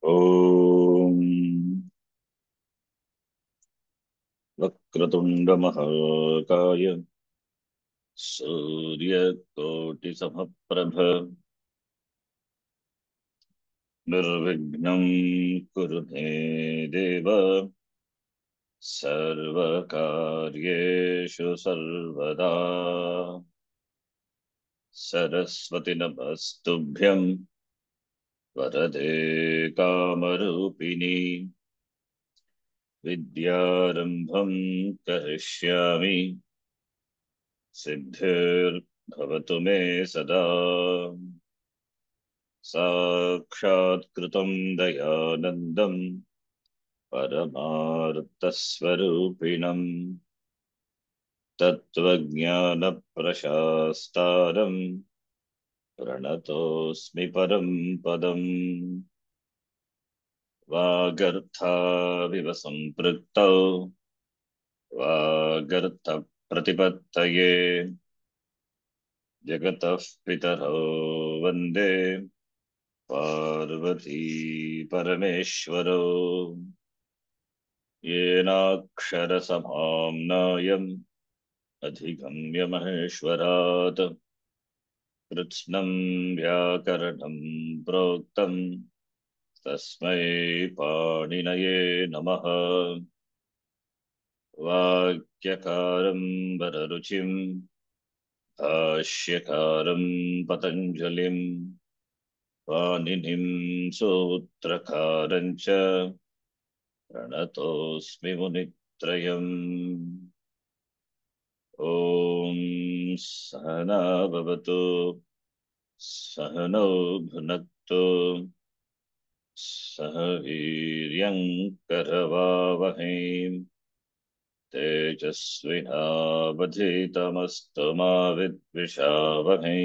ॐ वक्रतुंड महाकाय सूर्यकोटिसमप्रभ निर्विघ्नं कुरु मे देव सर्वकार्येषु सर्वदा। सरस्वती नमस्तुभ्यं वरदे कामरूपिणी विद्यारम्भं करिष्यामि सिद्धिर्भवतु मे सदा। साक्षात्कृतं दयानन्दं परमार्थस्वरूपिणं तत्त्वज्ञानप्रशास्तारं प्रणतोऽस्मि परं पदम्। वागर्थाविव सम्पृक्तौ वागर्थप्रतिपत्तये जगतः पितरौ वन्दे पार्वती परमेश्वरौ। येनाक्षरसमाम्नायम् अधिगम्य महेश्वरात् कृत्स्नं व्याकरणं प्रोक्तम् तस्मै पाणिनये नमः। वाक्यकारं वररुचिं भाष्यकारं पतञ्जलिं पाणिनिं सूत्रकारं च प्रणतोऽस्मि मुनित्रयम्। ॐ सहना भवतु सहनौ भुनक्तु सह वीर्यं करवावहै तेजस्विनावधीतमस्तु मा विद्विषावहै।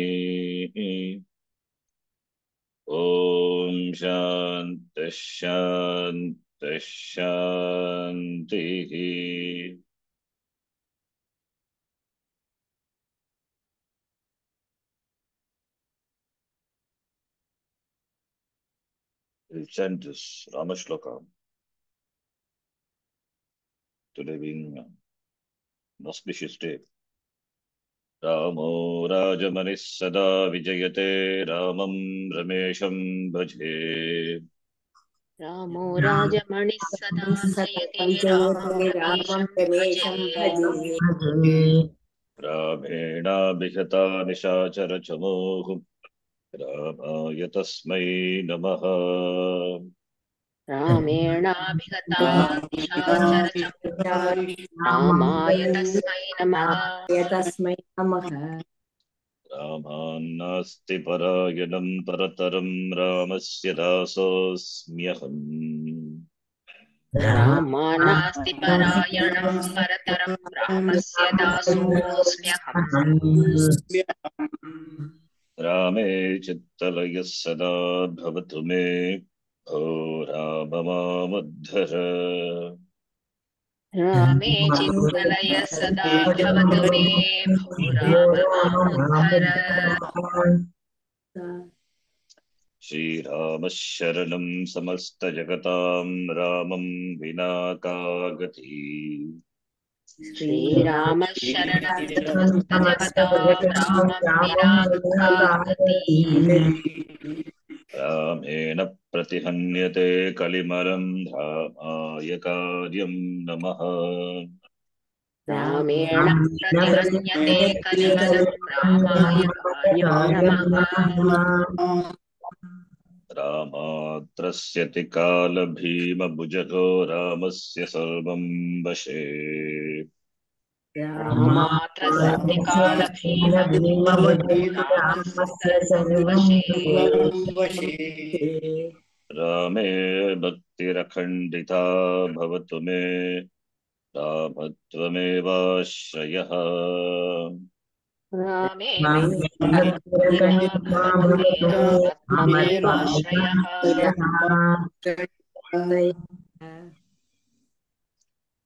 ॐ शान्ति शान्ति शान्तिः। We'll chant this Rama Shloka today being an auspicious day. रामो राजमनिः सदा विजयते रामं रमेशं भजे। रामो राजमणिः सदा जयते रामं रमेशं भजे। रामेणाभिहता निशाचरचमूः रामाय तस्मै नमः। रामेणाभिगता निशाचरचमूः रामाय तस्मै नमः। रामान्नास्ति परायणं परतरं रामस्य दासोऽस्म्यहम्। रामानास्ति परायणं परतरं रामस्य दासोऽस्म्यहम्। रामे चित्तलयः सदा भवतु मे भो राम मामुद्धर। रामे चित्तलयः सदा भवतु मे भो राम मामुद्धर। श्रीरामः शरणं समस्तजगतां रामं विना का गतिः। श्रीरामः शरणं समस्तजगतां रामं विना का गतिः। रामेण प्रतिहन्यते कलिमलं रामाय कार्यं नमः। रामेण प्रतिहन्यते कलिमलं रामाय कार्यं नमः। रामात्रस्यति कालभीमभुजगो रामस्य सर्वं वशे। रामात्रस्यति कालभीमभुजगो रामस्य सर्वं वशे। रामे भक्तिरखण्डिता भवतु मे रामत्वमेवाश्रयः। रामे भक्तिरखण्डिता भवतु मे रामत्वमेवाश्रयः।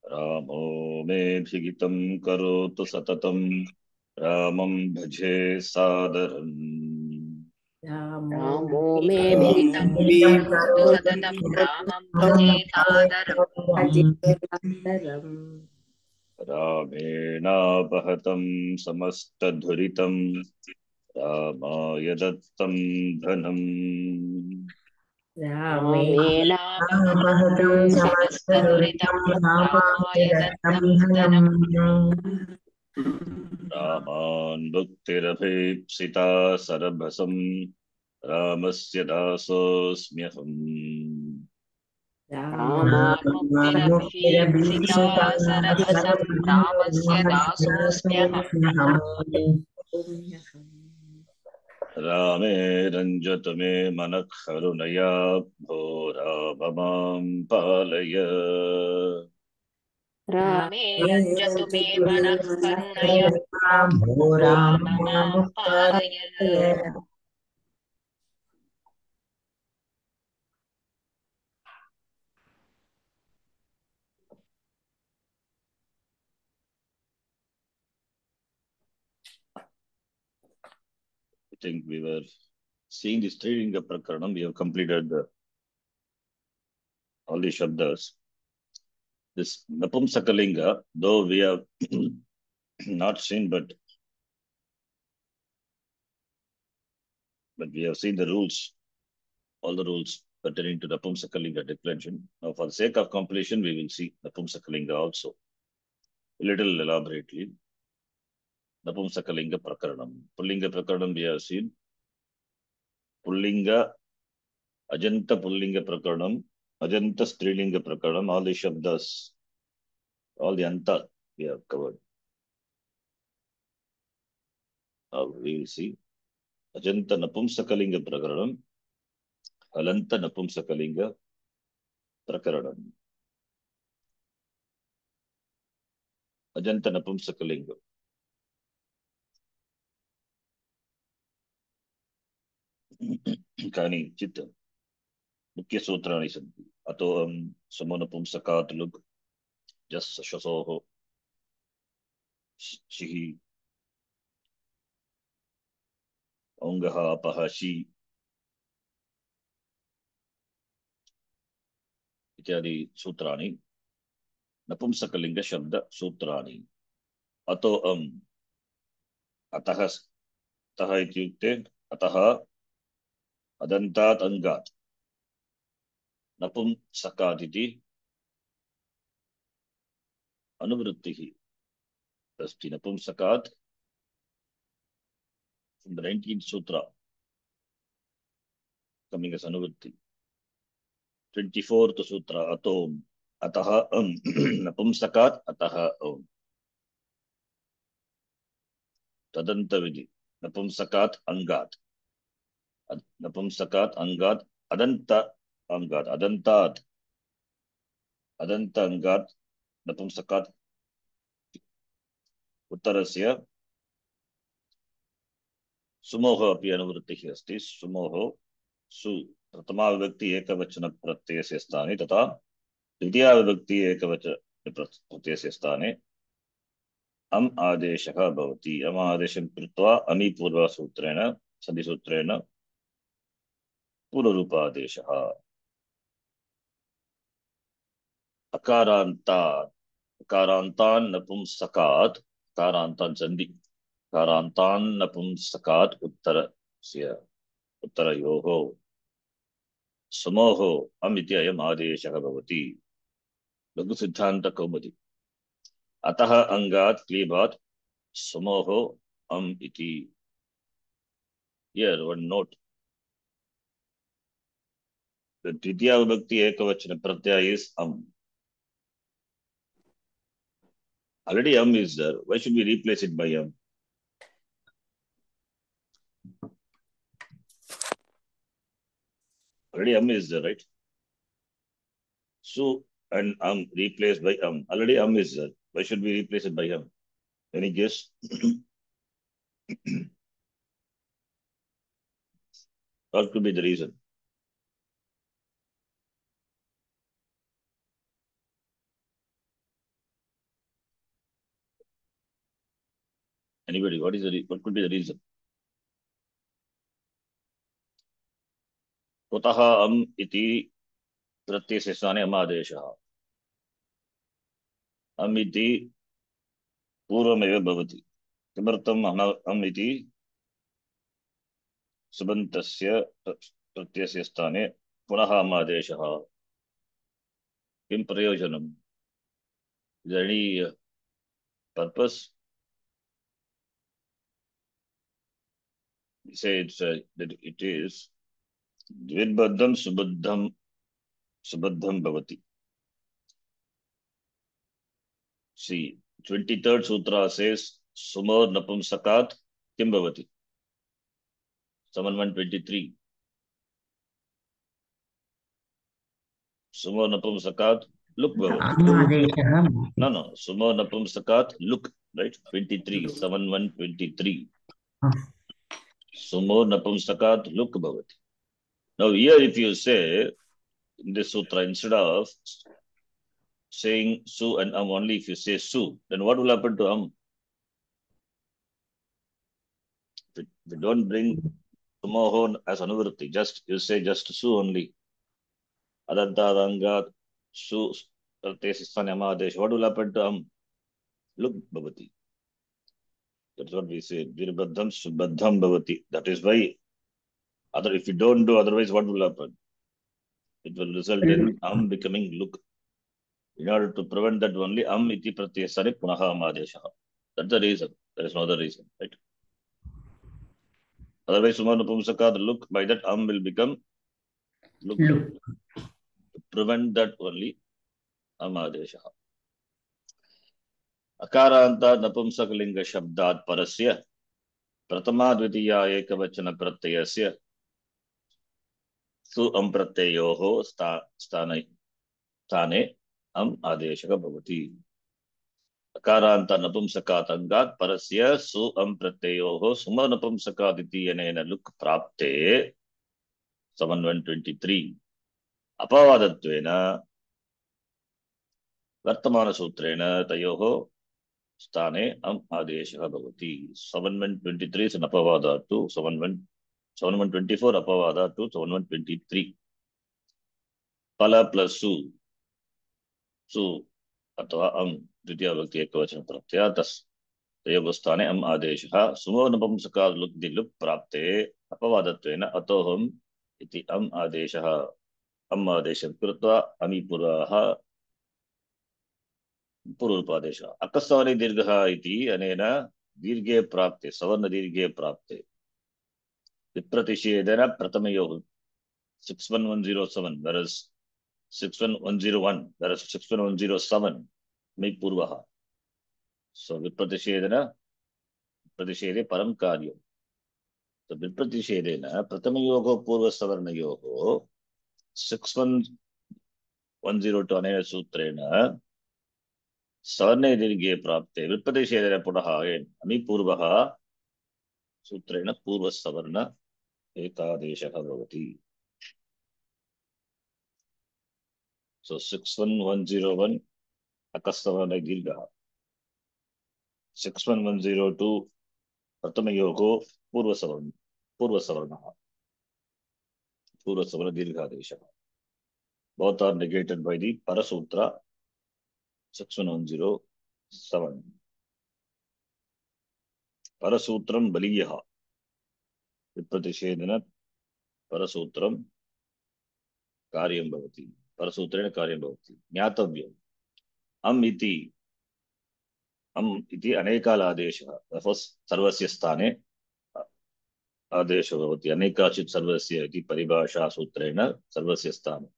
रामो मेऽभिहितं करोतु सततं रामं भजे सादरम्। रामो मे रामो भीतं मे करोतु सततं रामं भजेतादरम् भजेतादरम् रामेणापहतं समस्तधुरितं रामाय दत्तं धनम् रामेणापहतं समस्तदुरितं रामाय दत्तं धनम् रामान् भुक्तिरभीप्सिता सरभसं रामस्य दासोऽस्म्यहम् रामान्मुक्तिरभीप्सिता सरभसं रामस्य दासोऽस्म्यहम् रामे रञ्जतु मे मनः करुणया भो राम मां पालय रामे रञ्जतु मे मनः करुणया भो राम मां पालय I think we were seeing this Trilinga Prakaranam. We have completed all the Shabdas. This Napumsakalinga, though we have not seen, but we have seen the rules, all the rules pertaining to Napumsakalinga declension. Now, for the sake of completion, we will see Napumsakalinga also, a little elaborately. Napumsakalinga Prakaranam. Pullinga Prakaranam we have seen. Pullinga, Ajanta Pullinga Prakaranam, Ajanta Strilinga Prakaranam, all the Shabdas, all the Anta we have covered. Now we will see Ajanta Napumsakalinga Prakaranam, Alanta Napumsakalinga Prakaranam. Ajanta Napumsakalinga. Kani Chitta. Mukhya Sutrani Santi. Atoam Samanapumsakat Lug. Jas Shasoho. Shihi. Ongaha Apahashi. Ityadi Sutrani. Napumsakalinga Shabda Sutrani. Atoam. Atahas. Ataha ityukte. Ataha. Adantat Angat. Napumsakaditi. Anuvrittihi. Asti Napumsakat. From the 19th Sutra. Coming as Anuvritti. 24th Sutra. Atom. Ataha Napumsakat. Ataha Tadanta Napumsakat Angat. Napumsakat Angat. Adanta Angat. Adantat. Adanta Angat. Napumsakat Uttarasya. Sumoho api anuvrittihi asti. Sumoho Su. प्रथमा विभक्ति एकवचन प्रत्ययस्य स्थाने तथा द्वितीया विभक्ति एकवचन प्रत्ययस्य स्थाने अम् आदेशः भवति अम् आदेशं कृत्वा अमी पूर्वसूत्रेण सन्धिसूत्रेण पूर्वरूपादेशः अकारान्तात् अकारान्तान् नपुंसकात् अकारान्तान् सन्धि अकारान्तान् नपुंसकात् उत्तरस्य उत्तरयोः समोः अम् इति अयम् आदेशः भवति लघुसिद्धान्तकौमुदी अतः अंगात् क्लीबात् समोः अम् इति here one note the द्वितीया विभक्ति एकवचन प्रत्यय is already is there, why should we replace it by already is there, right? So and replaced by already is there, why should we replace it by any guess? What could be the reason? Anybody, what could be the reason? कुतः अम् इति प्रत्ययस्य स्थाने अम् आदेशः। अम् इति पूर्वमेव भवति। किमर्थम् अम् इति सुबन्तस्य प्रत्ययस्य स्थाने पुनः अम् आदेशः? किं प्रयोजनम्? Is there any purpose? We say that it is द्विर्बद्धं सुबद्धं भवति. See, 23rd sutra says sumor napumsakat kim bhavati. 7123. Sumor napumsakat look bhavati. No. Sumor napumsakat look, right? 23, 7123. Sumor napumsakat look bhavati. Now here if you say in this sutra, instead of saying su and only if you say su, then what will happen to If we don't bring sumoho as anuvritti, you say just su only. Adantadanga su pratyasisthan yamadesh. What will happen to look bhavati? That's what we say. Virbaddham subaddham bhavati. That is why if you don't do otherwise, what will happen? It will result in becoming look. In order to prevent that only iti pratyasthane punaha amadesha. That's the reason. There is no other reason, right? Otherwise, sumanupumsaka, look, by that will become look. To prevent that only amadesha. Akaranta napumsakalinga shabdat parasya pratama dvitiya ekavachana pratyasya su prattyoho sthane adeshaka bhavati. Akaranta napumsakatangat parasya su prattyoho suma napumsakaditi yanena luk prapte 7123 apavadattvena वर्तमान सूत्रेण तयोः स्थाने आदेशः भवति. 7123 is an apavada to 7124 apavada to 7123. Pala plus su अथवा द्वितीय विभक्ति एकवचन प्रत्यय तयोः स्थाने आदेशः सुमो नपुंसकात् लुक् दिलुक् प्राप्ते अपवादत्वेन अतोऽहम् इति आदेशः आदेशं कृत्वा अमीपुराः पूर्वोपादेश अकस्माने दीर्घः इति अनेन दीर्घे प्राप्ते सवर्ण दीर्घे प्राप्ते विप्रतिषेधेन प्रथमयोः 61107 whereas 61101 whereas 61107 मे पूर्वः. So प्रतिषेधे परं कार्यम्. So विप्रतिषेधेन प्रथमयोः पूर्वसवर्णयोः 6110 अनेन सूत्रेण सवर्णे दीर्घे प्राप्ते विप्रतिषेधेन पुनः अमीपूर्वः सूत्रेण पूर्वसवर्ण एकादेशः भवति. So 61101 अकस्सवर्ण दीर्घः 61102 प्रथमयोः पूर्वसवर्ण दीर्घादेशः. Both are negated by the Parasutra 6107. Parasutram baliyah. Vipratiषेधेन परसूत्रं कार्यं भवति. परसूत्रेण कार्यं भवति. ज्ञातव्यम्. अम् इति अनेकाल आदेशः. सर्वस्य स्थाने आदेशो भवति. अनेकाचित् सर्वस्य इति परिभाषा सूत्रेण सर्वस्य स्थाने.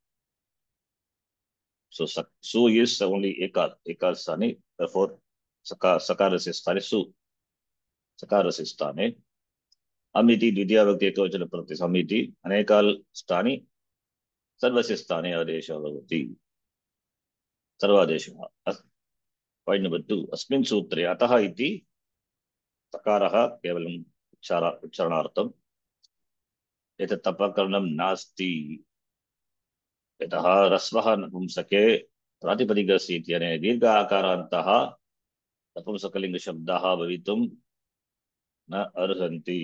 So su is only ekal sthane. Therefore sakarasya sthane su. Sakarasya sthane amiti द्वितीया विभक्ति एकवचन प्रत्यय अमिति अनेकाल स्थाने सर्वस्य स्थाने आदेशः भवति. सर्वादेशः. Point number 2. अस्मिन् सूत्रे अतः इति सकारः केवलं उच्चारणार्थम्. एतत् अपकरणं नास्ति. यतः रस्वः नपुंसके प्रातिपदिकस्य इत्यनेन दीर्घ आकारान्तः नपुंसकलिङ्गशब्दाः भवितुं न अर्हन्ति.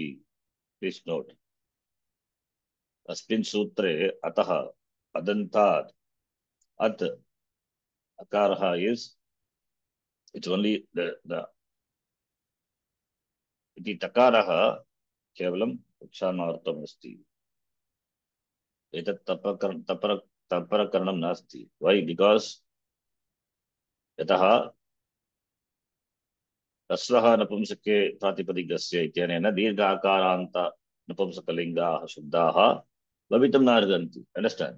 Please note. अस्मिन् सूत्रे अतः अदन्तात् अत् अकारः is it's only the इति तकारः केवलं उच्चारणार्थम् अस्ति एतत् तपरकरणं नास्ति why because यतः ह्रस्वः नपुंसके प्रातिपदिकस्य इत्यनेन दीर्घाकारान्त नपुंसकलिङ्गाः शब्दाः भवितुं न अर्हन्ति अंडरस्टैंड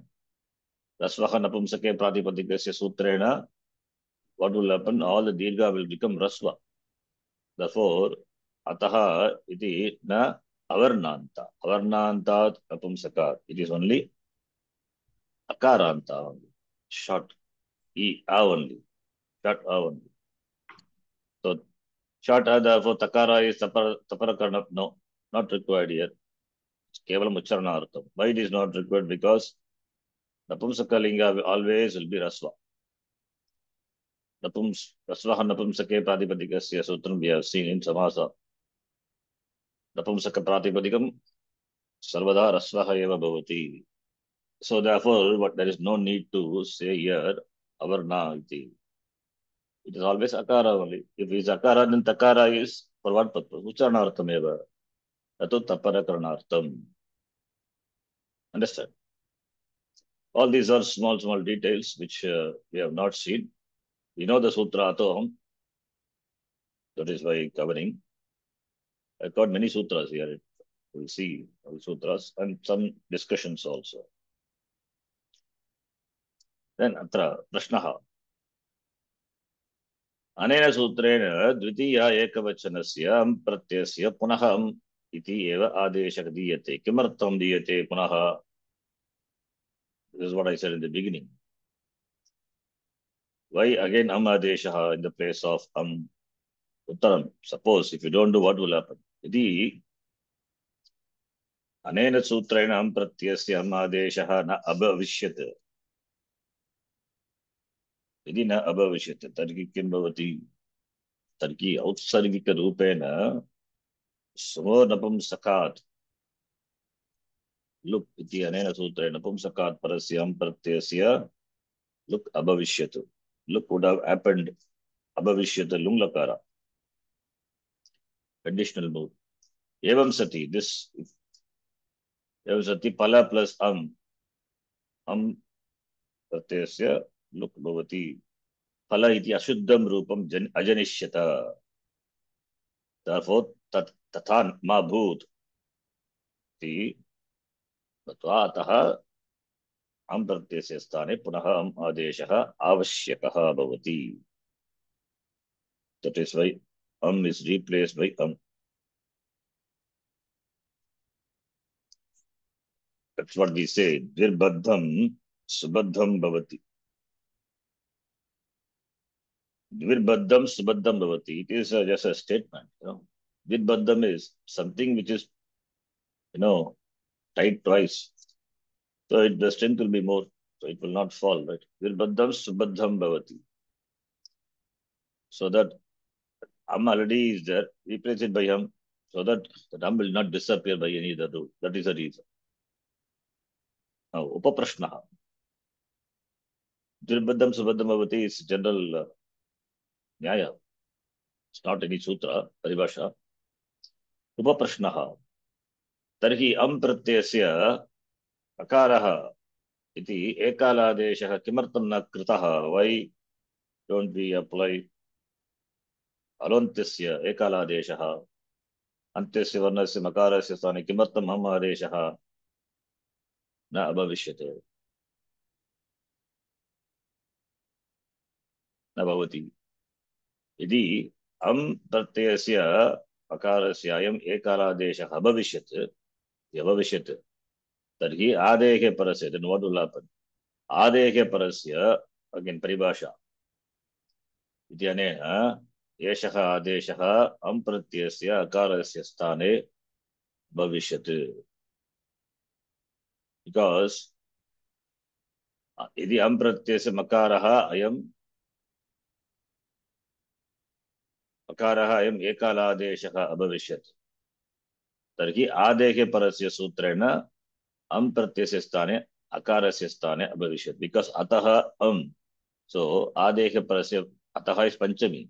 ह्रस्वः नपुंसके प्रातिपदिकस्य सूत्रेण what will happen all the dirgha will become rasva therefore atah iti na avarnantat napumsakat it is only akaranta only short e a only short a only so short a therefore takara is taparakarna no not required here it's kevalam uchcharanartham why it is not required because napumsakalinga always will be rasva रस्वः नपुंसके प्रातिपदिकस्य सूत्रं we have seen in समास नपुंसक प्रातिपदिकं सर्वदा रस्वः एव भवति so therefore what there is no need to say here avarna iti it is always akara only if it is akara then takara is for what purpose uchcharanartham eva tatu taparakarnartham understand all these are small details which we have not seen we know the sutra atom that is why covering I got many sutras here we'll see all sutras and some discussions also then atra prashnah अनेन सूत्रेण द्वितीय एकवचनस्य अम् प्रत्ययस्य पुनः अम् इति एव आदेशः दीयते किमर्थं दीयते पुनः this is what I said in the beginning why again am adeshah in the place of uttaram suppose if you don't do what will happen iti अनेन सूत्रेण अम् प्रत्ययस्य अम् आदेशः न अभविष्यत् यदि न अभविष्यत् तर्हि किं भवति तर्हि औत्सर्गिकरूपेण समो नपुंसकात् लुक् इति अनेन सूत्रेण नपुंसकात् परस्य अम् प्रत्ययस्य लुक् अभविष्यत् लुक् would have happened अभविष्यत् लुङ् लकार conditional move एवं सति this एवं सति पल प्लस अम् प्रत्ययस्य लुक् भवति फल इति अशुद्धं रूपं अजनिष्यत therefore तथा मा भूत् इति तथा अतः अम् प्रत्ययस्य स्थाने पुनः अम् आदेशः आवश्यकः भवति that is why is replaced by that's what we say dvirbaddham subaddham bhavati dvirbaddham subaddham bhavati it is just a statement dvirbaddham is something which is tied twice so the strength will be more so it will not fall right dvirbaddham subaddham bhavati so that am already is there replace it by so that the am will not disappear by any other rule that is the reason now upaprashnah dvirbaddham subaddham bhavati is general nyaya it's not any sutra paribhasha upaprashnah tarhi am pratyasya akarah iti ekaladeshah kimartam na kritah why don't we apply अलोन्त्यस्य एकालादेशः अन्त्यस्य वर्णस्य मकारस्य स्थाने किमर्थम् अम् आदेशः न अभविष्यत् न भवति यदि अम् प्रत्ययस्य अकारस्य अयम् एकालादेशः अभविष्यत् तर्हि आदेः परस्य then what will happen आदेः परस्य again परिभाषा इत्यनेन एषः आदेशः अम् प्रत्ययस्य अकारस्य स्थाने भविष्यत् because यदि अम् प्रत्ययस्य मकारः अयम् एकालादेशः अभविष्यत् तर्हि आदेः परस्य सूत्रेण am pratyasya sthane akarasya sthane abhavishyat, because atah so adehe parasya atah is panchami.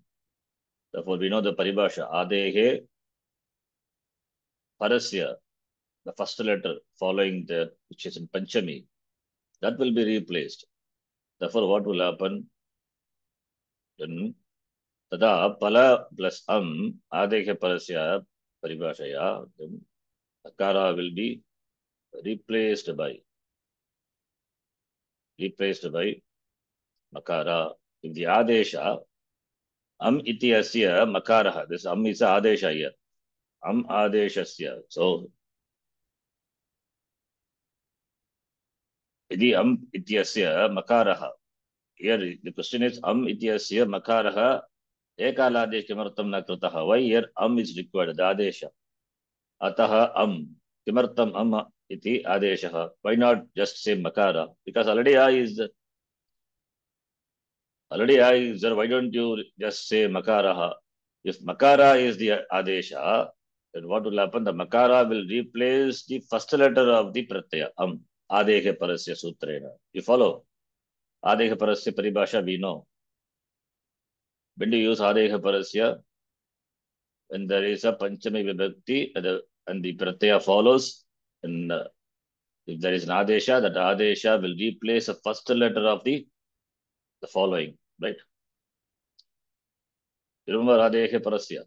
Therefore we know the paribhasha adehe parasya, the first letter following the which is in panchami, that will be replaced. Therefore what will happen then? Tada pala plus adehe parasya paribhashaya, then akara will be replaced by makara. If the adesha iti asya makara, this is adesha here. Adeshasya. So idi ityasya makara. Here the question is ityasya makara ekaladesh kimartam na kritaha. Why here is required, the adesha. Ataha kimartam iti adesha. Why not just say makara? Because already I is there. Why don't you just say makara? If makara is the adesha, then what will happen? The makara will replace the first letter of the pratyaya adehe parasya sutrena. You follow? Adehe parasya paribhasha we know. When do you use adehe parasya? When there is a panchami vibhakti and the pratyaya follows, and if there is an adesha, that adesha will replace the first letter of the following, right? Remember adehe parasya.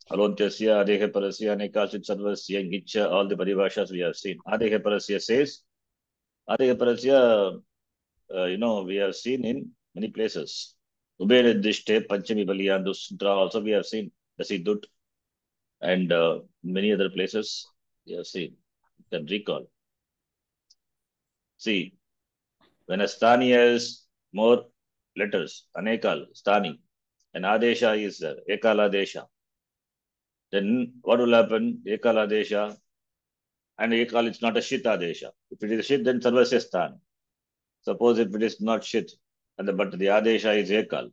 Alontyasya, adehe parasya, anekashit sarvasya, giccha, all the paribhashas we have seen. Adehe parasya says, adehe parasya, we have seen in many places. Ubere Dishte, Panchami Baliyan, Dusutra also we have seen, Dasidut, and many other places we have seen. You can recall. See, when a Sthani has more letters, Anekal, Sthani, and Adesha is there, Ekala Desha, then what will happen? Ekala Desha, and Ekal is not a Shit Adesha. If it is Shit, then Sarvasya Sthani. Suppose if it is not Shit, but the Adesha is Ekal,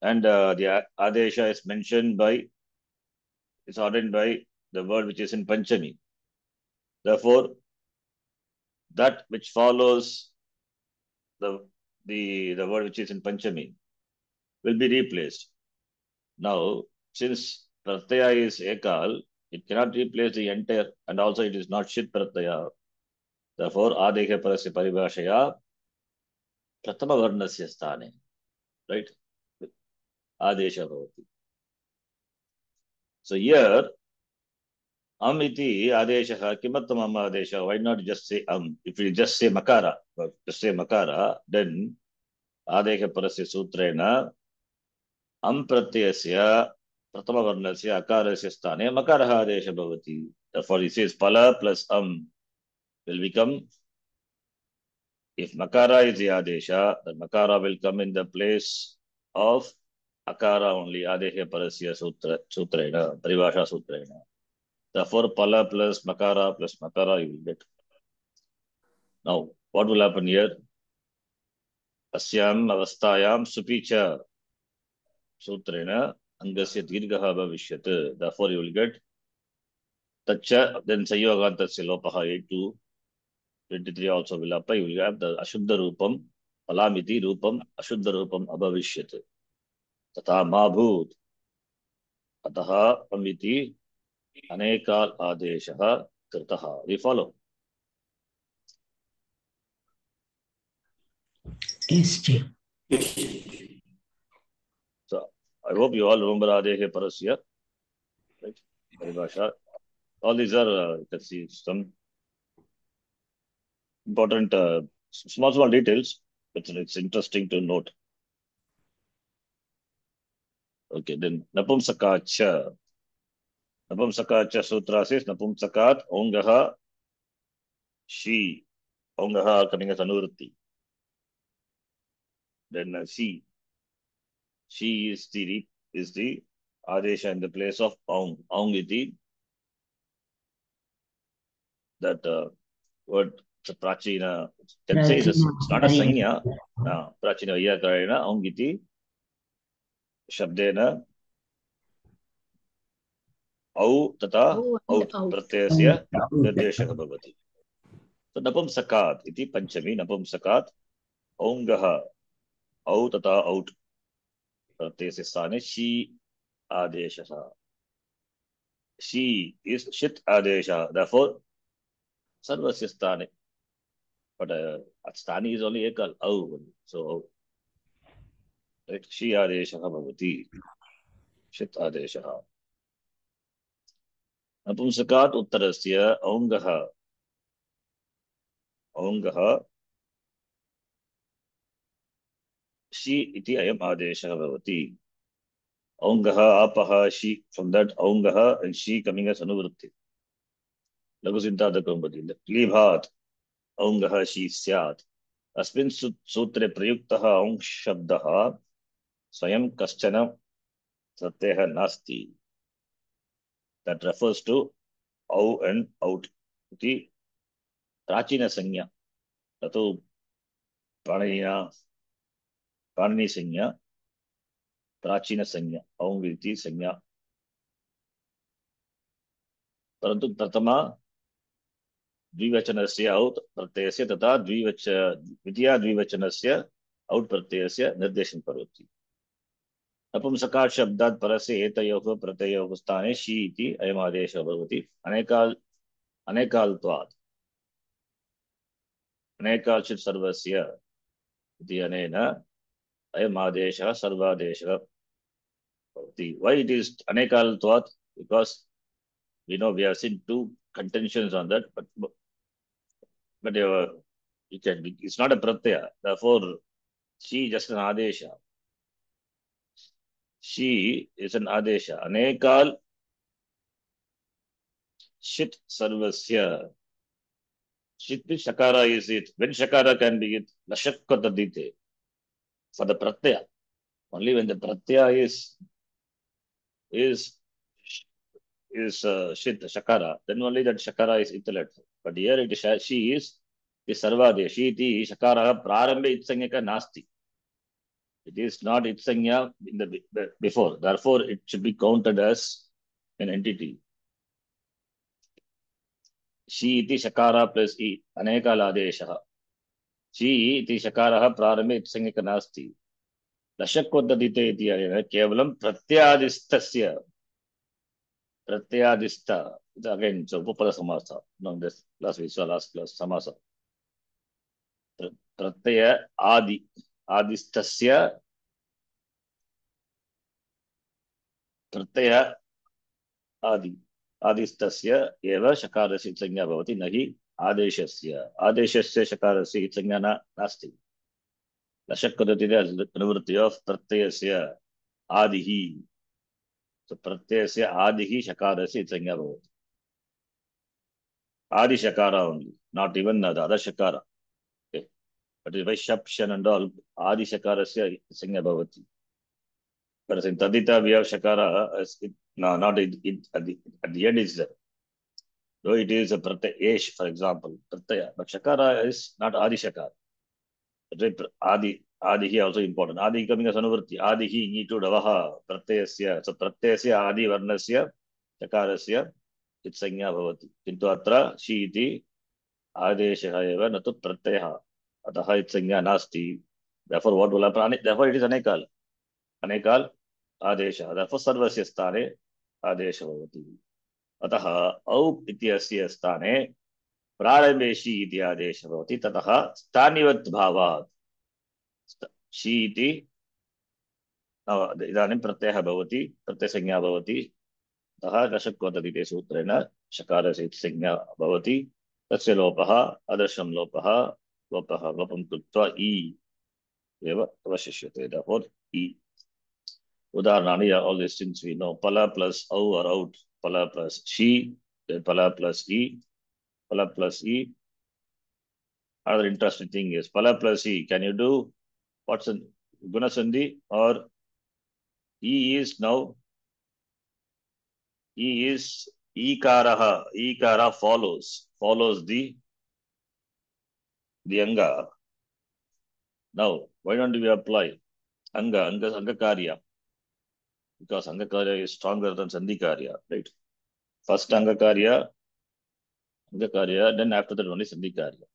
and the Adesha is mentioned by, is ordained by the word which is in Panchami. Therefore, that which follows the word which is in Panchami will be replaced. Now, since Pratyaya is Ekal, it cannot replace the entire, and also it is not Shit Pratyaya. Therefore, Adehe Parasya Paribhashaya Pratama Varnasya Sthane, right? Adesha Bhavati. So here, iti adesha, kimattam adesha. Why not just say If we just say makara, then adeha parasya sutrena pratyasya pratama varnasya akarasya sthane makaraha adesha bhavati. Therefore, he says pala plus will become, if makara is the adesha, then makara will come in the place of akara only. Adeha parasya sutrena, paribhasha sutrena. Therefore, pala plus makara you will get. Now, what will happen here? Asyam avastayam supicha sutrena angasya dirghaha bhavishyat. Therefore, you will get tacha, then sayogantasya lopaha 8 to 23 also will apply. You will have the ashuddha rupam, palamiti rupam, ashuddha rupam abhavishyat. Tata mabhut. Ataha amiti anekal adeshaha kritaha. We follow. Yes, dear. So, I hope you all remember adehe parasya, right? Paribhasha. All these are, you can see some important, small details, but it's interesting to note. Okay, then Napumsakacha. Napumsakacha Sutra says Napumsakat Ongaha She. Ongaha coming as Anurti. Then she is the Adesha in the place of Ong. Ong iti. That word, it's a Prachina. Can say this. It's not a Sanya. Prachina Yakarena Ong iti. Shabdena औ तथा औ and out out. प्रत्ययस्य निर्देशः भवति। तो नपुंसकात् इति पंचमी नपुंसकात् औङ्गः औ तथा औट् प्रत्ययस्य स्थाने शी आदेशः। शी इज षित् आदेशः, therefore सर्वस्य स्थाने, but स्थाने is only एकल औ, so right, शी आदेशः भवति, षित् आदेशः। नपुंसकात् उत्तरस्य औङ्गः औङ्गः शी इति अयम् आदेशः भवति। औङ्गः आपः she, from that औङ्गः and she coming as अनुवृत्ति, लघुसिद्धान्तकौमुदी। क्लीभात् औङ्गः शी स्यात्। अस्मिन् सूत्रे प्रयुक्तः औङ् शब्दः स्वयं कश्चन प्रत्ययः नास्ति, that refers to औ and औट् इति प्राचीनसंज्ञा, ततो पाणिनिना पाणिनिसंज्ञा प्राचीनसंज्ञा औङ् इति संज्ञा, परन्तु प्रथमा द्विवचनस्य औट् प्रत्ययस्य तथा द्वितीया द्विवचनस्य औट् प्रत्ययस्य निर्देशं करोति। नपुंसकात् शब्दात् परस्य एतयोः प्रत्ययोः स्थाने शी इति अयम् आदेशः भवति। अनेकाल्त्वात् अनेकाल्चित् सर्वस्य इति अनेन अयम् आदेशः सर्वादेशः भवति। Why it is अनेकाल्त्वात्? Because we know we have seen two contentions on that, but it's not a pratyaya. Therefore, she just an adesha. She is an adesha. Anekal shit sarvasya. Shit means shakara is it. When shakara can be it? Lashakkatadite. For the pratyaya. Only when the pratyaya is shit shakara, then only that shakara is intellect. But here it is she is the sarvade. She iti shakara prarambe itsanyaka nasti. It is not itsanya in the before. Therefore, it should be counted as an entity. She iti shakara plus e anekala adesha. She iti shakara prarambe itsanyaka nasti. Lashakkodadite iti kevalam pratyadistasya. Pratyadista. Again, so Upapada Samasa. No, this last week, so last class, Samasa. Pratyaya adi. Adistasya. Pratyaya adi. आदिस्तस्य एव शकारस्य संज्ञा भवति, न हि आदेशस्य। आदेशस्य शकारस्य संज्ञा नास्ति। लशक्कदति अनुवृत्ति ऑफ प्रत्ययस्य आदिः, तो प्रत्ययस्य आदिः शकारस्य संज्ञा भवति। आदि शकार only, not even the other shakara. Okay, but if I shap shan and all आदि शकारस्य संज्ञा भवति. But in tadita we have shakara as it, no, not it, at the end is there. Though it is a pratyaya, for example, pratyaya, but shakara is not adi shakara. Adi here also important. Adi coming as anuvritti. Adi hi nitu davaha pratyasya. So pratyasya adi varnasya shakarasya itsanya bhavati. Kintu atra shi iti adeshah eva natu pratyaya. Ataha itsanya nasti. Therefore, what will happen? Therefore, it is anekal. Anekal adeshah. Therefore, sarvasya sthane adeshah bhavati. अतः औ इत्यस्य स्थाने प्रारम्भे she इति आदेशः भवति। ततः स्थानिवत् भावात् she इति इदानीं प्रत्ययः भवति, प्रत्ययसंज्ञा भवति। अतः लशक्वदति सूत्रेण शकारस्य संज्ञा भवति। तस्य लोपः अदर्शं लोपः लोपं कृत्वा इ एव अवशिष्यते। Therefore इ। उदाहरणानि, all these things we know. Pala plus au or out. Pala plus she, then pala plus e, pala plus e. Another interesting thing is pala plus e. Can you do what's in Gunasandhi? Or e is now, e is ikaraha. Ikara follows the anga. Now, why don't we apply anga karya? Because anga karya is stronger than sandhi karya, right? First Angakarya, then after that only Sandhikarya.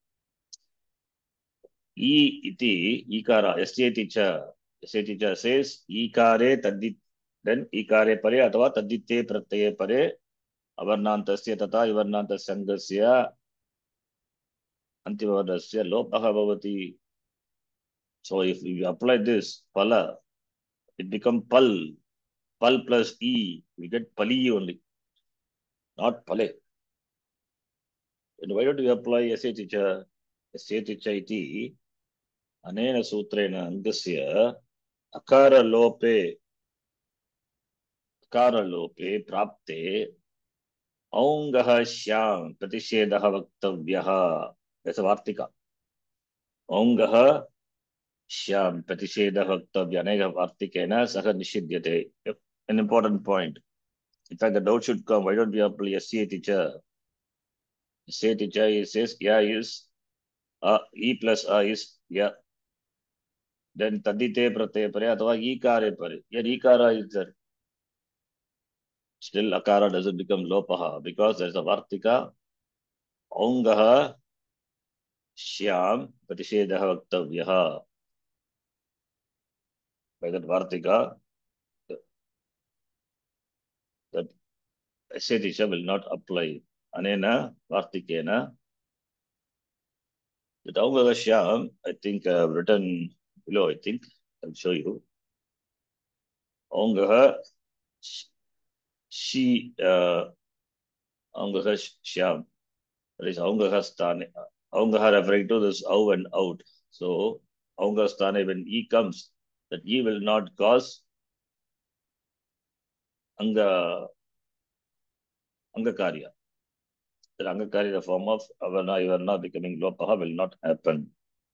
E iti, Ikara, Esyati cha says, Ikare tadit, then Ikare pare, atava tadite pratyaye pare, avarnantasya tata ivarnantasya sangasya antivadasya lopaha bhavati. So if you apply this, pala, it becomes pal. Pal plus E, we get pali only, not pale. And why don't we apply SHH? SHH iti, anena sutrena angasya, akara lope prapte, aungaha shyam, pratishedaha vaktavyaha. That's a vartika. Aungaha shyam, pratishedaha vaktavya, anega vartikena, saha nishidyate. An important point. In fact, the doubt should come, why don't we apply SHH? SHH says, yeah, is E plus A is yeah. Then tadite pratyaya pare athava ikare pare. Here ikara is there. Still akara doesn't become lopaha because there's a vartika. Aungaha shyam pratishedaha vaktavyaha. By that vartika, that ascetisha will not apply. Anena vartikena. That aungaha shyam, I think I have written below, I think. I'll show you. Aungaha she aungaha shyam. That is aungaha stane. Aungaha referring to this au and out. So aungaha stane, when E comes, that E will not cause anga angakarya. That angakarya, the form of avarna, ivarna becoming lopaha will not happen.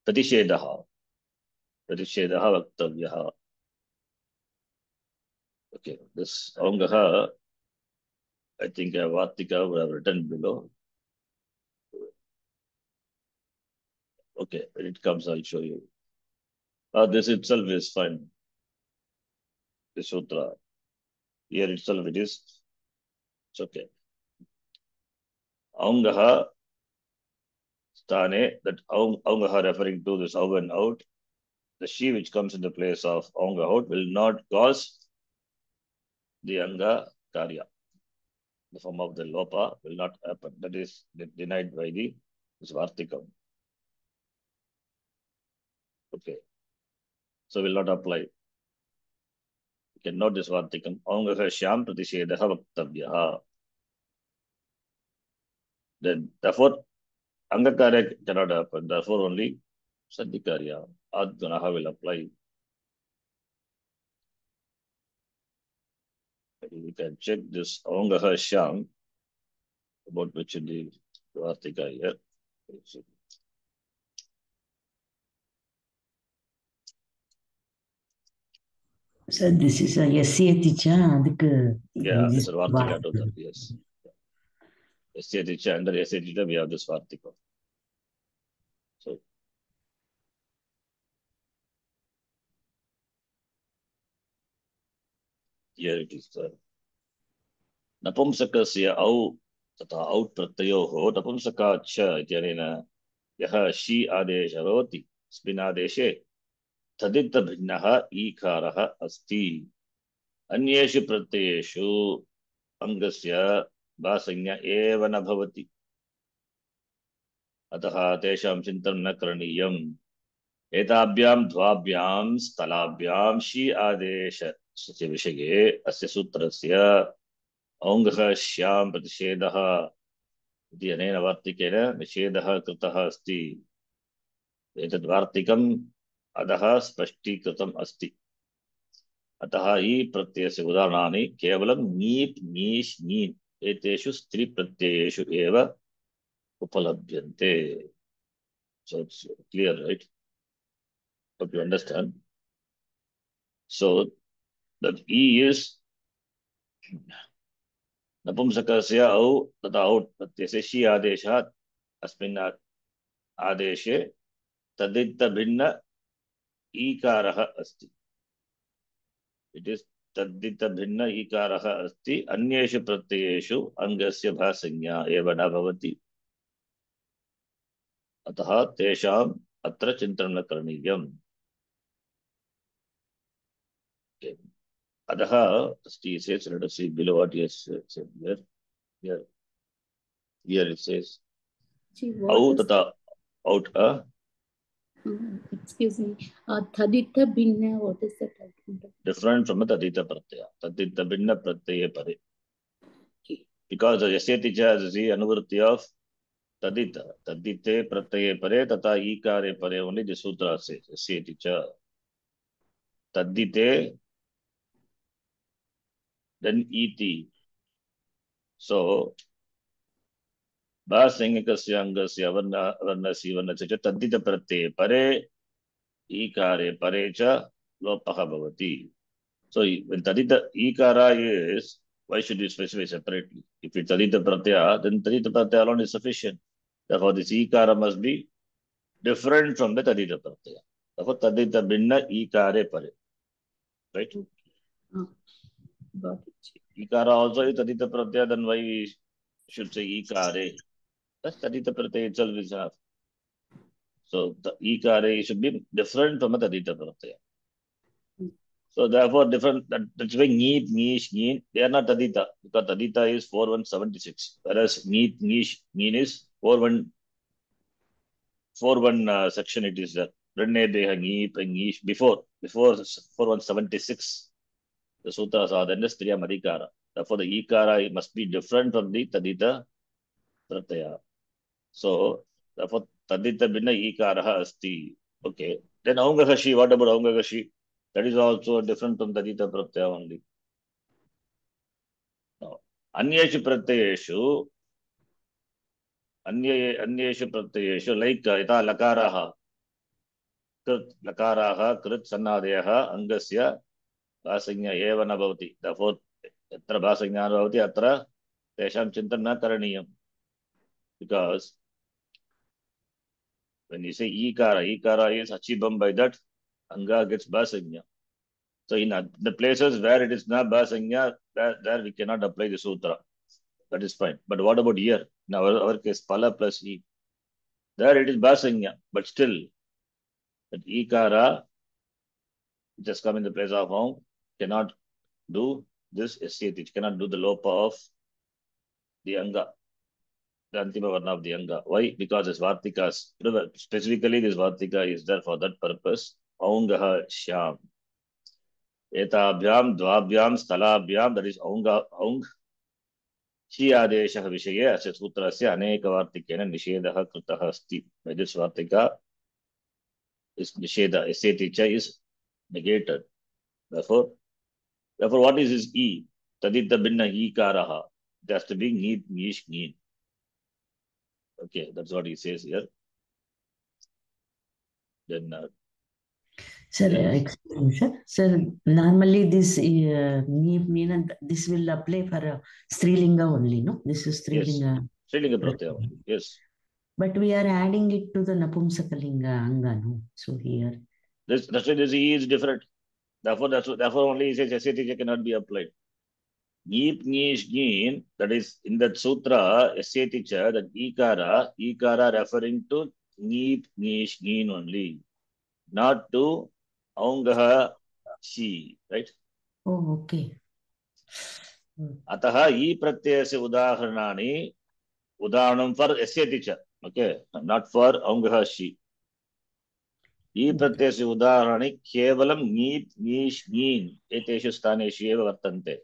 Pratishedaha. Pratishedaha vaktavyaha. Okay, this aungaha, I think Vartika would have written below. Okay, when it comes, I'll show you. This itself is fine. The sutra. Here itself it is. It's okay. Aungaha stane, that aungaha referring to this au and out. The she which comes in the place of aunga out will not cause the anga karya. The form of the lopa will not happen. That is denied by the Svartikam. Okay. So will not apply. You can note this Svartikam. Aungaha shyam pratishedaha vaktavyaha. Then therefore angakarya cannot happen. Therefore only Sandhikarya Adgunaha will apply. We can check this Aungaha shyam about which in the Vartika here. So this is a SCH அதுக்கு Yeah, it's a Vartika total, yes. SCH under SCH we have this Vartika. So here it is. Napumsakasya au tata out pratyayoho napumsakacha ityanena yaha shi adesha bhavati अस्मिन् आदेशे तदित भिन्नः ईकारः अस्ति अन्येषु प्रत्ययेषु अंगस्य भासंज्ञा एव न भवति अतः तेषां चिन्तनं न करणीयम् एताभ्यां द्वाभ्यां स्थलाभ्यां शी आदेशस्य विषये अस्य सूत्रस्य औङ्गः श्यां प्रतिषेधः इति अनेन वार्तिकेन निषेधः कृतः अस्ति एतद् वार्तिकम् अधः स्पष्टीकृतम् अस्ति अतः ई प्रत्ययस्य उदाहरणानि केवलं नीप् नीश् नीन् एतेषु स्त्री प्रत्ययेषु एव उपलभ्यन्ते. So it's clear, right? Hope you understand. So that E is नपुंसकस्य औ तथा औट् प्रत्ययस्य शी आदेशात् अस्मिन् आदेशे तदित भिन्न ईकारः अस्ति. It is तद्धित भिन्न ईकारः अस्ति अन्येषु प्रत्ययेषु अङ्गस्य भासंज्ञा एव न भवति अतः तेषाम् अत्र चिन्तनं न करणीयम् अतः अस्ति says let us see below what he has said here it says What is out out excuse me, Thaditha Bhinna, what is that? different from tadita pratyaya tadita bhinna pratyaya pare because the yasyati cha is the anuvritti of tadita tadite pratyaya pare tata ikare pare only the sutra says yasyati cha tadite then iti so भासंज्ञकस्य अंगस्य वर्णस्य वर्णस्य च तद्धित प्रत्यये परे ईकारे परे च लोपः भवति so when tadita ikara is why should you specify separately if it's tadita pratyaya then tadita pratyaya alone is sufficient therefore this ikara must be different from the tadita pratyaya therefore tadita bhinna ikare pare right Got it. ikara also is tadita pratyaya then why we should say ikare that's tadita pratyaya itself is half so the ikare should be different from the tadita pratyaya so therefore different that's why neat niche neen they are not tadita because tadita is 4176 whereas neat niche neen is 4141 section it is renne deha neep and niche before 4176 the sutras are then the striya madhikara therefore the ikara must be different from the tadita pratyaya so therefore tadita binna ikara asti okay then aungahashi what about aungahashi that is also different from tadita pratyaya only no अन्येषु प्रत्ययेषु अन्येषु प्रत्ययेषु like यथा लकाराः कृत् लकाराः कृत् सन्नादयः अङ्गस्य भासंज्ञा एव न भवति therefore यत्र भासंज्ञा न भवति अत्र तेषां चिन्तनं न करणीयं because when you say ikara is achieved by that anga gets bhasanya so in the places where it is not bhasanya there we cannot apply the sutra that is fine but what about here in our case pala plus e there it is bhasanya but still that ikara just come in the place of home cannot do this it cannot do the lopa of the anga the antima varna of the anga why because this vartikas specifically this vartika is there for that purpose aungaha shyam एताभ्याम द्वाभ्याम स्थलाभ्याम that is औंग शी आदेशः विषये अस्य सूत्रस्य अनेकवार्तिकेन निषेधः कृतः अस्ति by this vartika is nisheda sati cha is negated therefore what is this e tadita binna ikaraha it has to be need nish neen okay that's what he says here then Sir, excuse me, sir. Sir, normally this mean this will apply for Strilinga only, no? This is Strilinga. yes Strilinga pratyaya only yes But we are adding it to the Napumsakalinga anga, no? So here. that's why this e is different therefore only he says sati cannot be applied Neep nish gin, that is in that sutra, Esyati cha, that ikara referring to neep nish gin only, not to aungaha shi, right? Oh, okay. Ataha e pratyayasya udaharanani, udaharanam for Esyati cha, okay, not for aungaha shi. E pratyayasya udaharani kevalam neep nish gin, eteshu sthaneshu eva vartante.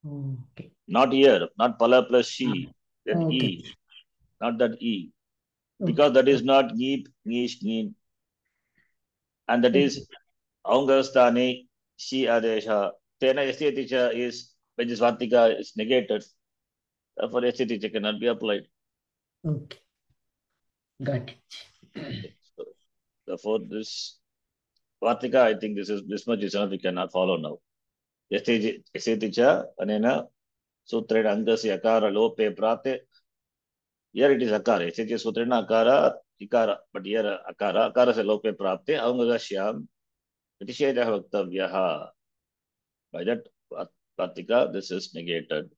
Okay. Not here, not pala plus she, then Okay. e, not that e, because that is not neep, nish, neen, and that is aungastani, she adesha. Tena estheticha is when this vartika is negated, therefore estheticha cannot be applied. Okay. Got it. So, therefore, this vartika, I think this much is enough. We cannot follow now. Estheticha anena sutrena angasya akara lope prate. Here it is akara. Estheticha sutrena akara ikara, but here akara se lope prapte aungagashyam Pratishedah Vaktavyaha. By that, Pratika, this is negated.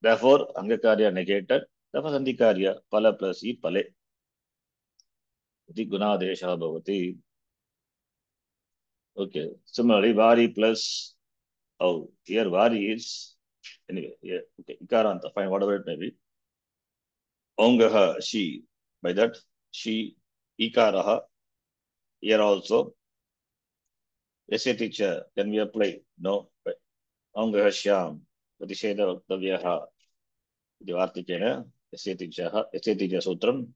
Therefore, Angakarya negated. Therefore, Sandhikarya, Pala plus E, Pale. Iti Gunadesha Bhavati. Okay. Similarly, Vari plus, oh, here Vari is, anyway, yeah, okay, Ikaranta, fine, whatever it may be. Ongaha, she, by that, she, Ikaraha, here also. Yasya teacher, can we apply? No. Ongaha Shyam, Pratisheda Vaktavyaha, Divartikena, Yasya teacher Sutram,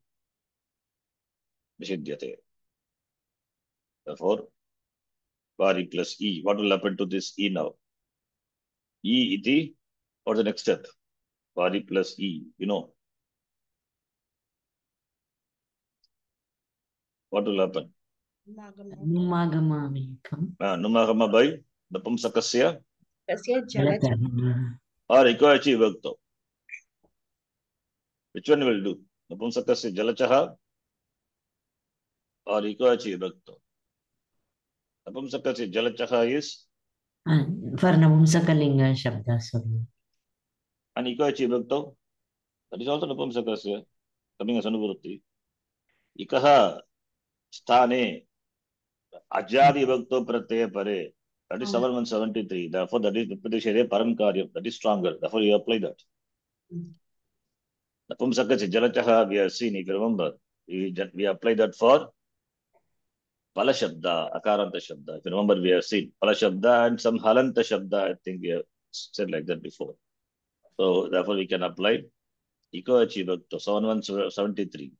Nishidyate. Therefore, Vari plus E. What will happen to this E now? E iti, what's the next step? Vari plus E, you know. What will happen? Numagamamekam. Numagama by Napumsakasya तस्य Jalatah. or Ikoachi Vakto. Which one will do? Napumsakasya Jalachaha or Ikoachi Vakto? Napumsakasya Jalachaha is For Navumsakalinga Shabda, sorry. and Ikoachi Vakto. That is also Napumsakasya coming as Anuvrutti. Ikaha Stane Ajadi Vakto Pratyaya Pare. That is 7173. Therefore, that is Vipadishare Param Karyam. That is stronger. Therefore, you apply that. Napumsakasya Jalachaha, we have seen, if you remember, we apply that for Pala Shabda, Akaranta Shabda. If you remember, we have seen Pala Shabda and some Halanta Shabda. I think we have said like that before. So, therefore, we can apply Iko Achivakto, 7173.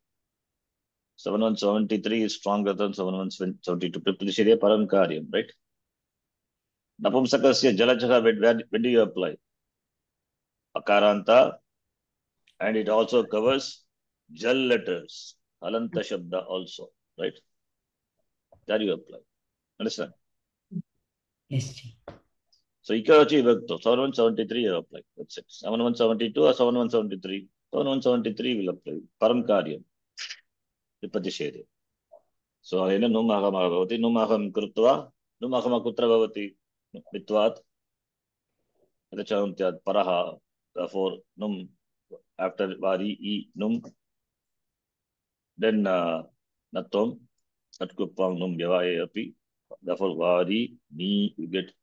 7173 is stronger than 7172. Pripudishirya Param Karyam, right? Napumsakasya Jalachaha, when do you apply? Akaranta, and it also covers Jal letters, Halanta Shabda also, right? That you apply. Understand? Yes, Ji. So, Ikachi Vekto, 7173 you apply. That's it. 7172 or 7173? 7173 will apply. Param Karyam. Vipadishede. So, ayana Numahama Bhavati, Numaham Krutva, Numahama Kutra Bhavati, Vitvat, Rachantyat, Paraha, therefore, Num, after Vari, E, Num, then Natom, Natkupang, Num, Vyavaye, Api, therefore, Vari, Ni, you get.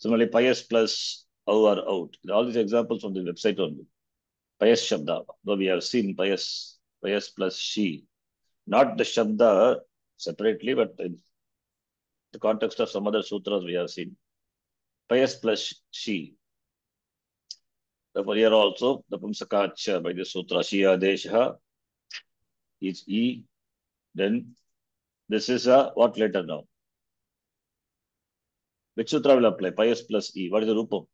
Similarly, pious plus ou or out. All these examples from the website only. Pious Shabda, though we have seen pious plus she. Not the Shabda separately, but in the context of some other sutras we have seen. Pious plus she. Therefore, here also, the Pumsakacha by the sutra, Shia Desha is E. Then, this is a what letter now? Which sutra will apply? Pious plus E. What is the Rupam?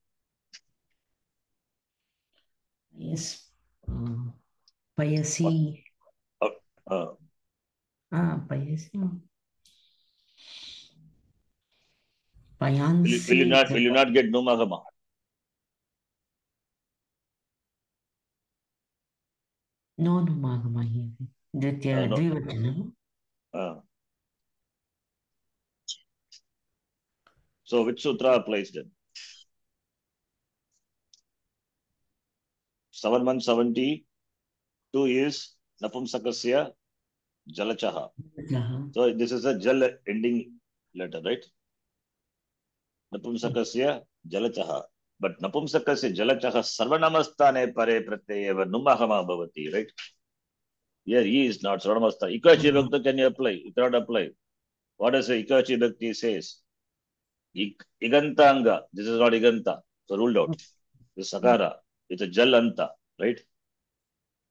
Yes. Payasi. Payasi. Payansi. Will you not get Numahama? No, Numagama here. Dvitya, No. Dvivachana. So, which sutra applies then? 7172 is Napumsakasya Jalachaha. So, this is a Jal ending letter, right? Napumsakasya Jalachaha. But Napumsakasya Jalachaha Sarvanamastane Pare Pratyeva Numahama Bhavati, right? Here he is not Sarvanamastha. Ikachi Bhakta can you apply? You cannot apply. What does the Ikachi Bhakti says? Igantanga. This is not Iganta. So ruled out. This is Sakara. It's a Jalanta, right?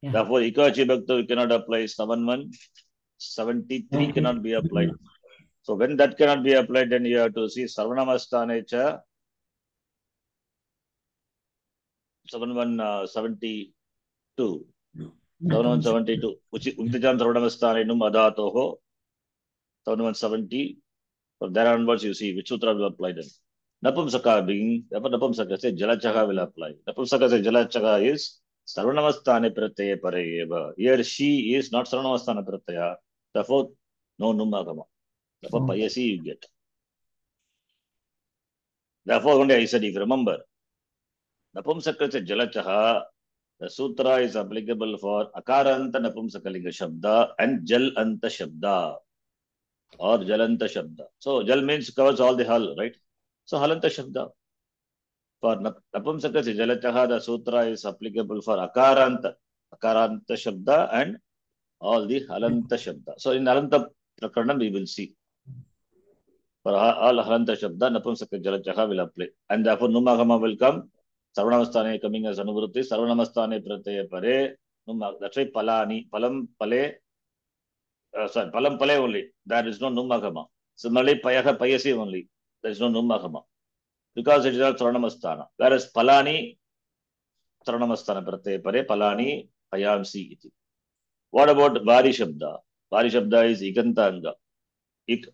Yeah. Therefore, Ikachi Bhakta you cannot apply. 7173 cannot be applied. So when that cannot be applied, then you have to see Sarvanamastane cha 7172. 7172. Which is Uktijam Sarvanamastane Num Adatoho 7170. From there onwards, you see which sutra will apply then. Napumsaka being, therefore Napumsaka say Jalachaha will apply. Napumsaka say Jalachaha is Sarvanamastane Pratyaya Parayeva. Here she is not Sarvanamastane Pratyaya. Therefore, no Numagama. Therefore, Payasi you get. Therefore, only I said, if you remember, Napumsakasya Jalachaha, the sutra is applicable for Akaranta Napumsakalinga Shabda and Jalanta Shabda or Jalanta Shabda. So Jal means covers all the Hal, right? So Halanta Shabda. For Napumsakasya Jalachaha, the sutra is applicable for Akaranta Shabda and all the Halanta Shabda. So in Halanta Rakaranam we will see. For all Halanta Shabda, Napumsakasya Jalachaha will apply. And therefore Numagama will come. Sarvanamastane coming as Anuvrutti, Sarvanamastane Pratyaya Pare, that's why Palani, Palam Pale, sorry, Palam Pale only. There is no Numagama. Similarly, Payaha Payasi only. There is no Numagama. Because it is all Sarvanamastana. Whereas Palani, Sarvanamastana Pratyaya Pare, Palani, Payamsi iti. What about Vari Shabda? Vari Shabda is Ikantanga. Ik.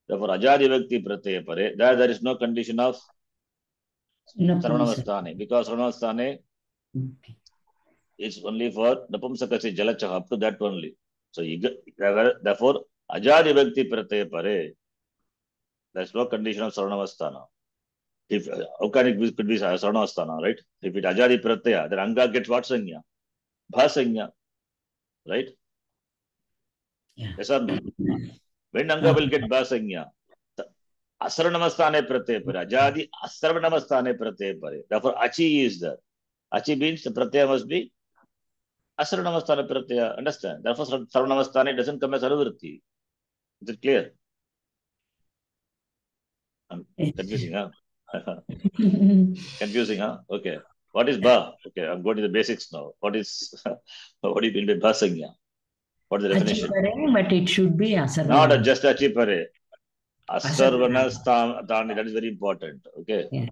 Therefore, Ajadi Vakti Pratyaya Pare, there is no condition of Sarvanamastane. Because Sarvanamastane it's only for Napumsakasya Jalachaha, up to that only. So, therefore, Ajadi Bhakti Pratyaya Pare, there's no condition of Sarvanamastana. If how can it could be Sarvanamastana, right? If it Ajadi Pratyaya, then Anga gets what Sanya? Bhasanya, right? Yeah. Yes or no? When Anga will get Bhasanya? Asarvanamastane Pratyaya Pare, Ajadi Asarvanamastane Pratyaya Pare. Therefore, Achi is there. Achi means the Pratyaya must be Asarvanamastana Pratyaya. Understand? Therefore, Sarvanamastane doesn't come as Anuvritti. Is it clear? Confusing, huh? Confusing, huh? Okay. What is Ba? Okay, I'm going to the basics now. What is what do you mean by Bhasanya? What is the definition? Achipare, but it should be Asarvana. Not just Achipare. Asarvana Stani, that is very important. Okay. Yeah.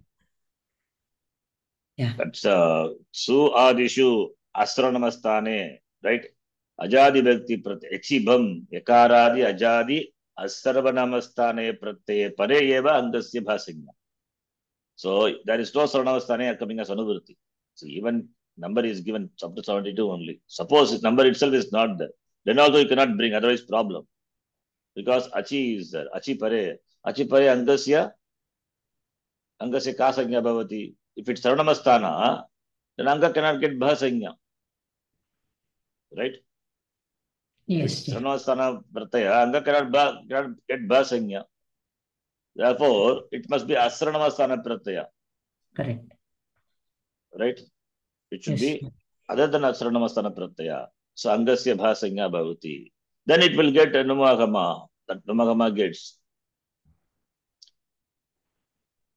Yeah. That's Su Adishu Asarvanamastane, right? Ajadi Bhakti Pratyaya. Echibham, Yakaradi, Ajadi, Asarvanamastane Pratyaya Pare Eva Angasya Bhasanya. So there is no Sarvanamastane coming as Anuvritti. So even number is given up to 72 only. Suppose number itself is not there. Then also you cannot bring, otherwise problem. Because Achi is there. Achi Pare. Achi Pare Angasya Kasanya Bhavati. If it's Sarvanamastana, then Anga cannot get Bhasanya. Right? Yes. Sarvanamastana Pratyaya, Anga cannot get Bhasanya. Therefore, it must be Asarvanamastana Pratyaya. Correct. Right? It should Yes. be other than Asarvanamastana Pratyaya. So Angasya Bhasanya Bhavati. Then it will get Numagama. That Numagama gets.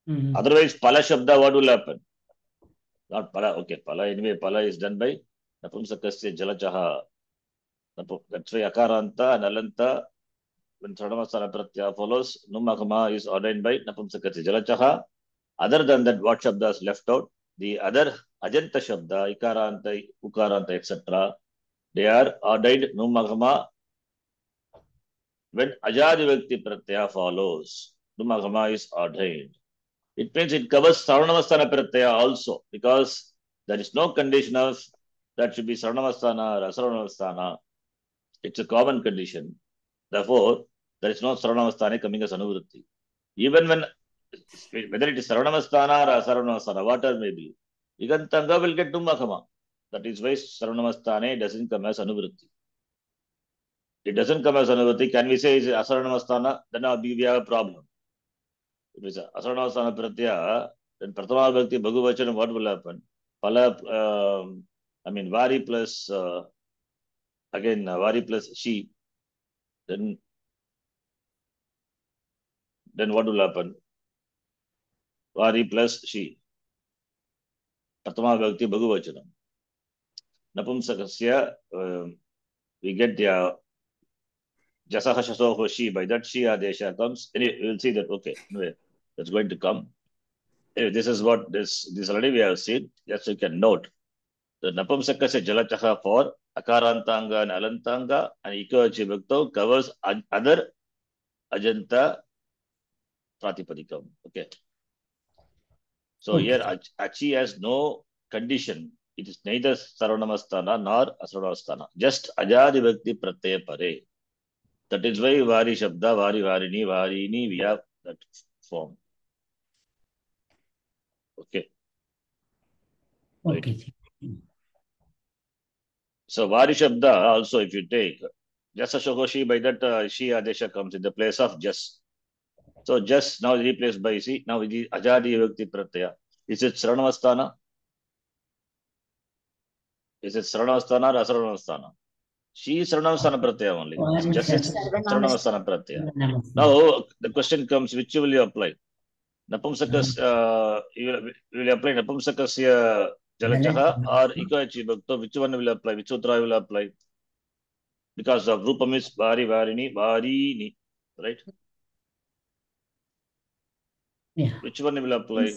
Otherwise, Pala Shabda, what will happen? Not Pala. Okay, Pala. Anyway, Pala is done by Napumsakasya Jalachaha. That's why Akaranta and Alanta, when Sarvanamastana Pratyaya follows, Numagama is ordained by Napumsakasya Jalachaha. Other than that, what Shabda is left out? The other Ajanta Shabda, Ikaranta, Ukaranta, etc. They are ordained Numagama when Ajadi Vakti Pratyaya follows. Numagama is ordained. It means it covers Sarvanamastana Pratyaya also, because there is no condition of that should be Sarvanamastana or Asarvanamastana. It's a common condition. Therefore, there is no Sarvanamastana coming as Anuvritti. Even when, whether it is Sarvanamastana or Asarvanamastana, whatever may be, Igantanga will get Numagama. That is why Sarvanamastana doesn't come as Anuvritti. It doesn't come as Anuvritti. Can we say it's Asarvanamastana? Then we have a problem. If it's Asarvanamastana Pratyaya, then Prathama Bhakti Bhagavachanam, what will happen? Pala, Vari plus, Vari plus she, then what will happen? Vari plus she. Prathama Bhakti Bhagavachanam. Napumsakasya, we get the Jasaha Shasoho she, by that she Adesha comes. Anyway, we will see that, okay, anyway, that's going to come. Anyway, this is what this already we have seen. Yes, you can note. The Napumsakasya Jalachaha for Akarantanga and Alantanga and Ikochi Bhakto covers other Ajanta Pratipadikam. Okay. So here Achi has no condition. It is neither Sarvanamastana nor Asarvanamastana. Just Ajadi Bhakti Pratyaya Pare. That is why Vari Shabda, Vari Varini, Varini, we have that form. Okay. Right? Okay. Ji. So Vari Shabda also, if you take Jasa Shokoshi, by that Shi Adesha comes in the place of Jas. So Jas now is replaced by Si. Now it is Ajadi Vivakti Pratyaya. Is it Saranavasthana? Is it Saranavasthana or Asaranavasthana? She is Saranavasthana Pratyaya only. Vari Just is Shabda. Saranavasthana Pratyaya. Namaste. Now the question comes, which will you apply? Napumsakas, you will apply Napumsakasya Jalachaha or Ikachi Bhakta, which one will apply? Which sutra will apply? Because the Rupam is Vari Varini, Varini, right? Yeah. Which one will apply?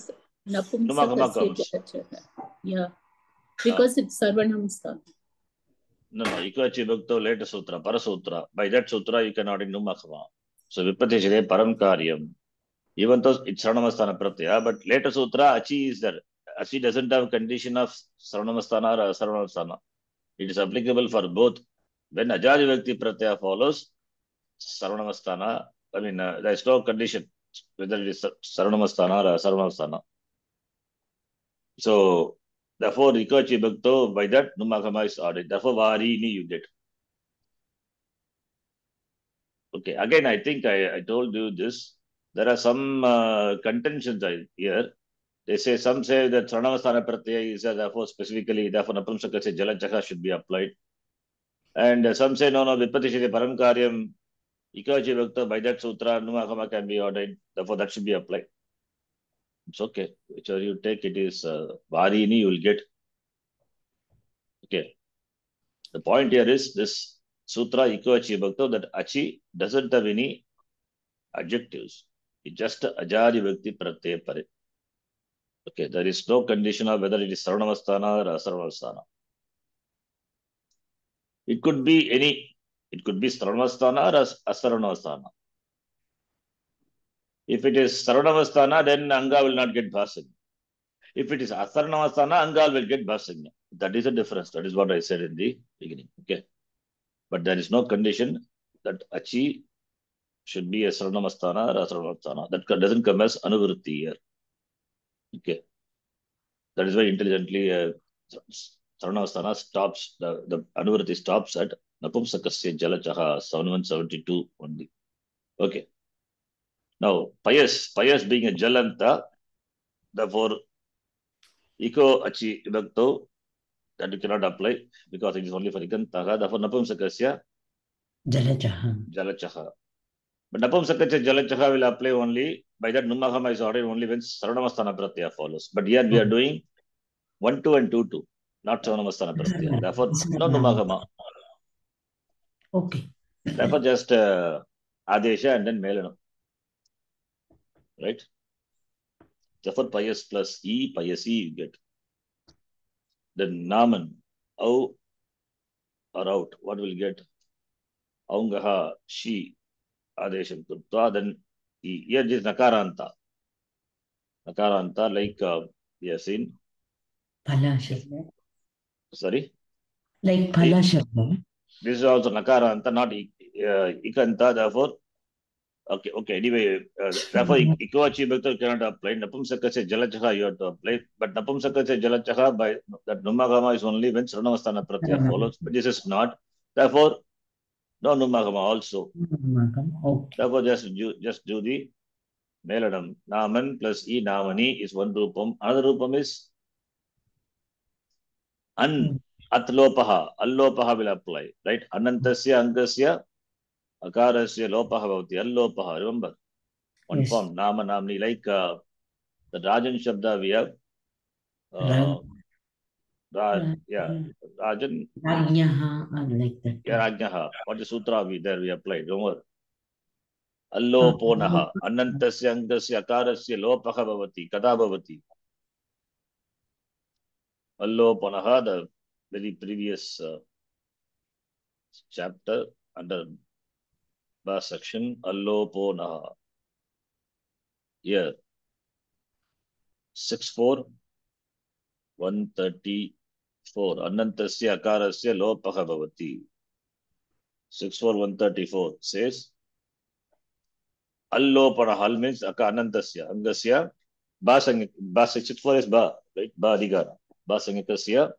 Napumsakasya comes. Jalachaha. Yeah. Because it's Sarvanam Sthan. No, Ikachi Bhakta, later sutra, Parasutra. By that sutra, you cannot in Numakama. So Vipatishre Param Karyam. Even though it's Saranamasthana Pratyaya, but later sutra, Achi is there. Achi doesn't have condition of Saranamasthana or Saranamasthana. It is applicable for both. When Ajari Vivakti Pratyaya follows, Saranamasthana, I mean, there is no condition whether it is Saranamasthana or Saranamasthana. So, therefore, Rikachi Bhakto, by that, Numakama is added. Therefore, Varini you get. Okay, again, I think I told you this. There are some contentions here. They say, some say that Saranamasthana Pratyaya is therefore specifically, therefore Napumsakasya Jalachaha should be applied. And some say, no, Vipatishite Param Karyam, Ikachi Bhakta, by that sutra, Numakama can be ordered. Therefore, that should be applied. It's okay. Whichever you take, it is Varini, you will get. Okay. The point here is this sutra, Ikachi Bhakta, that Achi doesn't have any adjectives. It's just Ajari Vivakti Pratyaya Pare. Okay, there is no condition of whether it is Saranamasthana or Asaranavasthana. It could be any, it could be Saranamasthana or Asaranavasthana. If it is Saranavasthana, then Anga will not get Bhasanya. If it is Asaranavasthana, Anga will get Bhasanya. That is the difference. That is what I said in the beginning. Okay. But there is no condition that Achi should be a Saranamasthana or Asaranavasthana. That doesn't come as Anuvritti here. Okay. That is why intelligently Saranavasthana stops, the Anuvritti stops at Napumsakasya Jalachaha 7172 only. Okay. Now, pious being a Jalanta, therefore, Iko Achi Vibhakto, that you cannot apply because it is only for Ikantaha, therefore Napumsakasya Jalachaha. But Napumsakasya Jalachaha will apply only, by that Numakama is ordered only when Saranamasthana Pratyaya follows. But here we are doing 1, 2 and 2, 2, not Saranamasthana Pratyaya. Therefore, no Numakama. Okay. Therefore, just Adesha and then Melanam. Right? Therefore, pious plus E, pious E you get. Then Naman, Au or out, what will get? Aungaha, she, Adesham Kurta, then E. Here is Nakaranta. Nakaranta, like we have seen. Phala Shabda. Sorry? Like Phala Shabda. This is also Nakaranta, not Ikanta, therefore. Okay. Anyway, therefore, Ikoachi Bhakta cannot apply. Napumsakasya Jalachaha you have to apply. But Napumsakasya Jalachaha, by that Numakama is only when Saranamasthana Pratyaya follows. But this is not. Therefore, no Numakama also. Okay. Therefore, just do the Melanam. Naman plus E Namani is one Rupam. Another Rupam is An Atlopaha. Allopaha will apply. Right? Anantasya Angasya Akarasya Lopaha Bhavati. Allopaha. Remember? One Yes. form. Nama Namni. Like the Rajan Shabda we have. Rajan. Rajnaha, like that. Yeah, Rajnaha. What is Sutra there we applied? Remember? Alloponaha. Anantasya Angasya Akarasya Lopaha Bhavati. Kada Bhavati. Alloponaha, the very previous chapter under Ba section. Alloponaha. Here. 6.4. 134. Anantasya Akarasya Lopaha Bhavati. 6.4. 134 says Allopana. Hal means Anantasya. Angasya. Ba 6.4 is Ba. Right? Ba Adhigara. Bhasangikasya.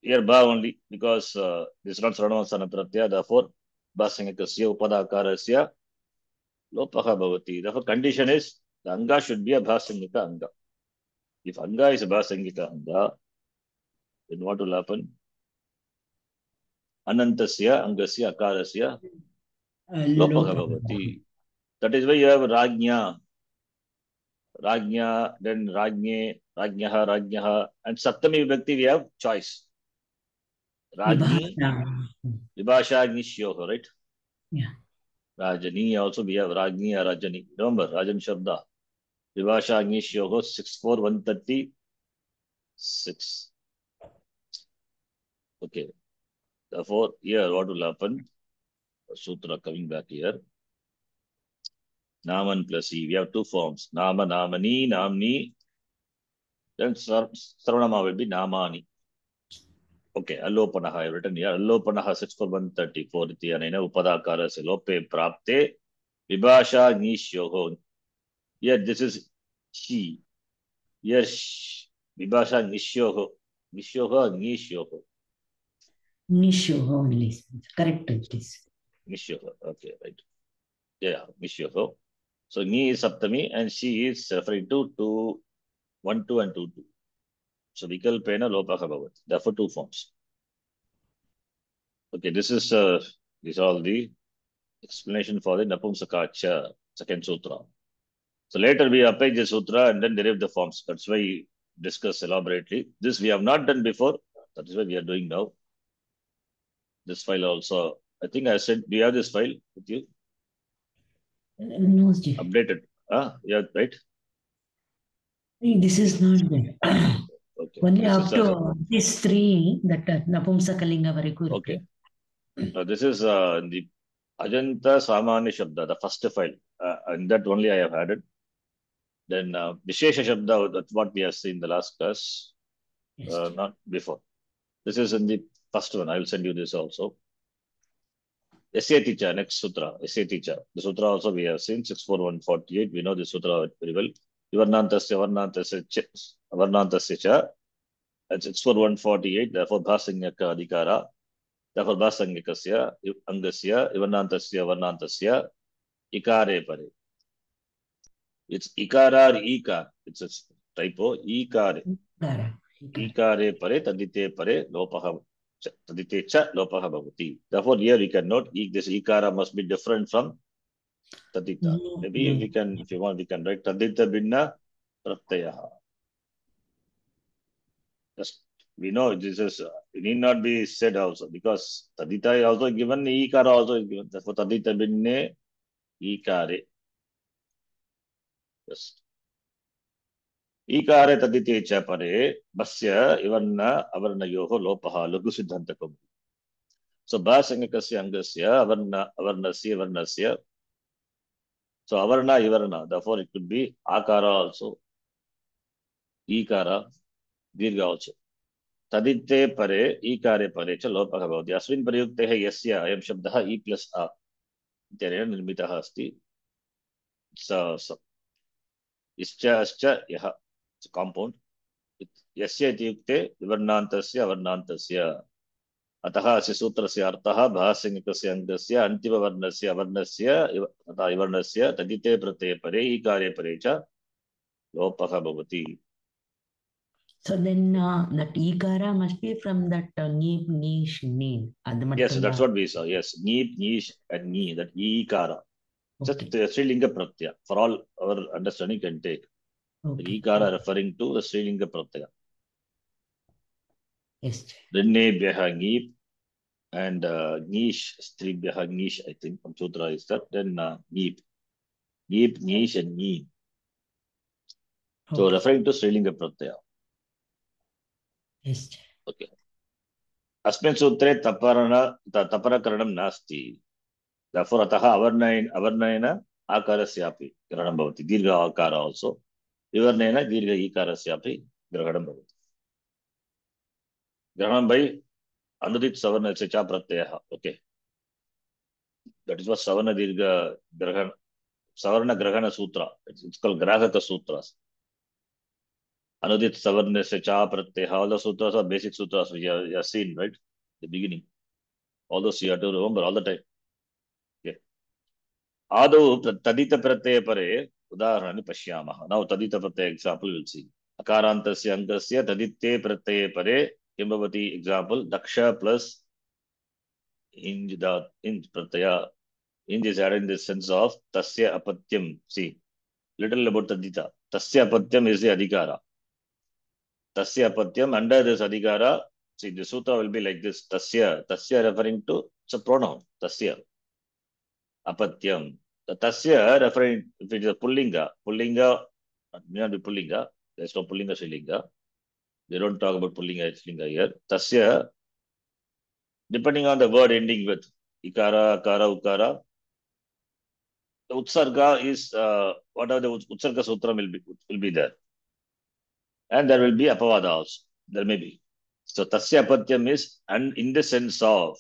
Here ba only because this is not Sarvanamsana Pratyaya, therefore Bhasangikasya Upadakarasya Lopaha Bhavati. Therefore, condition is the Anga should be a Bhasangika Anga. If Anga is a Bhasangika Anga, then what will happen? Anantasya Angasya Akarasya Lopaha Bhavati. That is why you have Rajnya, then Rajne, Rajnyaha, and Saptami Vibhakti we have choice. Rajni, Vibhasha Agnisyoho, right? Yeah. Rajani also we have Rajni or Rajani. Remember, Rajan Shabda. Vibhasha Agnisyoho 64136. Okay. Therefore, here what will happen? Sutra coming back here. Naman plus E. We have two forms. Nama, Namani, Namni. Then Sarvanama will be Namani. Okay, Allopanaha, I have written here. Allopanaha 64134 Ityanena Upadakara Selope Prapte Vibhasha Nishyoho. Here this is she. Here Vibhasha Nishyoho. Nishyoho, Nishyoho. Nishoho only. Correct, please. Nishyoho. Okay, right. Yeah, Nishyoho. So Ni is Saptami and she is referring to 2, 1, 2 and 2, 2. So Vikalpena Lopaka Bhavat. Therefore, two forms. Okay, this is these are all the explanation for the Napumsakacha second sutra. So later we apply the sutra and then derive the forms. That's why we discuss elaborately. This we have not done before. That is why we are doing now. This file also, I think I said, do you have this file with you? No, Ji. Updated. Yeah, right? This is not there. Okay. Only This up is to these three, that Napumsakalinga Variku. okay. This is the Ajanta Samanya Shabda, the first file. And that only I have added. Then Vishesha Shabda, that's what we have seen in the last class. Yes. Not before. This is in the first one. I will send you this also. Essay teacher, next sutra. Essay teacher. The sutra also we have seen 64148. We know the sutra very well. Varnantasya cha. That's 64148. Therefore, Bhasanyaka Adhikara. Therefore, Bhasanyakasya, Angasya, Varnantasya, Varnantasya, Ikare Pare. It's Ikara or Ika. It's a typo. Ikare. Ikare Pare, Tadite Pare, Lopaha. Tadite cha, Lopaha Bhavati. Therefore, here we can note this Ikara must be different from Tadita. Maybe we can, if you want, we can write Tadita Binna Pratyaha. Just we know this is it need not be said also because Tadita is also given, Ikara also is given. Therefore, Tadita Binne Ikare. Yes. Ikare Tadite cha pare Basya Ivarna Avarnayoho Lopaha Lagu Siddhantakam. So Bhasangakasya Angasya Avarnasya Varnasya. So Avarna Ivarna. Therefore, it could be Akara also. Ikara. Dirgha also. Tadite pare, Ikare pare, cha Lopaka bhavati. Asmin parayukte hai yasya, ayam shabdaha I plus A. Ityarena nirmitaha asti. So, ischa, ascha, yaha. It's a compound. Yasya ityukte, vivarnantasya, avarnantasya. अतः अस्य सूत्रस्य अर्थः भासनिकस्य अङ्गस्य अन्तिमवर्णस्य अवर्णस्य तथा विवर्णस्य तदिते प्रत्यये परे ईकारे परे च लोपः भवति. So then that Ikara must be from that Neep, Nish, Neen. Yes, that's what we saw. Yes, Neep, Nish and Ni, that Ikara. Okay. Just Srilinga Pratyaya. For all our understanding can take. Okay. Ikara referring to the Srilinga Pratyaya. Yes. Rinnebhyaha Neep and Nish, Stribhyaha Nish, I think, from Sutra is that. Then Neep. Neep, Nish and Ni. So referring to Srilinga Pratyaya. Yes. Okay. अस्मिन् सूत्रे तपरकरणं नास्ति. Therefore, अतः अवर्णेन आकारस्यापि ग्रहणं भवति. दीर्घ आकार also. विवर्णेन दीर्घ ईकारस्यापि ग्रहणं भवति. ग्रहणं by अनुदित सवर्ण से च प्रत्ययः. Okay. That is what सवर्ण दीर्घ ग्रहण सवर्ण ग्रहण सूत्र. It's called ग्राहक सूत्र. Anudit Savarnasya Cha Pratyaya. All the sutras are basic sutras we have seen, right? The beginning. All those you have to remember all the time. Okay. Adu Tadita Pratyaya Pare Udaharani Pashyamaha. Now Tadita Pratyaya example we'll see. Akarantasya Angasya Tadite Pratyaya Pare Kimbavati example Daksha plus Inj Pratyaya. Inj is added in the sense of Tasya Apatyam. See, little about Tadita. Tasya Apatyam is the Adhikara. Tasya Apatyam, under this Adhikara, see, the sutra will be like this. Tasya referring to, it's a pronoun. Tasya. Apatyam. The Tasya referring, if it is a Pullinga, may not be Pullinga, there's no Pullinga Shrilinga. They don't talk about Pullinga Shrilinga here. Tasya, depending on the word ending with Ikara, Akara, Ukara, the Utsarga is, whatever the Utsarga Sutra will be there. And there will be Apavada also. There may be. So Tasya Apatyam is, and in the sense of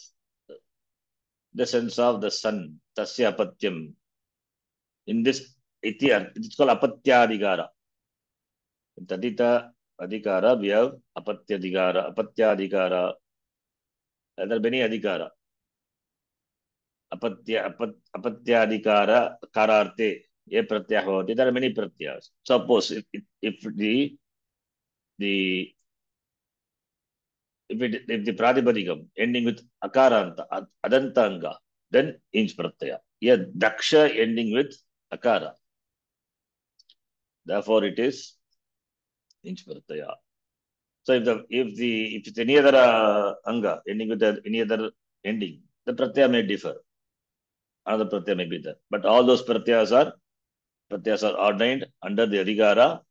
the sun, Tasya Apatyam. In this, it's called Apatyadhikara. In Tadita Adhikara, we have Apatyadhikara. And there are many Adhikara. Apatyadhikara, Kararte, Ye Pratyah Bhavati. There are many Pratyas. Suppose if the Pratipadikam ending with Akaranta, Adantanga, then Inch Pratyaya. Here, Daksha ending with Akara. Therefore, it is Inch Pratyaya. So if it's any other Anga ending with any other ending, the Pratyaya may differ. Another Pratyaya may be there. But all those Pratyas are ordained under the Adhikara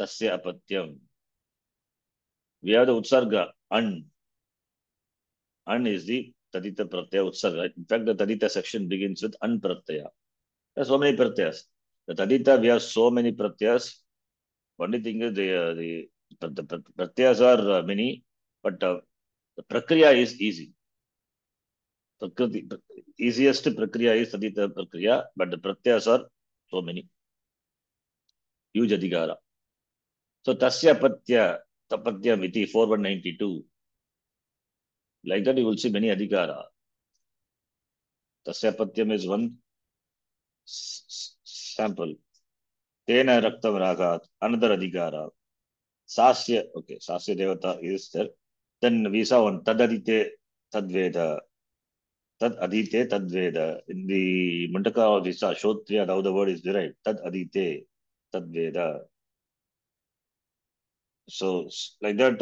Tasya Apatyam. We have the Utsarga, An. An is the Tadita Pratyaya Utsarga. In fact, the Tadita section begins with An Pratyaya. There are so many Pratyas. The Tadita, we have so many Pratyas. Only thing is the Pratyas are many, but the Prakriya is easy. Easiest Prakriya is Tadita Prakriya, but the Pratyas are so many. Huge Adhikara. So Tasya Tapatyam iti 4192. Like that, you will see many Adhikara. Tasya Patyam is one sample. Tena Raktam Ragat, another Adhikara. Sasya, okay, Sasya Devata is there. Then we saw one Tadadite Tadveda. Tad Adite Tadveda. In the Mundaka, we saw Shotriya, how the word is derived. Tad Adite Tadveda. So, like that,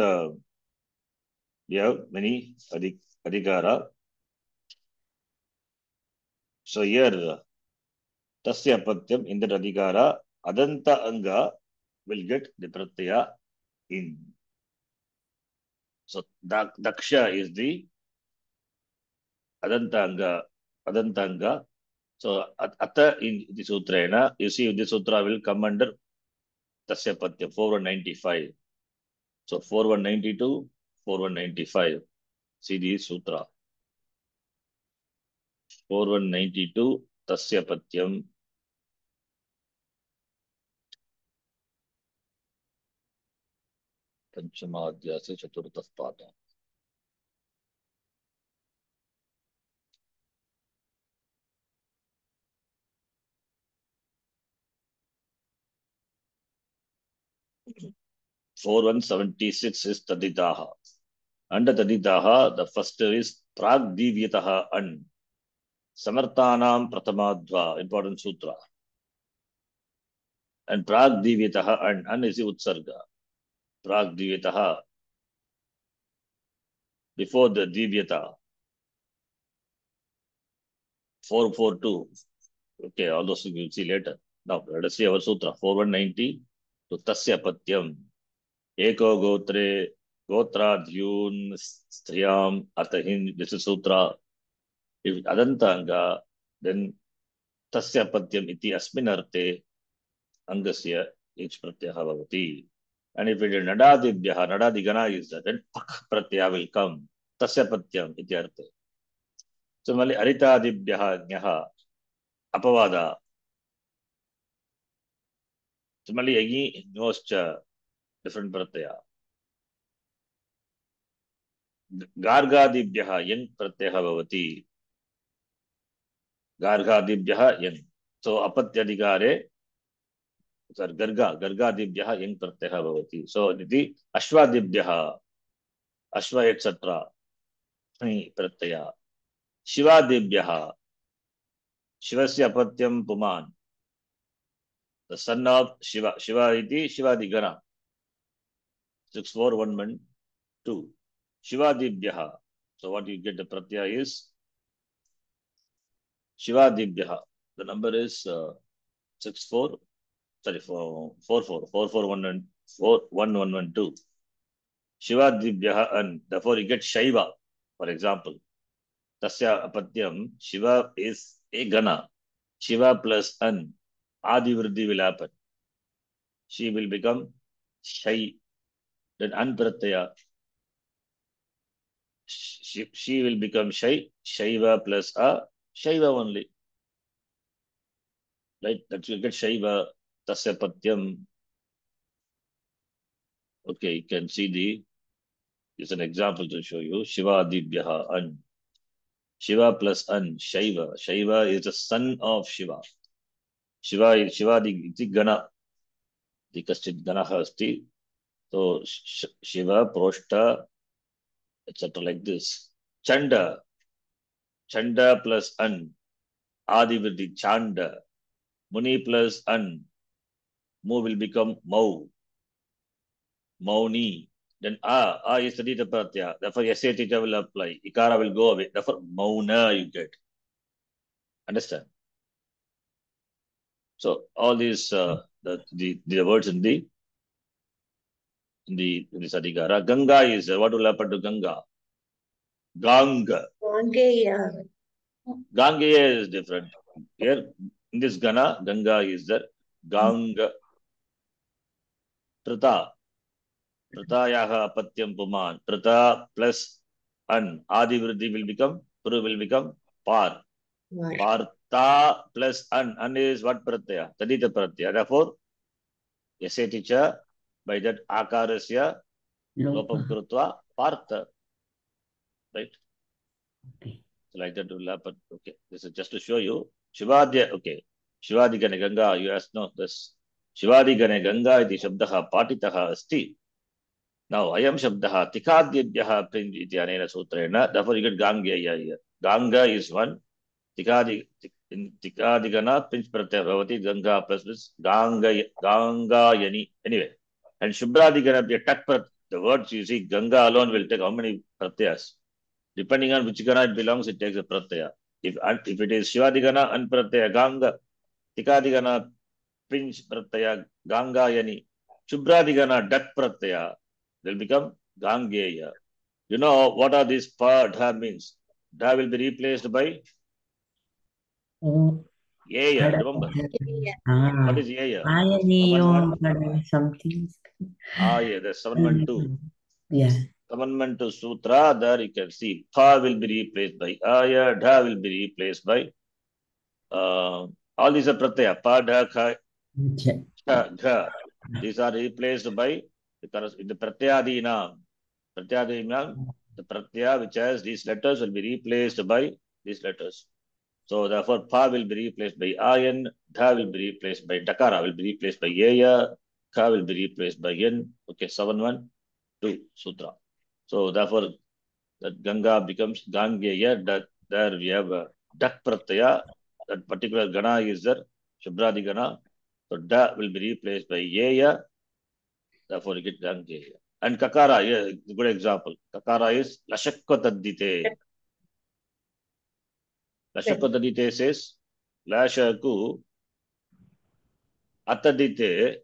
we have many Adhikara. So, here, Tasya Patyam in the Adhikara, Adanta Anga will get the Pratyaya in. So, Daksha is the Adanta Anga. So, Atta in the Sutrena, you see, the Sutra will come under Tasya Patyam, 4195. So, 4192, 4195. See the Sutra. 4192, Tasya Patyam. Panchamadhyaya se Chaturtha Pada. Mm-hmm. 4176 is Taditaha. Under Taditaha, the first is Pragdivyataha An. Samarthanam Prathamadva, important sutra. And Pragdivyataha An is the Utsarga. Pragdivyataha, before the Divyata. 442. Okay, all those things we'll see later. Now, let us see our sutra. 4190 to Tasya Patyam. Eko Gotre, Gotradhyun, Striyam, Atahin. This is sutra. If Adantanga, then Tasya Patyam iti asmin arte Angasya each Pratyaha bhavati. And if it is Nadadibhyaha, Nadadigana is that, then Pak Pratyaya will come. Tasya Patyam iti arte. Similarly, Aritadibhyaha Nyaha, Apavada. Similarly, Agi Noscha, different pratyaya. Gargadibhyah yen pratyaya bhavati. Gargadibhyah yen. So apatyadhikare, sorry, gargadibhyah yen pratyaya bhavati. So the ashwadibhyah, ashwa etc. Pratyaya. Shivadibhyah, Shivasya apatyam puman. The son of Shiva. Shiva iti Shivadigana. 64112. Shivadibhyaha. So what you get the pratyaya is Shivadibhyaha. The number is 64. Sorry, 44112. Shivadibhyaha and therefore you get Shaiva. For example, Tasya apatyam. Shiva is a gana. Shiva plus an. Adi vriddhi will happen. She will become Shai. Then an pratyaya. She will become Shai. Shaiva plus a Shaiva only. Right? That you get Shaiva, Tasya Patyam. Okay, you can see it's an example to show you. Shiva Dibhyaha An. Shiva plus An, Shaiva. Shaiva is the son of Shiva. Shiva is Shiva the Gana. The Kaschit Gana Hasti. So Shiva, Proshta, etc. like this. Chanda. Chanda plus An. Adi with the Chanda. Muni plus An. Mu will become Mau. Mauni. Then A is the Dita Pratyaya. Therefore, SA teacher will apply. Ikara will go away. Therefore, Mauna you get. Understand? So all these the words in this Adhikara. Ganga is what will happen to Ganga? Ganga. Gangeya is different. Here in this Gana, Ganga is there. Ganga. Trita. Tritayaha apatyam puman. Trita plus an. Adi vriddhi will become, Puru will become par. Partha plus an. An is what pratyaya? Tadita pratyaya. Therefore, SA teacher, by that akarasya, lopam krutva, partha. Right? Okay. So like that will happen. Okay. This is just to show you. Shivadya, okay. Shivadi Gane Ganga, you asked no, this. Shivadi Gane Ganga iti shabdaha patitaha asti. Now, ayam shabdaha tikadyabhyaha prinj iti anena sutrena. Therefore, you get Gangeya here. Ganga is one. Tikadigana pinch pratyaya bhavati Ganga plus Gangayani. Anyway, and Shubhradigana be a tak prat. The words you see, Ganga alone will take how many pratyas? Depending on which Gana it belongs, it takes a pratyaya. If it is Shivadigana, an pratyaya Ganga. Tikadigana pinch pratyaya Gangayani. Shubhradigana dak pratyaya will become Gangeya. You know what are these pa dha means? Dha will be replaced by Yeya. Remember? What is Yeya? Something. Yeah, there's 712. Yeah. 712 Sutra, there you can see Pa will be replaced by Aya, Dha will be replaced by all these are pratyaya. Pa, Dha, Kha, Cha, Gha. These are replaced by the pratyadinam. Pratyadinam, the pratyaya which has these letters will be replaced by these letters. So therefore, Pa will be replaced by Ayan, Dha will be replaced by Dakara, will be replaced by Yeya, Kha will be replaced by Yen. Okay, 712 Sutra. So therefore, that Ganga becomes Gangeya. That there we have a Dak Pratyaya. That particular Gana is there, Shubhradi Gana. So Da will be replaced by Yeya. Therefore, you get Gangeya. And Kakara, yeah, good example. Kakara is Lashakko Taddite. Lashakko Taddite says, Lashaku Atadite.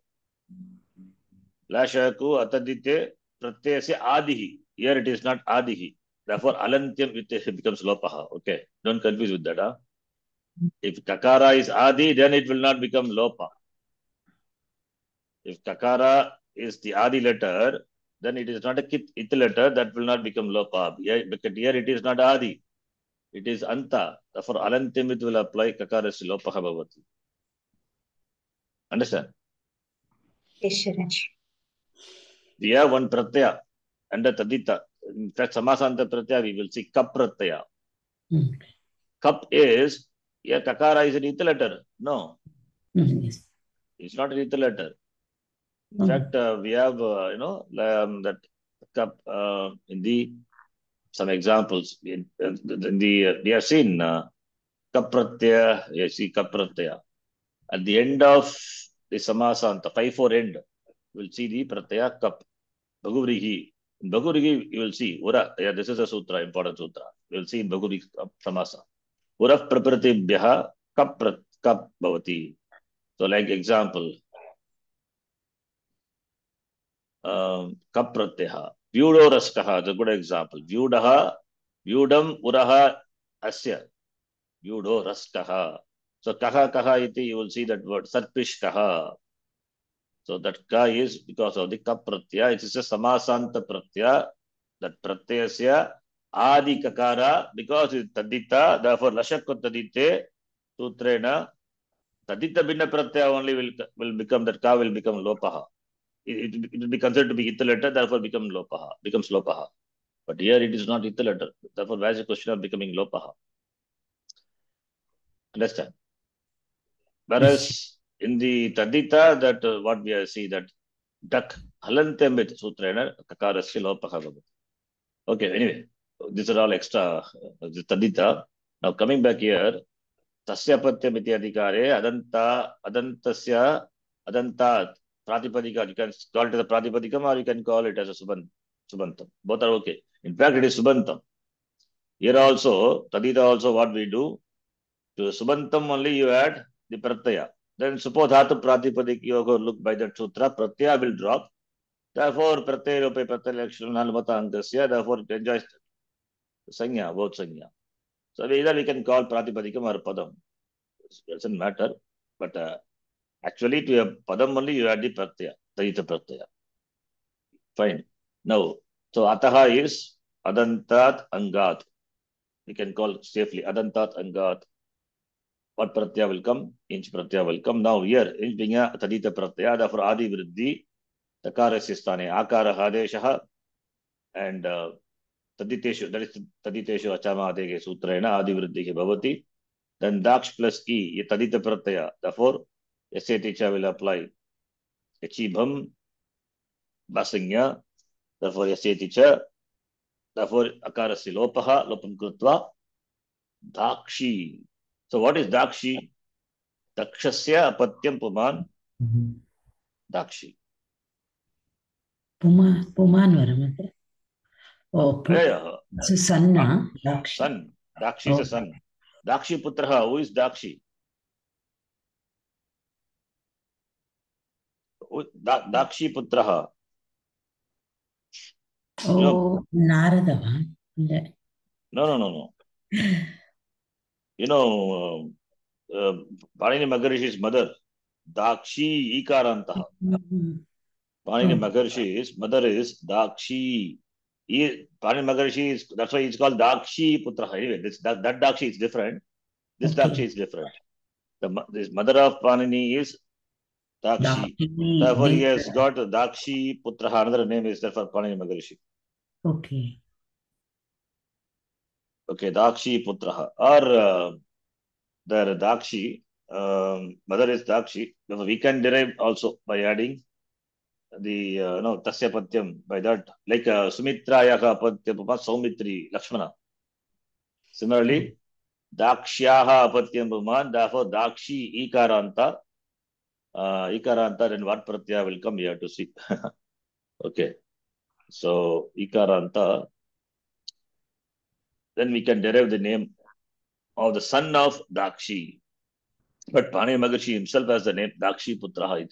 Lashaku Atadite Pratyaya se Adihi. Here it is not Adihi. Therefore, Alantyam becomes Lopaha. Okay. Don't confuse with that. Huh? If Kakara is Adi, then it will not become Lopa. If Kakara is the Adi letter, then it is not a It letter, that will not become Lopa. Because here it is not Adi. It is Anta. Therefore, Alantyam it will apply Kakara is Lopaha Bhavati. Understand? Yes, Raj. we have one pratyaya under tadita. In fact, samasanta pratyaya, we will see kap pratyaya. Kap is, yeah, kakara is an ether letter. No, Yes. it's not an ether letter. In fact, we have, that kap in the, some examples. We have seen kap pratyaya, you see kap pratyaya. At the end of the samasanta, 5-4 end, we'll see the pratyaya kap. Bhagavrihi. In Bhagavrihi, you will see Ura. Yeah, this is a sutra, important sutra. You will see in Bhagavrihi Samasa. Uraf prapratibhyaha kap bhavati. So, like example, kap pratyaha. Vyudo raskaha is a good example. Vyudaha, vyudam uraha asya. Vyudo raskaha. So, kaha iti, you will see that word. Sarpish kaha. So that ka is because of the kap pratyaya. It is a samasanta pratyaya. That pratyasya adi kakara, because it is tadita, therefore lashakko tadite sutrena tadita binna pratyaya only will become, that ka will become lopaha. It will be considered to be ita letter, therefore becomes lopaha. But here it is not ita letter, therefore why is the question of becoming lopaha? Understand? Whereas in the tadita, that what we see that dak halantembit sutrena kakarasya lopaha bhavati. Okay, anyway, these are all extra tadita. Now coming back here, tasya patyam iti adhikare adantasya adantat pratipadika. You can call it as a pratipadikam or you can call it as a subantam. Both are okay. In fact, it is subantam. Here also, tadita also what we do, to subantam only you add the pratyaya. Then suppose dhatu pratipadik, you go look by that sutra, pratyaya will drop. Therefore, pratyaya rupe pratyaya lakshana nalmata angasya, therefore it enjoys sanya, both sanya. So either we can call pratipadikam or padam. It doesn't matter. But actually to a padam only you add the pratyaya, tadita pratyaya. Fine. Now, so ataha is adantat angat. We can call safely adantat angat. What pratyaya will come? Inch pratyaya will come. Now here, inch being a tadita pratyaya, therefore adi vriddhi, takarasya sthane akara adeshaha, and taditeshu, that is taditeshu achama adege sutrena adi vriddhi ke bhavati. Then daksh plus e, ye tadita pratyaya, therefore SATcha will apply. Echibham, basanya, therefore SATcha, therefore akarasya lopaha, lopam krutva, dakshi. So what is dakshi? Dakshasya apatyam puman, dakshi. Puman varam. Oh, Yeah. it's a son, Dakshi. Son. Dakshi is a son. Dakshi putraha. Who is Dakshi? Dakshi putraha. Oh, Narada. No. You know, Panini Maharishi's mother, Dakshi Ikarantaha. Panini Maharishi's mother is Dakshi. Panini Maharishi is, that's why it's called Dakshi putraha. Anyway, that Dakshi is different. This Dakshi is different. This mother of Panini is Dakshi. Therefore, he has got Dakshi Putraha. Another name is there for Panini Maharishi. Okay. Okay, Dakshi Putraha. Or the Dakshi, mother is Dakshi. Therefore, we can derive also by adding the Tasya Patyam by that. Like Sumitrayaha Patyam Saumitri Lakshmana. Similarly, Dakshaha Patyam Puman. Therefore, Dakshi Ikaranta. Ikaranta, then what pratyaya will come here to see. Okay. So, Ikaranta. Then we can derive the name of the son of Dakshi. But Pani Maharshi himself has the name Dakshi Putraha.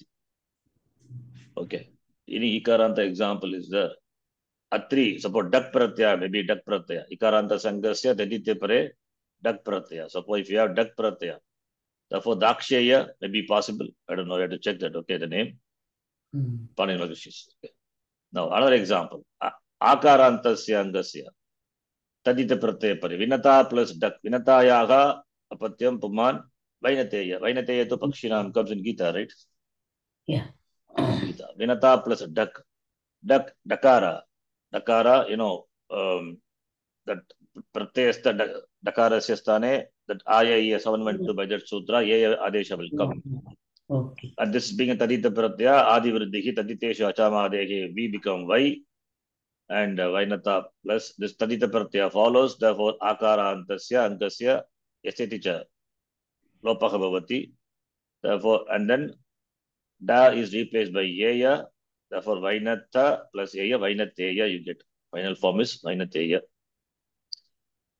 Okay. Any Ikaranta example is there. Atri, suppose Dak Pratyaya, maybe Dak Pratyaya. Ikaranta Sangasya, Tadite Pare, Dak Pratyaya. Suppose if you have Dak Pratyaya, therefore Dakshaya may be possible. I don't know, you have to check that. Okay, the name. Pani Maharshi. Okay. Now, another example. Akarantasya Angasya. Tadita Pratyaya Pare. Vinata plus Dak. Vinatayaha Apatyam Puman. Vainateya. Vainateya to Pakshinam comes in Gita, right? Yeah. Gita. Vinata plus Dak. Dakara. Dakara, that pratyasta dakarasya sthane, that aya someone went to by that sutra, ya adesha will come. Okay. And this being a tadita pratyaya, adi vriddhihi taditeshu achamadehi, we become y, and vainata plus this tadita pratyaya follows, therefore akara antasya ankasya yaseticha lopaha bhavati, therefore, and then da is replaced by yeya, therefore vainata plus yeya, vainateya, you get final form is vainateya.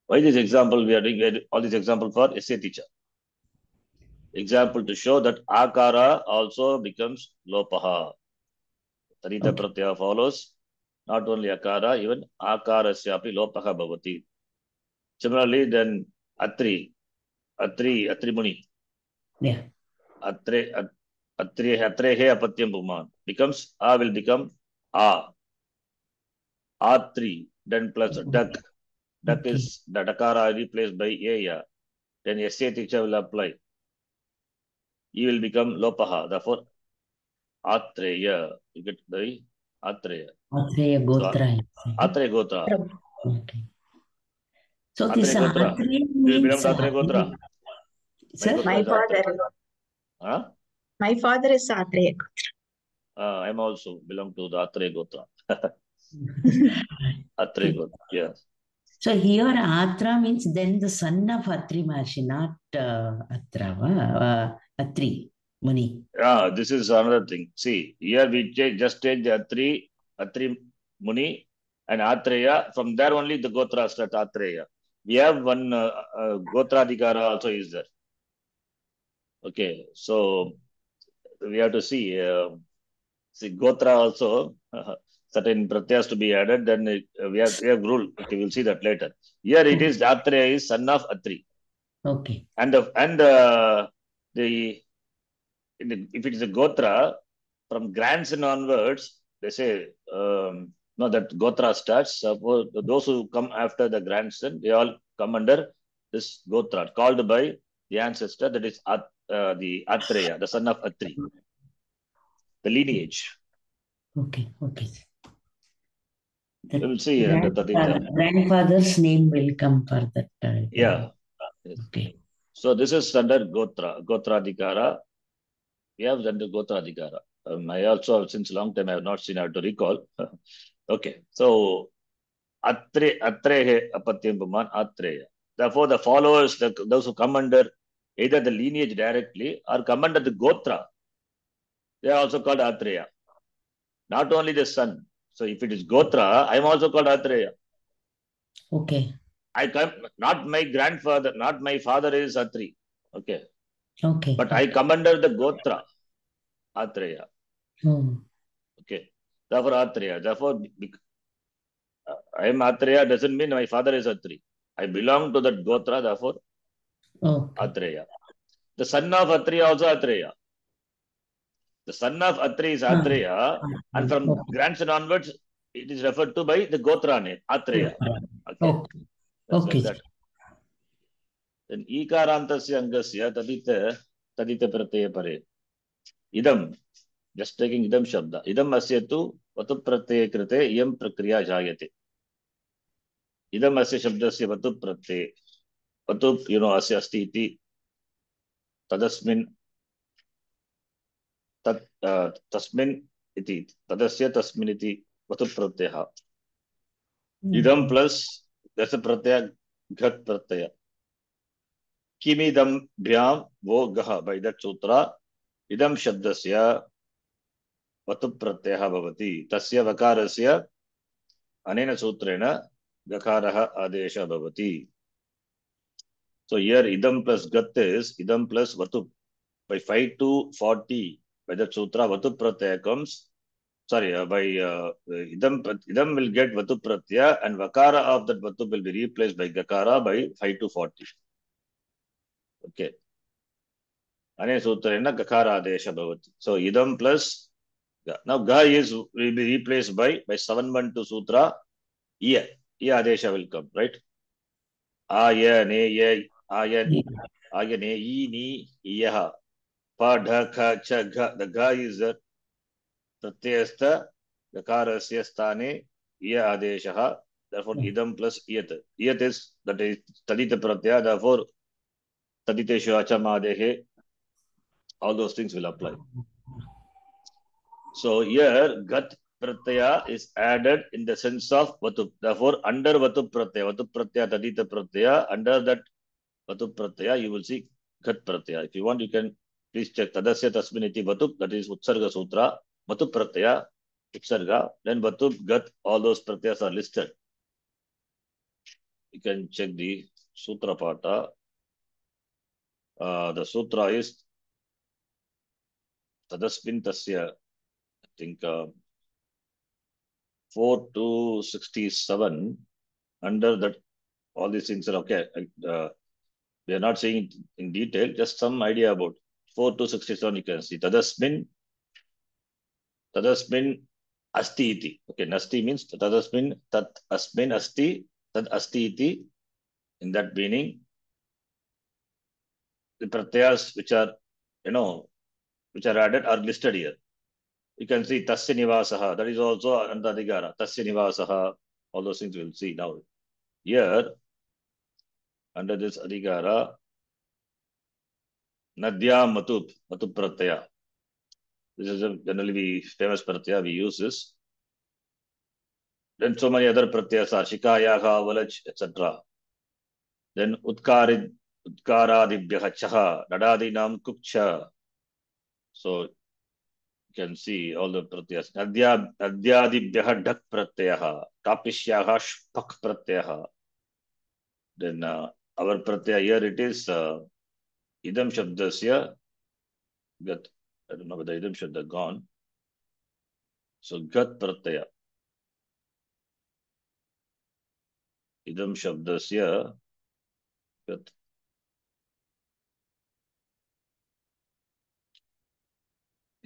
Why this example we are doing all this example for yaseticha? Example to show that akara also becomes lopaha. Tadita pratyaya follows not only akara, even akarasyapi lopaha bhavati. Similarly, then atri muni. Yeah. Atrehe apatyam puman becomes will become atri, then plus dak. Dak is the dakara replaced by ya. Then yaseticha will apply. He will become lopaha. Therefore, atreya. You get the atreya. Atreya Gotra. Atreya gotra. Okay. So this Atreya gotra. Atreya Do you means belong to Atreya gotra? sir? My father. Huh? My father is Atreya. I'm also belong to the Atreya gotra. Atreya gotra. Yes. So here Atra means then the son of Atri Maharshi, not Atri Muni. Yeah, this is another thing. See, here we just change the Atri Muni and Atreya. From there only the Gotra start Atreya. We have one Gotra Adhikara also is there. Okay, so we have to see. See, Gotra also certain pratyas to be added. Then we have rule. Okay, we'll see that later. Here it is Atreya is son of Atri. Okay. And if it is a Gotra, from grandson onwards, they say, no, that Gotra starts. Suppose those who come after the grandson, they all come under this Gotra, called by the ancestor, that is the Atreya, the son of Atri, the lineage. Okay. We will see the Tadita. Grandfather's name will come for that. Yeah. Okay. So this is under Gotradhikara. We have under Gotradhikara. I also, since long time, I have not seen how to recall. Okay. So, Atrehe apatyam puman Atreya. Therefore, the followers, those who come under either the lineage directly or come under the Gotra, they are also called Atreya. Not only the son. So, if it is Gotra, I am also called Atreya. Okay. I come, not my grandfather, not my father is Atri. Okay. Okay. But I come under the Gotra, Atreya. Okay. Therefore, Atreya. Therefore, I am Atreya doesn't mean my father is Atri. I belong to that Gotra, therefore, Atreya. The son of Atri also Atreya. The son of Atri is Atreya, and from grandson onwards, it is referred to by the Gotra name, Atreya. Okay. That's like that. Then Ikarantasya Angasya Tadita Pratyaya Pare. Idam. Just taking idam shabda. Idam asya tu vatu pratyaya krite iyam prakriya jayate. Idam asya shabdasya vatu pratyaya. Vatu, asya asti iti tadasmin tasmin iti tadasya tasmin iti vatu pratyaya. Idam plus dasa pratyaya ghat pratyaya. Kimidam bhyam vo gaha. By that sutra, idam shabdasya vatu pratyaya bhavati. Tasya vakarasya anena sutrena gakaraha adesha bhavati. So here idam plus gat is idam plus vatu. By 5 to 40, by that sutra, vatu pratyaya comes. Sorry, by idam will get vatu pratyaya, and vakara of that vatu will be replaced by gakara by 5 to 40. Okay. Ane sutrena gakara adesha bhavati. So idam plus now ga will be replaced by 712 sutra. Yeah, adesha will come, right? Aya ne ye aya ne yi ni yaha pa dha kha cha gha. The ga is pratyayastha Gakarasya sthane iya adeshaha. Therefore, idam plus iyat. Iyat is that is tadita pratyaya. Therefore, taditeshu achamadehe. All those things will apply. So here, gat pratyaya is added in the sense of vatu. Therefore, under vatu pratyaya, tadita pratyaya, under that vatu pratyaya, you will see gat pratyaya. If you want, you can please check tadasya tasminiti vatu. That is utsarga sutra. Vatu pratyaya, utsarga. Then vatu, gat, all those pratyas are listed. You can check the sutra pata. The sutra is tadasmin tasya. I think 4 to 67. Under that, all these things are okay. We are not saying it in detail, just some idea about 4 to 67 you can see. Tadasmin asti iti. Okay, nasti means tadasmin, tat asmin asti, tad asti iti. In that meaning, the pratyas which are, which are added are listed here. You can see tasya nivasaha, that is also antadhikara. Tasya nivasaha, all those things we will see now. Here, under this adhikara, nadyam matu pratyaya. This is generally famous pratyaya we use this. Then so many other pratyas are shikayaha, valach, etc. Then utkaradibhyaha chaha, dadadinam kukcha. So you can see all the pratyas. Nadyadibhyaha dak pratyaha, kapishyaha shpak pratyaha. Then our pratyaya here it is idam shabdasya gat. I don't know whether idam shabda gone. So gat pratyaya. Idam shabdasya gat.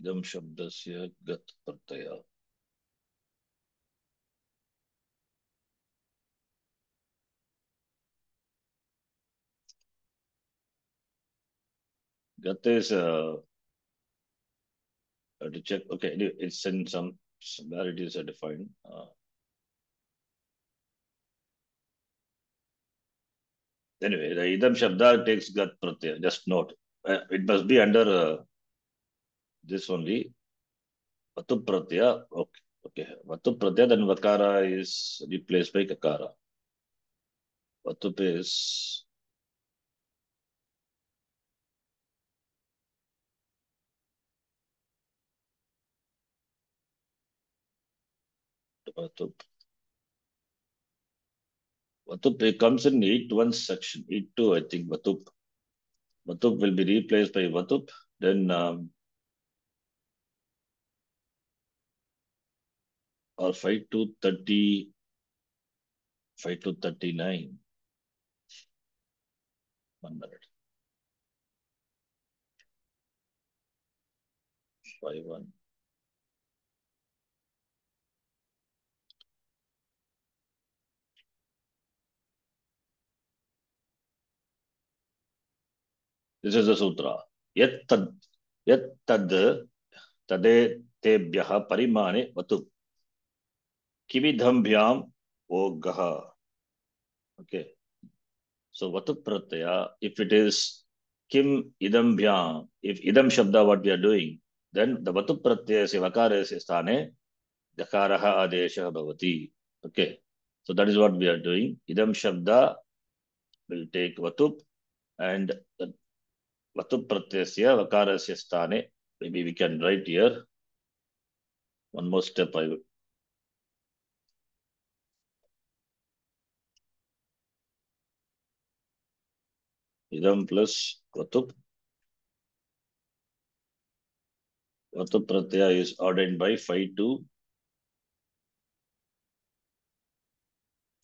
Idam shabdasya gat pratyaya. Gat is to check. Okay, it's in where it is defined. Anyway, the idam shabda takes gat pratyaya. Just note. It must be under this only. Vatu pratyaya. Okay. Vatu pratyaya, then vakara is replaced by kakara. Vatu is Vatu. Vatup comes in 8.1 section. 8.2, I think. Vatup will be replaced by Vatup. Then or 5 to 30, 5 to 39. 1 minute. 5.1. This is the sutra. Yat tad tade tebhyaha parimane vatu. Kibidhambhyam ogaha. Okay. So vatu pratyaya, if it is kim idambhyam, if idam shabda what we are doing, then the vatu pratyaya se vakare se sthane dakaraha adesha bhavati. Okay. So that is what we are doing. Idam shabda will take vatup and the vatup pratyasya vakarasya sthane. Maybe we can write here. One more step I will. Idam plus vatup. Vatup pratyaya is ordained by 5 to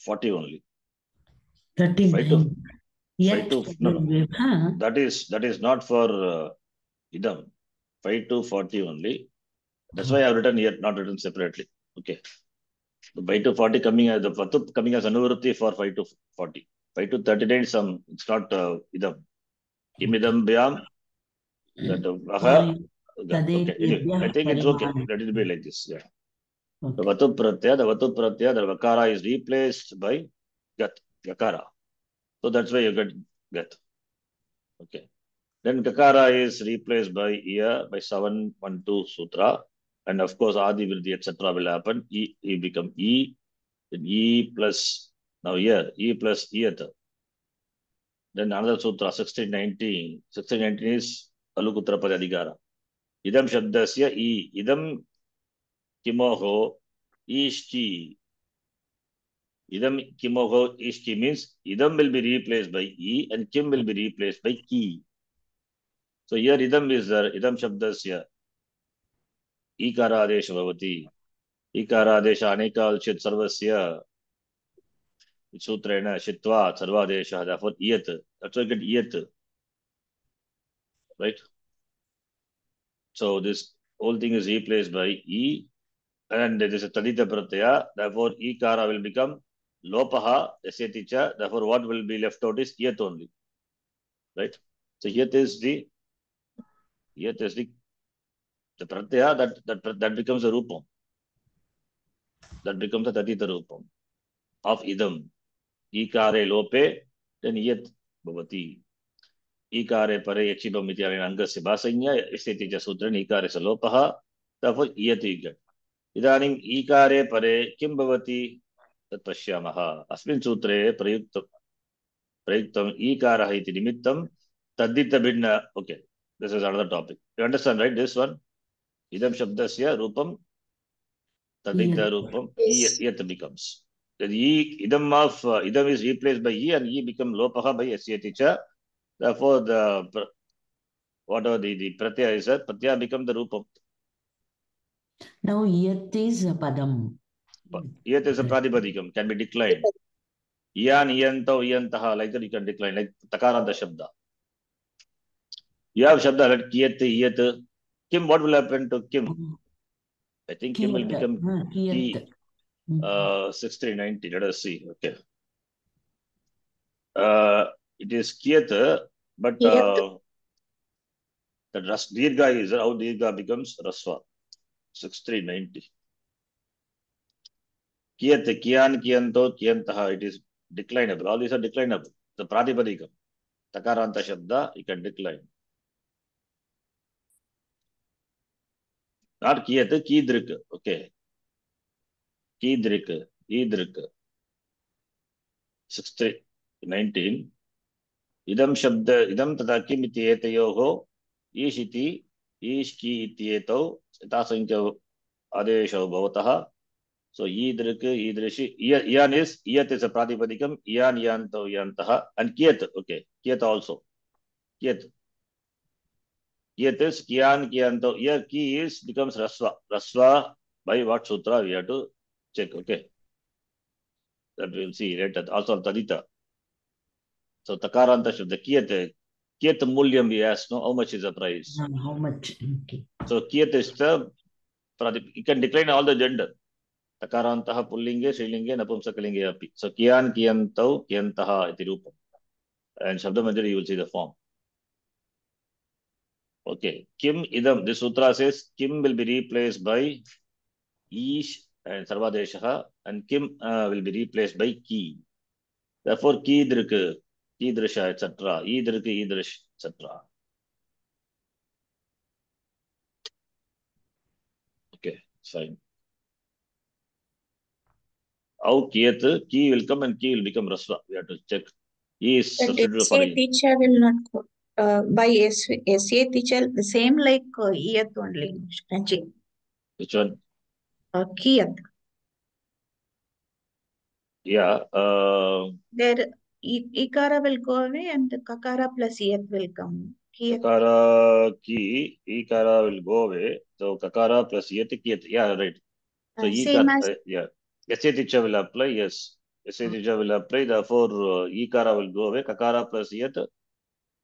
40 only. 39. Yet, No. That is not for idam. 5 to 40 only. That's why I have written here, not written separately. Okay. The 5 to 40 coming as the vatup coming as anuvrutti for 5 to 40. 5 to 39 it's not idam. Imidam byam. That okay. Anyway, I think it's okay. Let it be like this. Yeah. The Okay. vatu pratyaya, the vakara is replaced by gat, gakara. So that's why you get gat. Okay. Then kakara is replaced by iya by 712 sutra. And of course, adi vriddhi, etc. will happen. E become e. Then e plus, now here, e plus iyat. Then another sutra, 1619. 1619 is alukutra padadhikara. Idam shabdasya e. Idam kimoho ishti. Idam kimoho ishti means idam will be replaced by e and kim will be replaced by ki. So here idam is there. Idam shabdasya ईकारादेश भवति ईकारादेश अनेकाल्चित् सर्वस्य सूत्रेण शित्वा सर्वादेशः therefore iyat, that's why you get iyat, right? So this whole thing is replaced by e and there is a tadita pratyaya, therefore ikara will become lopaha yasyati cha, therefore what will be left out is iyat only, right? So iyat is the pratyaya that becomes a rupam, that becomes a tadita rupam of idam. Ikare lope, then iyat bhavati. Ikare pare yachibam ityane angasya bhasanya isthiti cha sutran ikare salopah, therefore iyat you get. Idanim ikare pare kim bhavati tat pashyamaha. Asmin sutre prayuktam ikarah iti nimittam tadita bidna. Okay, this is another topic. You understand, right? This one, idam shabdasya rupam tadita rupam Yes. iyat becomes. Then idam is replaced by e and e become lopaha by yasyati cha. Therefore, whatever the pratyaya is, pratyaya become the rupam. Now, yat is a padam. Yat is a pradipadikam, can be declined. Iyan, iyanto, iyantaha, like that you can decline, like takaranta shabda. You have shabda like kiyat, iyat. Kim, what will happen to kim? I think kim will become ki. 6390, let us see. Okay. It is kiyat, but Kiyat. the dirgha is how dirgha becomes rasva. 6390. Kiyat, kiyan, kiyanto, kiyantaha, it is declinable. All these are declinable. The pratipadikam. Takaranta shabda, you can decline. Not kiyat, kidrik. Okay. Kidrik, idrik. 19. Idam shabda, idam tata kim iti etayoho, ish iti, ish ki iti eto, etasankya adesho bhavataha. So idrik, idrishi, iyan is, iyat is a pratipadikam, iyan, iyanto, iyantaha, and kiyat, okay, kiyat also. Kiyat. Kiyat is kiyan, kiyanto, here ki is becomes rasva. Rasva, by what sutra we have to check, okay. That we will see, right? That also tadita. So takaranta shabda, kiyat mulyam we ask, no, how much is the price? How much? Okay. So kiyat is the, you can decline all the gender. Takarantaha pullinge, shrilinge, napumsakalinge api. So kiyan, kiyantau, kiyantaha iti rupam. And shabda manjari you will see the form. Okay, kim idam, this sutra says kim will be replaced by ish and sarvadeshaha and kim will be replaced by ki. Therefore, kidrik, kidrisha, etc. Idrik, idrish, etc. Okay, fine. How kiyat, ki will come and ki will become rasva. We have to check. E is But substituted for SA in. teacher will not go. By SA teacher, the same like Iyat only. Ranji. Which one? Kiyat. Yeah. There, Ikara will go away and Kakara plus Iyat will come. Kiyat. Kakara, ki, ikara will go away. So kakara plus yet, kiyat. Yeah, right. So Same as yeah. SA teacher will apply, yes. SA teacher will apply, therefore ikara will go away. Kakara plus yet,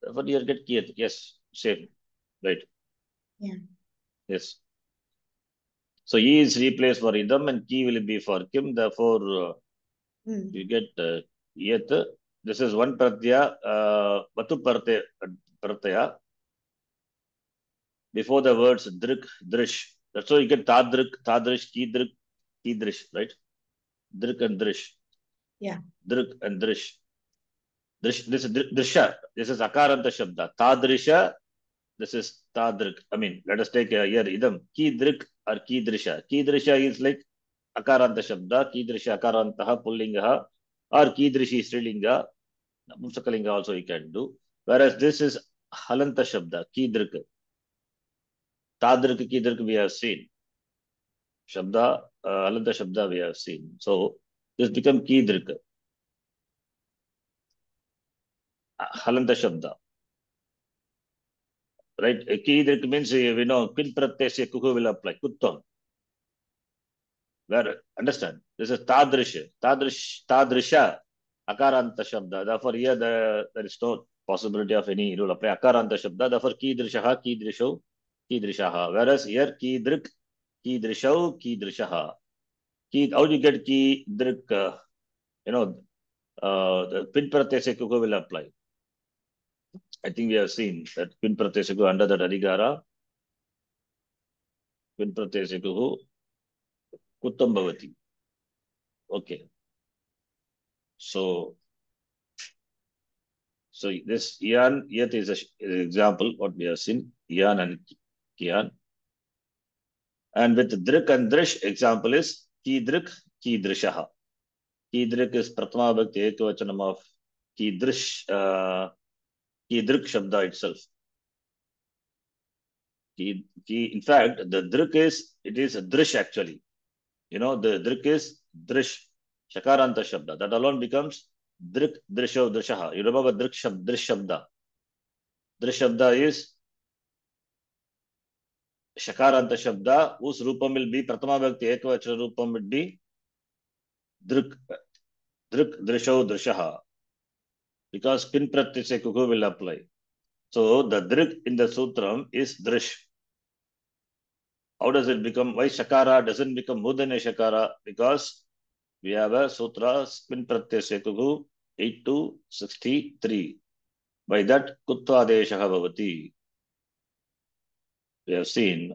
therefore you get kiyat. Yes, same. Right. yeah. Yes. So E is replaced for idam and ki will be for kim. Therefore, you get yet. This is one pratyaya, vatu pratyaya. Before the words drik, drish. That's why you get tadrik, tadrish, kidrik. Kidrish, right? Drik and Drish. Yeah. Drik and Drish. Drish, this is Drisha. This is Akaranta Shabda. Tadrisha. This is Tadrik. I mean, let us take here idam. Kidrik or Kidrisha. Kidrisha is like Akaranta Shabda. Kidrisha Akarantaha Pullingaha or Kidrishi Strilinga. Musakalinga also you can do. Whereas this is Halanta Shabda. Kidrik. Tadrik, Kidrik we have seen. Shabda, Halanta Shabda we have seen. So this become Kidrik. Halanta Shabda. Right? Kidrik means, we know, Pin Pratyasya Kuku will apply. Kuttam. Where, understand? This is Tadrisha. Tadrisha. Akaranta Shabda. Therefore, here there is no possibility of any rule apply. Akaranta Shabda. Therefore, Kidrishaha, Kidrisho, Kidrishaha. Whereas here, Kidrik, Kidrisho, Kidrishaha. How do you get Kidrik? The Pin Pratyasya Kuku will apply. I think we have seen that Pin Pratyasya Kuku under that Adhigara. Pin Pratyasya Kuku. Kuttam Bhavati. Okay. So this Yan, Yat is an example what we have seen. Yan and Kiyan. And with Drik and Drish, example is Kidrik, Kidrishaha. Kidrik is Pratama Bhakti Ekavachanam of Kidrish, Kidrik Shabda itself. In fact, the Drik is a Drish actually. The Drik is Drish, Shakaranta Shabda. That alone becomes Drik, Drisho, Drishaha. You remember Drish Shabda. Drish Shabda is Shakaranta Shabda, whose Rupam will be Pratama Bhakti Ekavachana Rupam will be Drik, Drisho, Drishaha. Because Pin Pratyasya Kuku will apply. So the Drik in the Sutram is Drish. How does it become? Why Shakara doesn't become Mudane Shakara? Because we have a Sutra Pin Pratyasya Kuku 8263. By that Kutva Deshaha Bhavati. We have seen.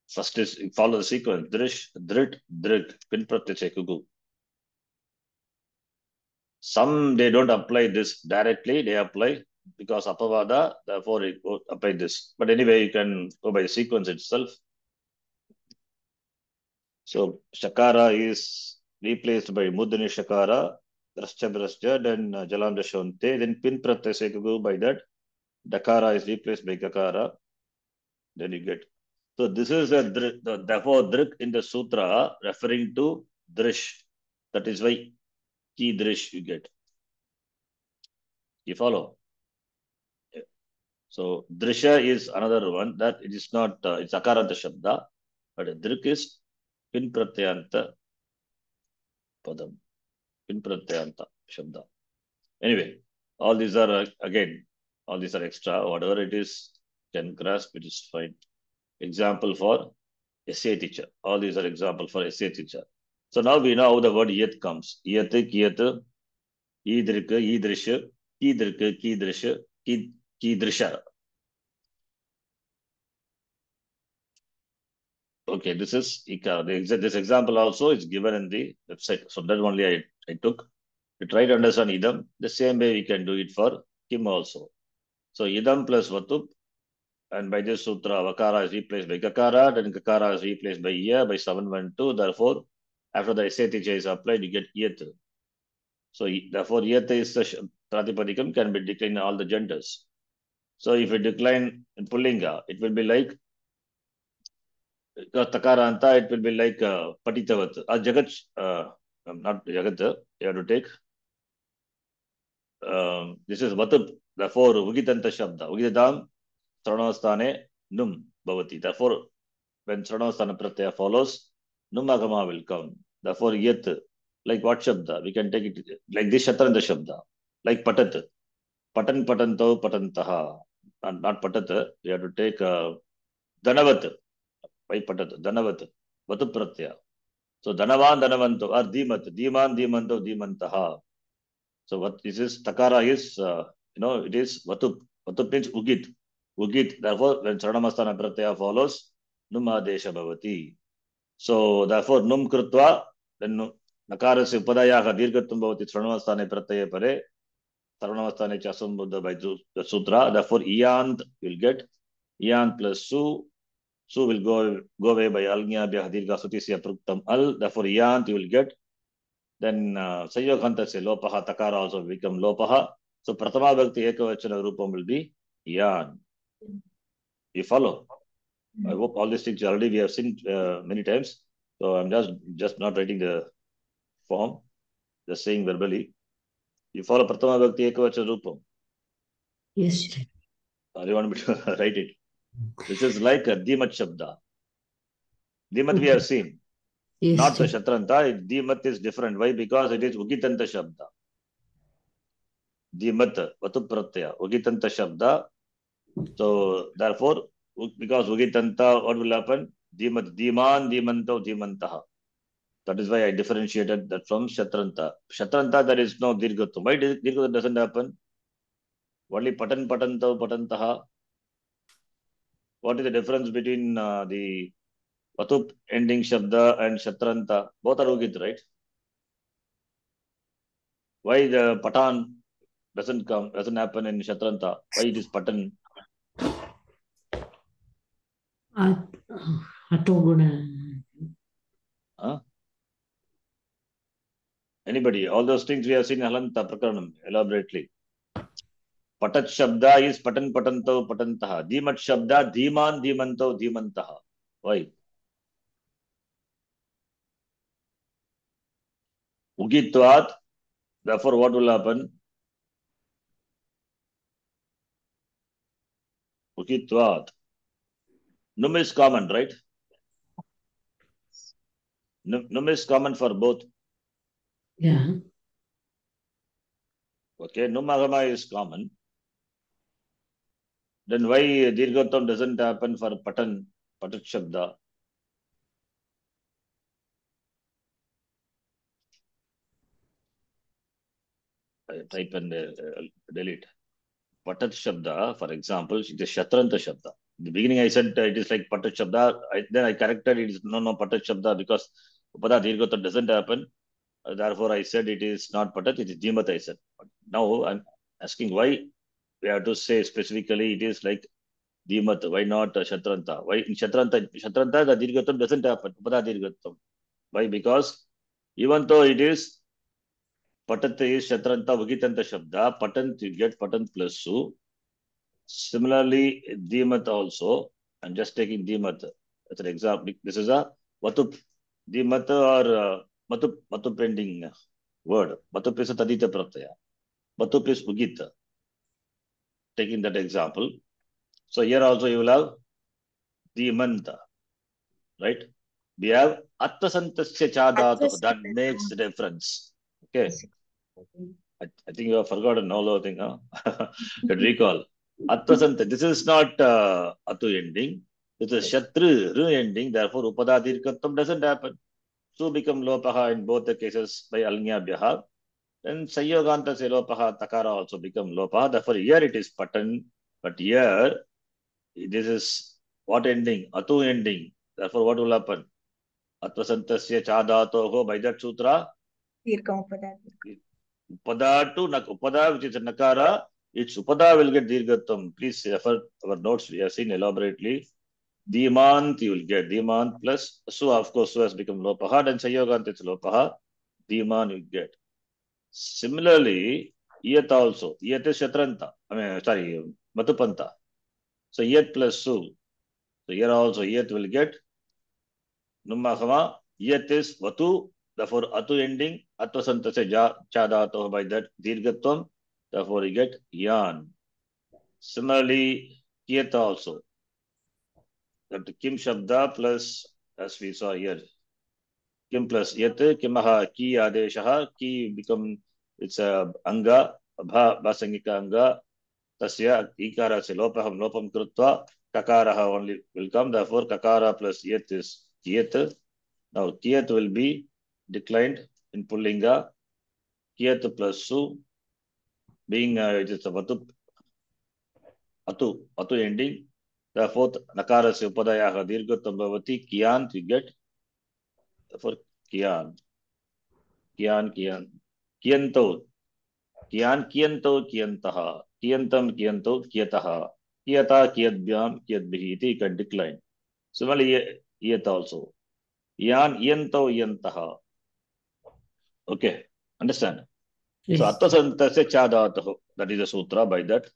First is follow the sequence. Drish, Drit, Drik, Pin Pratyasya Kuku. Some they don't apply this directly, they apply because Apavada, therefore it will apply this. But anyway, you can go by the sequence itself. So Shakara is replaced by Mudani Shakara, Drascha, then Jalandra Shonte, then Pin Pratyasya Kuku by that. Dakara is replaced by Kakara. Then you get. So this is therefore Drik in the Sutra referring to Drish. That is why Kidrish you get. You follow? So Drisha is another one that it is not, it's Akaranta Shabda, but Drik is Pin Pratyanta Padam. Pin Pratyanta Shabda. Anyway, all these are all these are extra. Whatever it is, can grasp it is fine. Example for essay teacher. All these are example for essay teacher. So now we know how the word Yat comes. Yat, Kiyat, Idrik, Idrish, Kidrik, Kidrish, Kidrisha. Okay, this is this example also is given in the website. So that only I took. To try to understand idam, the same way we can do it for Kim also. So idam plus vatup, and by this sutra, vakara is replaced by kakara, then kakara is replaced by iya by 712. Therefore, after the SATJ is applied, you get yet. So therefore, yet is the pratipadikam can be declined in all the genders. So if you decline in Pullinga, it will be like Takaranta, it will be like Patitavat. Jagat, not Jagat, you have to take. This is Vatup. Therefore, Ugitanta Shabda. Ugitam, Sranavastane, Num, Bhavati. Therefore, when Sranavastana Pratyaya follows, Numagama will come. Therefore, Yet, like what Shabda? We can take it like this Shatranda Shabda. Like Patat. Patan Patanto Patantaha. Not Patat. We have to take Dhanavat. Why Patat? Dhanavat. Vatu Pratyaya. So Dhanavan Dhanavanto or Dhimat. Dhiman Dhimanto Dhimantaha. So what this is Takara is it is Vatup. Vatup means Ugit. Ugit. Therefore, when Saranamastana Pratyaya follows, Numa Desha Bhavati. So therefore num krutva, then nakarasya upadayah dirghatvam bhavati sarvanavasthane pratyaya pare, sarvanavasthane cha sambuddha by the sutra. Therefore iyant will get iyant plus su. Su will go away by alnyabhyah dirgha sutisya pruktam al. Therefore iyant you will get. Then Sayogantasya lopaha takara also become lopaha. So Pratama Bhakti Ekavachana Rupam will be yan. You follow? I hope all these things already we have seen many times. So I'm just not writing the form, just saying verbally. You follow Pratama Bhakti Ekavachana Rupam. Yes. Or you want me to write it? This is like a Dimat Shabda. Dimat we have seen. Yes. Not the Shatranta. Dimat is different. Why? Because it is Ugitanta Shabda. Dimat, Vatu Pratyaya, Ugitanta Shabda. So therefore, because Ugitanta, what will happen? Dimat, Diman, Dimanto, Dimantaha. That is why I differentiated that from Shatranta. Shatranta, there is no Dirgatu. Why Dirgatu doesn't happen? Only Patan, Patanto, Patantaha. What is the difference between the Vatup ending Shabda and Shatranta? Both are Ugit, right? Why the Patan doesn't happen in Shatranta? Why it is Patan? Huh? Anybody? All those things we have seen in Halanta Prakaranam elaborately. Patat Shabda is Patan Patanto Patantaha. Dimat Shabda Dhiman Dhimanto Dhimantaha. Why? Ugitvat. Therefore, what will happen? Ugitvat. Num is common, right? Num is common for both. Yeah. Okay, Num Agama is common. Then why Dirghatam doesn't happen for Patan, Patat Shabda? I type and delete. Patat Shabda, for example, it is Shatranta Shabda. In the beginning, I said it is like Patat Shabda. Then I corrected it is no Patat Shabda because Upada Dirghatam doesn't happen. Therefore, I said it is not Patat, it is Dhimat, I said. But now I'm asking why we have to say specifically it is like Dhimat, why not Shatranta? Why in Shatranta, the Dirghatam doesn't happen, Upada Dirghatam. Why? Because even though it is Patat is Shatranta, Vigitanta Shabda, Patant you get Patant plus Su. Similarly, Dhimat also, I'm just taking Dhimat as an example. This is a Vatup, Dhimat or Matup ending word. Matup is a Tadita Pratyaya. Matup is Ugita. Taking that example. So here also you will have Dhimanta, right? We have Attasantasya Chadatu. That makes the difference. Okay. I think you have forgotten all the thing, huh? Can recall. Attasanta. This is not Atu ending. This is Shatru ending. Therefore, Upada Dirghatam doesn't happen. So become Lopaha in both the cases by Alnyabhyaha. Then Sayoganta se Lopaha Takara also become Lopaha. Therefore, here it is Patan. But here, this is what ending? Atu ending. Therefore, what will happen? Atvasantasya Chadatoho by that sutra. Upada to Upada, which is a Nakara, its Upada will get Dirghatam. Please refer our notes. We have seen elaborately. Dimant you will get Dimant plus Su, of course, Su has become Lopaha, and Sayogant it's Lopaha. Diman you get. Similarly, Yat also. Yat is Shatranta. Matupanta. So Yat plus Su. So here also Yat will get Nummahama. Yat is Vatu. Therefore, Atu ending, Attvasanta se Chadato by that Dirghatvam. Therefore, you get Yan. Similarly, Kiyat also. That Kim Shabda plus, as we saw here, Kim plus Yat, Kimaha, Ki Adeshaha, Ki become, it's a Anga, Basangika Anga, Tasya, Ikara se Lopam Krutva, Kakaraha only will come. Therefore, Kakara plus Yat is Kiyat. Now, Kiyat will be declined in Pullinga. Kiyat plus Su being it is a Atu ending. Therefore, Nakara se Upadayaha Dirghatam Bhavati, Kiyant you get. For kiyan, kiyanto, kiyantaha, kiyanto, kiyataha, kiyata, kiyadbhihi. It can decline. Similarly, yet also. Yantaha. Okay, understand? Yes. So, Atta Santasya Chadataho. That is the sutra. By that,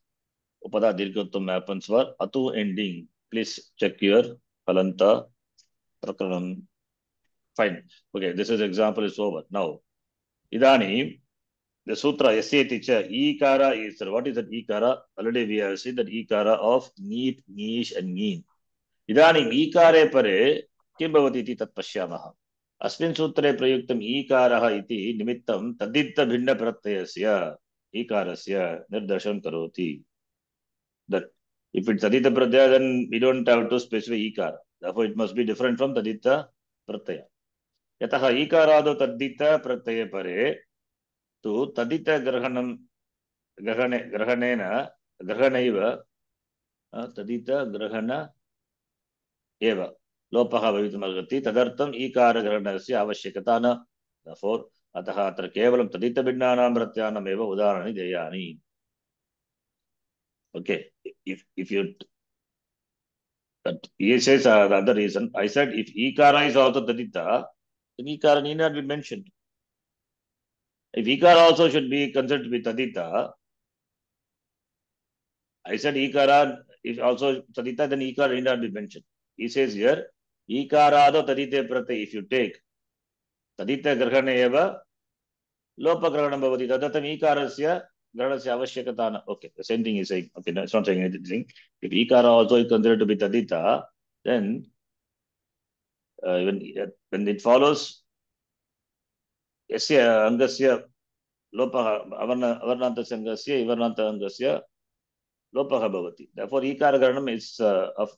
Upada Dirghatam happens for Atu ending. Please check your Halanta, Rakaranam. Fine. Okay, this is example is over. Now, Idani, the sutra, Yasya teacher, Ikara is, what is that Ikara? Already we have seen that Ikara of Neep, Nish, and Neen. Idani, Ikare pare, Kim bhavati iti tat pashyamaha. अस्मिन् सूत्रे प्रयुक्तम् ईकारः इति निमित्तं तद्धितभिन्नप्रत्ययस्य ईकारस्य निर्देशनं करोति. That if it's tadita pratyaya, then we don't have to specify ikara. Therefore, it must be different from tadita pratyaya. Yataha ikarado tadita pratyaya pare tu tadita grahanaiva tadita grahana eva लोपः भवितुमर्हति तदर्थम् ईकारग्रहणस्य आवश्यकता न. Therefore, अतः अत्र केवलं तदितभिन्नानां प्रत्ययानामेव उदाहरणानि देयानि. Okay, if you he says the other reason, I said if ikara is also tadita, then ikara need not be mentioned. If ikara also should be considered to be tadita, I said ikara is also tadita, then ikara need not be mentioned. He says here, ikarado tadite pratyaya, if you take tadita grahane eva lopa grahanam bhavati tadatam ikarasya grahanasya avashyakata na. Okay, the same thing is saying. Okay, no, it's not saying anything. If ikara also is considered to be tadita, then when it follows yasya angasya lopah avarnanta angasya ivarnanta angasya lopah bhavati. Therefore, ikara grahanam is of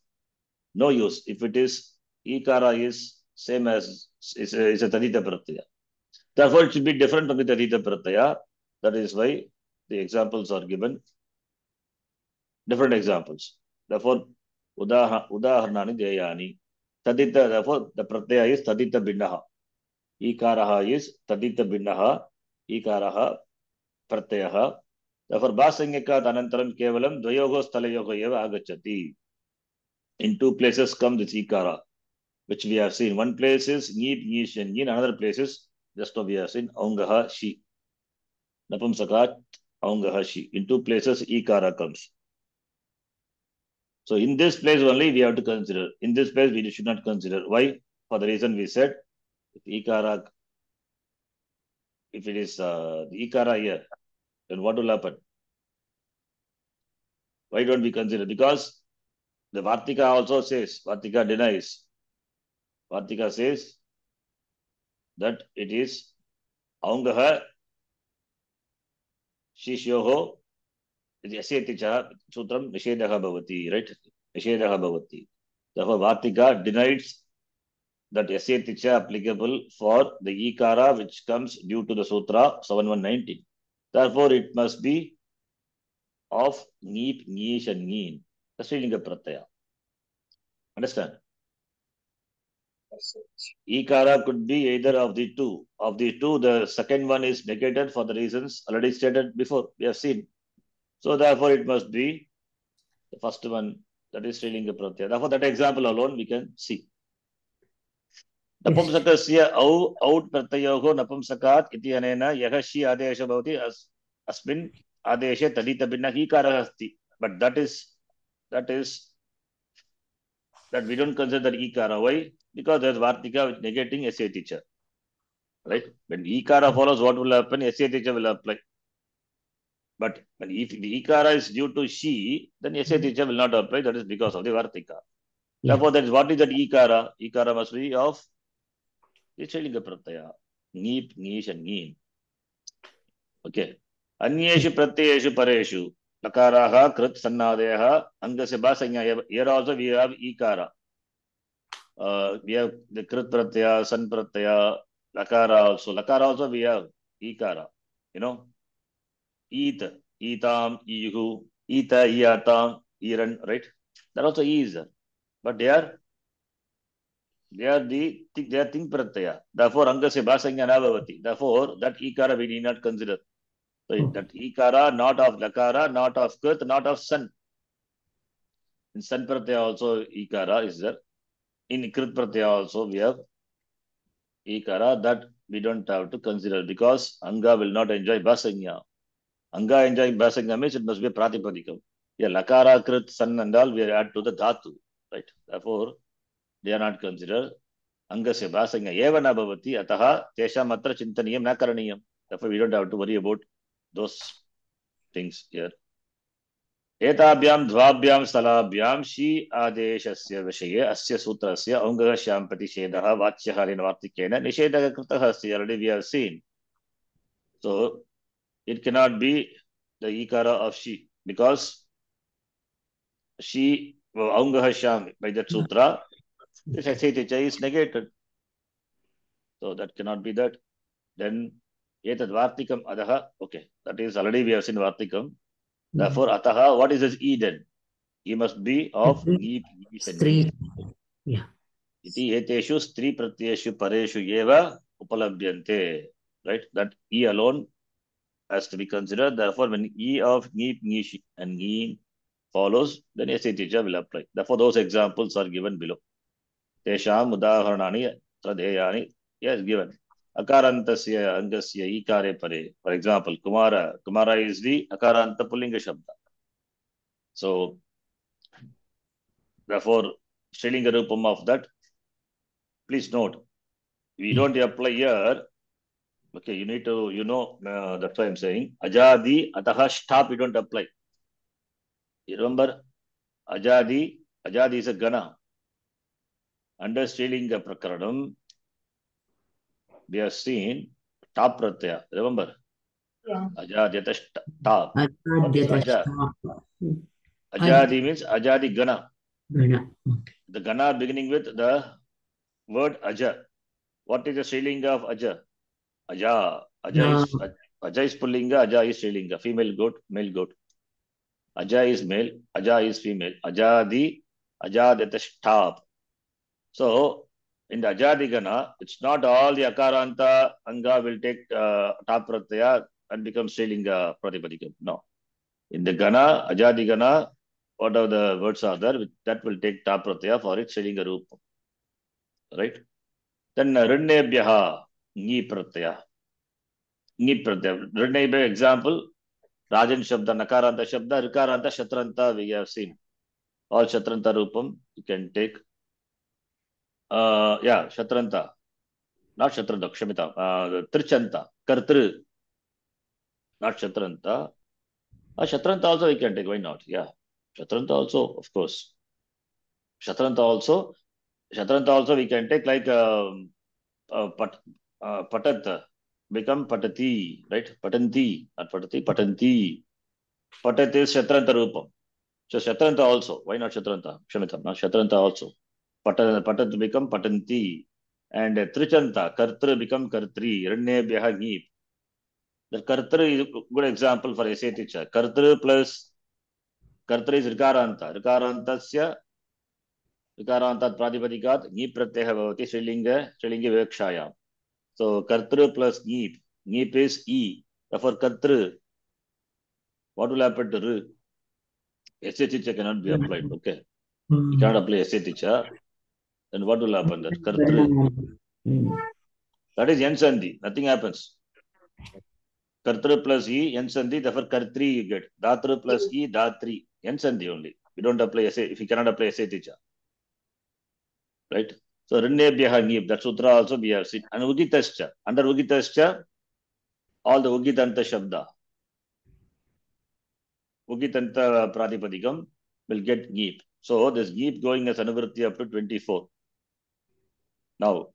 no use if it is ikara is same as is a tadita pratyaya. Therefore, it should be different from the tadita pratyaya. That is why the examples are given. Different examples. Therefore, udaharanani deyani. Tadita, therefore, the pratyaya is tadita binnaha. Ikaraha is tadita binnaha. Ikaraha pratyaha. Therefore, basangyakat anantaram kevalam dvayogo stalayogo eva agachati. In two places come this ikara, which we have seen. One place is neep, nish, and yin. Another place is just now we have seen aungaha, she. Napumsakat, aungaha, she. In two places, ikara comes. So in this place only we have to consider. In this place we should not consider. Why? For the reason we said, if ikara, if it is the ikara here, then what will happen? Why don't we consider? Because the Vartika also says, Vartika denies. Vartika says that it is aungaha, shishyoho, yasyaticha sutram nishedaha bhavati, right? Nishedaha bhavati. Therefore, Vartika denies that yasyaticha applicable for the ikara which comes due to the sutra 7119. Therefore, it must be of neep, nish, and neen. The Srilinga pratyaya. Understand? Ikara could be either of the two. Of the two, the second one is negated for the reasons already stated before. We have seen. So therefore, it must be the first one, that is Srilinga pratyaya. Therefore, that example alone we can see. नपुंसकस्य औट् प्रत्ययोः नपुंसकात् इति अनेन यः she आदेशः भवति अस्मिन् आदेशे तदितभिन्नः ईकारः अस्ति. But that we don't consider that ikara. Why? Because there's Vartika which negating SA teacher. Right? When ikara follows, what will happen? SA teacher will apply. But if the ikara is due to she, then SA teacher will not apply. That is because of the Vartika. Therefore, that is what is that ikara? Ikara must be of the Srilinga pratyaya. Neep, nish, and neen. Okay. Anyeshu pratyayeshu pareshu. Lakaraha, krit, sannadeha, angasya basanya. Here also we have ikara. We have the krit pratyaya, san pratyaya, lakara also. Lakara also we have ikara. You know, eat, eatam, ihu, ita, iatam, iran, right? That also is. But they are They are think pratyaya. Therefore, angasya bhasanya na bhavati. Therefore, that ikara we need not consider. So that ikara not of lakara, not of krit, not of sun. In sun pratyaya also ikara is there. In krit pratyaya also we have ikara, that we don't have to consider because anga will not enjoy bhasanya. Anga enjoying bhasanya means it must be pratipadikam. Yeah, lakara, krit, sun and all we add to the dhatu. Right. Therefore, they are not considered. Angasya bhasanya eva na bhavati ataha tesham atra chintaniyam na karaniyam. Therefore, we don't have to worry about those things here. एताभ्यां द्वाभ्यां स्थलाभ्यां she आदेशस्य विषये अस्य सूत्रस्य औङ्गश्यां प्रतिषेधः वाच्यः वार्तिकेन निषेधः कृतः अस्ति. Already we have seen. So it cannot be the ikara of she because she aungahasham by that sutra this aseticha is negated. So that cannot be that. Then etad vartikam adaha. Okay, that is already we have seen vartikam. Therefore ataha, what is this e then? E must be of neep, Stri. Yeah. iti eteshu stri pratyeshu pareshu eva upalabhyante. Right? That e alone has to be considered. Therefore, when e of neep, nish and neem follows, then aseticha will apply. Therefore, those examples are given below. Tesham udaharanani tradeyani. Yes, given. Akarantasya angasya ikare pare. For example, Kumara. Kumara is the akaranta pullinga shabda. So, therefore, Strilinga Rupam of that, please note, we don't apply here. Okay, you need to, that's why I'm saying, Ajadi, Ataha, stop, you don't apply. You remember, Ajadi is a Gana. Under Strilinga Prakaranam, we have seen top pratyaya. Remember? Yeah. Ajadiyata top. What is Aja? Ajadi means Ajadi Gana. The Gana beginning with the word Aja. What is the Strilinga of Aja? Aja. Aja is Pullinga, Aja is Strilinga. Female goat, male goat. Aja is male, Aja is female. Ajadi, Ajadiyata stop. So, in the Ajadi Gana, it's not all the Akaranta Anga will take top pratyaya and become Strilinga Pratipadikam. No. In the Gana, Ajadi Gana, whatever the words are there, that will take top pratyaya for its Strilinga Rupa. Right? Then Rinnebhyaha, Ngi pratyaya. Ngi pratyaya. Rinnebhya example, Rajan Shabda, Nakaranta Shabda, Rikaranta, Shatranta, we have seen. All Shatranta Rupam, you can take. Shatranta. Not Shatranta, Kshamita. Trichanta, Kartru. Not Shatranta. Shatranta also we can take. Why not? Yeah. Shatranta also, of course. Shatranta also we can take like Patat. Become Patati. Right? Patanti. Not Patati. Patanti. Patat is Shatranta Rupam. So Shatranta also. Why not Shatranta? Kshamita. Not Shatranta also. Patat become Patanti. And Trichanta, Kartra become Kartri. Rinnebhyaha Geep. The Kartra is a good example for essay teacher. Kartra plus Kartra is Rikaranta. Rikarantasya Rikarantat Pradipadikat Geep Pratyaha Bhavati Strilinga Vivekshayam. So Kartra plus Geep. Geep is E. Therefore Kartra. What will happen to R? Essay teacher cannot be applied. Okay. You cannot apply essay teacher. Then what will happen? That Kartra. That is Yen Sandhi. Nothing happens. Kartra plus E, Yen Sandhi, therefore Kartri you get. Datra plus E, Datri. Yen Sandhi only. We don't apply essay, if you cannot apply essay teacher. Right? So Rinnebhyaha Nib, that sutra also we have seen. And Ugitascha. Under Ugitascha, all the Ugitanta Shabda. Ugitanta Pratipadikam will get Geep. So this Geep going as Anuvritti up to 24. Now,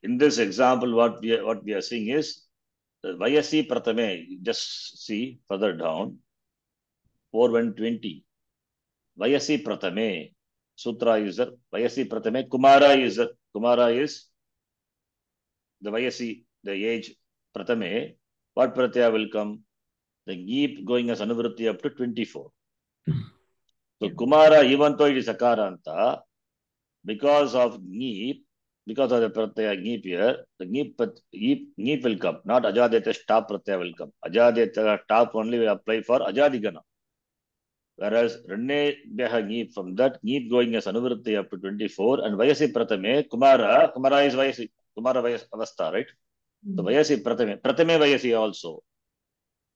in this example, what we are seeing is Vayasi Pratame, just see further down, 4120. Vayasi Pratame, Sutra user, Vayasi Pratame, Kumara user. Kumara is the Vayasi, the age Pratame. What Pratyaya will come? The Geep going as Anuvritti up to 24. So Kumara, even though it is Akaranta, because of Neep, because of the pratyaya Neep here, the Neep will come, not Ajadeta top pratyaya will come. Ajadeta top only will apply for Ajadigana. Whereas Renne Byaha Neep, from that Neep going as Anuvritti up to 24, and Vayasi Pratame, Kumara is Vayasi, Kumara Vayas Avastha, right? So Vayasi Pratame Vayasi also.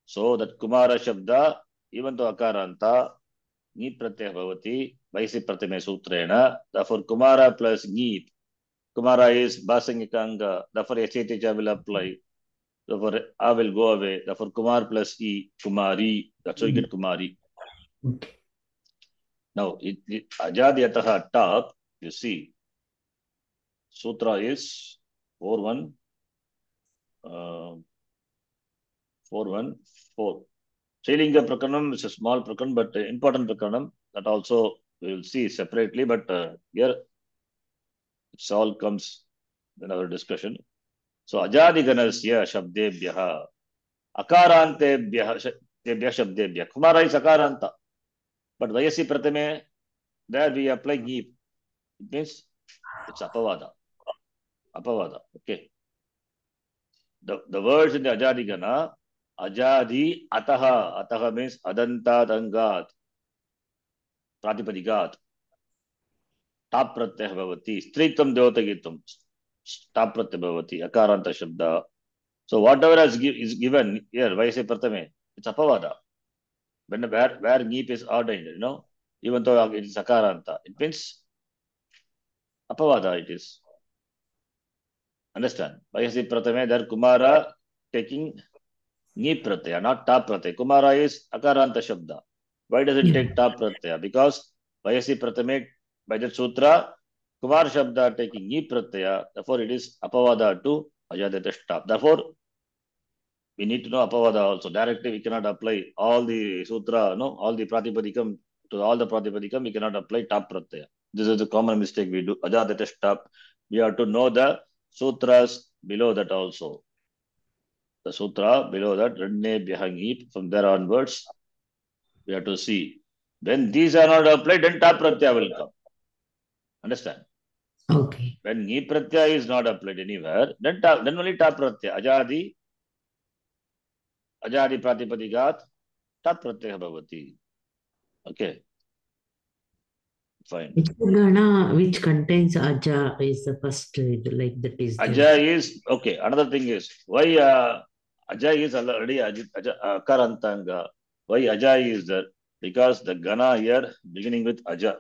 So that Kumara Shabda, even though Akaranta, Neep Pratyaya Bhavati, Vayasi Pratame Sutrena, therefore Kumara plus Neep. Kumara is Basangikanga, therefore Yacheticha will apply. Therefore A will go away. Therefore Kumar plus E, Kumari. That's why you get Kumari. Okay. Now, Ajadiyataha top, you see, Sutra is 4-1, 4-1-4. Strilinga Prakaranam is a small Prakaranam, but important Prakaranam. That also we will see separately, but here it all comes in our discussion. So, Ajadiganasya Shabdebhyaha, Akarantebhyaha Shabdebhyaha. Kumara is Akaranta. But Vayasi Pratame, there we apply Geep. It means it's Apavada. Apavada. Okay. The words in the Ajadigana, Ajadi Ataha. Ataha means Adanta Dangat. Pratipadigat. Tap Pratyah Bhavati. Stritam Deotagitum. Tap Pratyah Bhavati. Akaranta Shabda. So whatever is given here, Vayasi Pratame, it's Apavada. Where Geep is ordained, you know, even though it is Akaranta, it means Apavada it is. Understand? Vayasi Pratame, there Kumara taking Ni Pratyaya, not Ta Pratyaya. Kumara is Akaranta Shabda. Why does it take Ta Pratyaya? Because Vayasi Pratame, by the Sutra, Kumar Shabda taking Ni Pratyaya, therefore it is Apavada to Ajadeta Shtap. Therefore, we need to know Apavada also. Directly we cannot apply all the Sutra, no, all the Pratipadikam, to all the Pratipadikam, we cannot apply Ta Pratyaya. This is the common mistake we do. Ajadeta Shtap. We have to know the Sutras below that also. The sutra below that, Renne Byahangi, from there onwards, we have to see. When these are not applied, then Ta Pratyaya will come. Understand? Okay. When Ni Pratyaya is not applied anywhere, then only Ta Pratyaya. Ajadi Pratipadigat, Ta Pratyaya Bhavati. Okay. Fine. Which Gana, which contains Aja, is the first, like that is. Aja is, okay, another thing is, why Aja is already Akarantanga. Why Aja is there? Because the Gana here, beginning with Aja.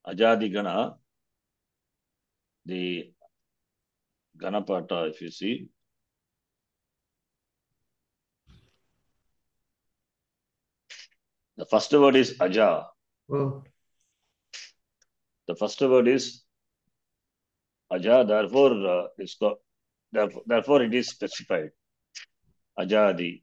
Ajadi Gana, the Ganapata, if you see, the first word is Aja. Oh. The first word is Aja, therefore, therefore it is specified. Ajadi.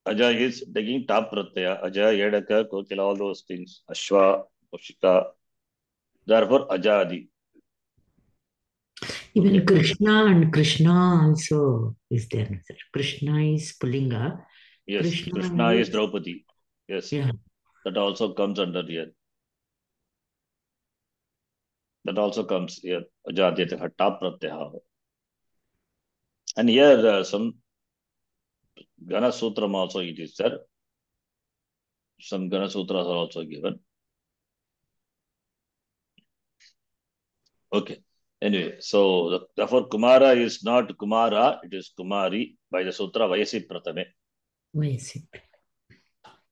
Aja is taking top pratyaya. Aja, Yedaka, Kokila, all those things. Ashwa, Koshika. Therefore, Ajadi. Even Okay. Krishna and Krishna also is there. Sir. Krishna is Pulinga. Yes, Krishna is Draupadi. Yes. Yeah. That also comes under here. That also comes here. Ajadi, top pratyaya. And here, some Gana Sutram also it is there. Some Gana Sutras are also given. Okay. Anyway, so therefore Kumara is not Kumara, it is Kumari by the Sutra Vayasi Pratame. Vayasi.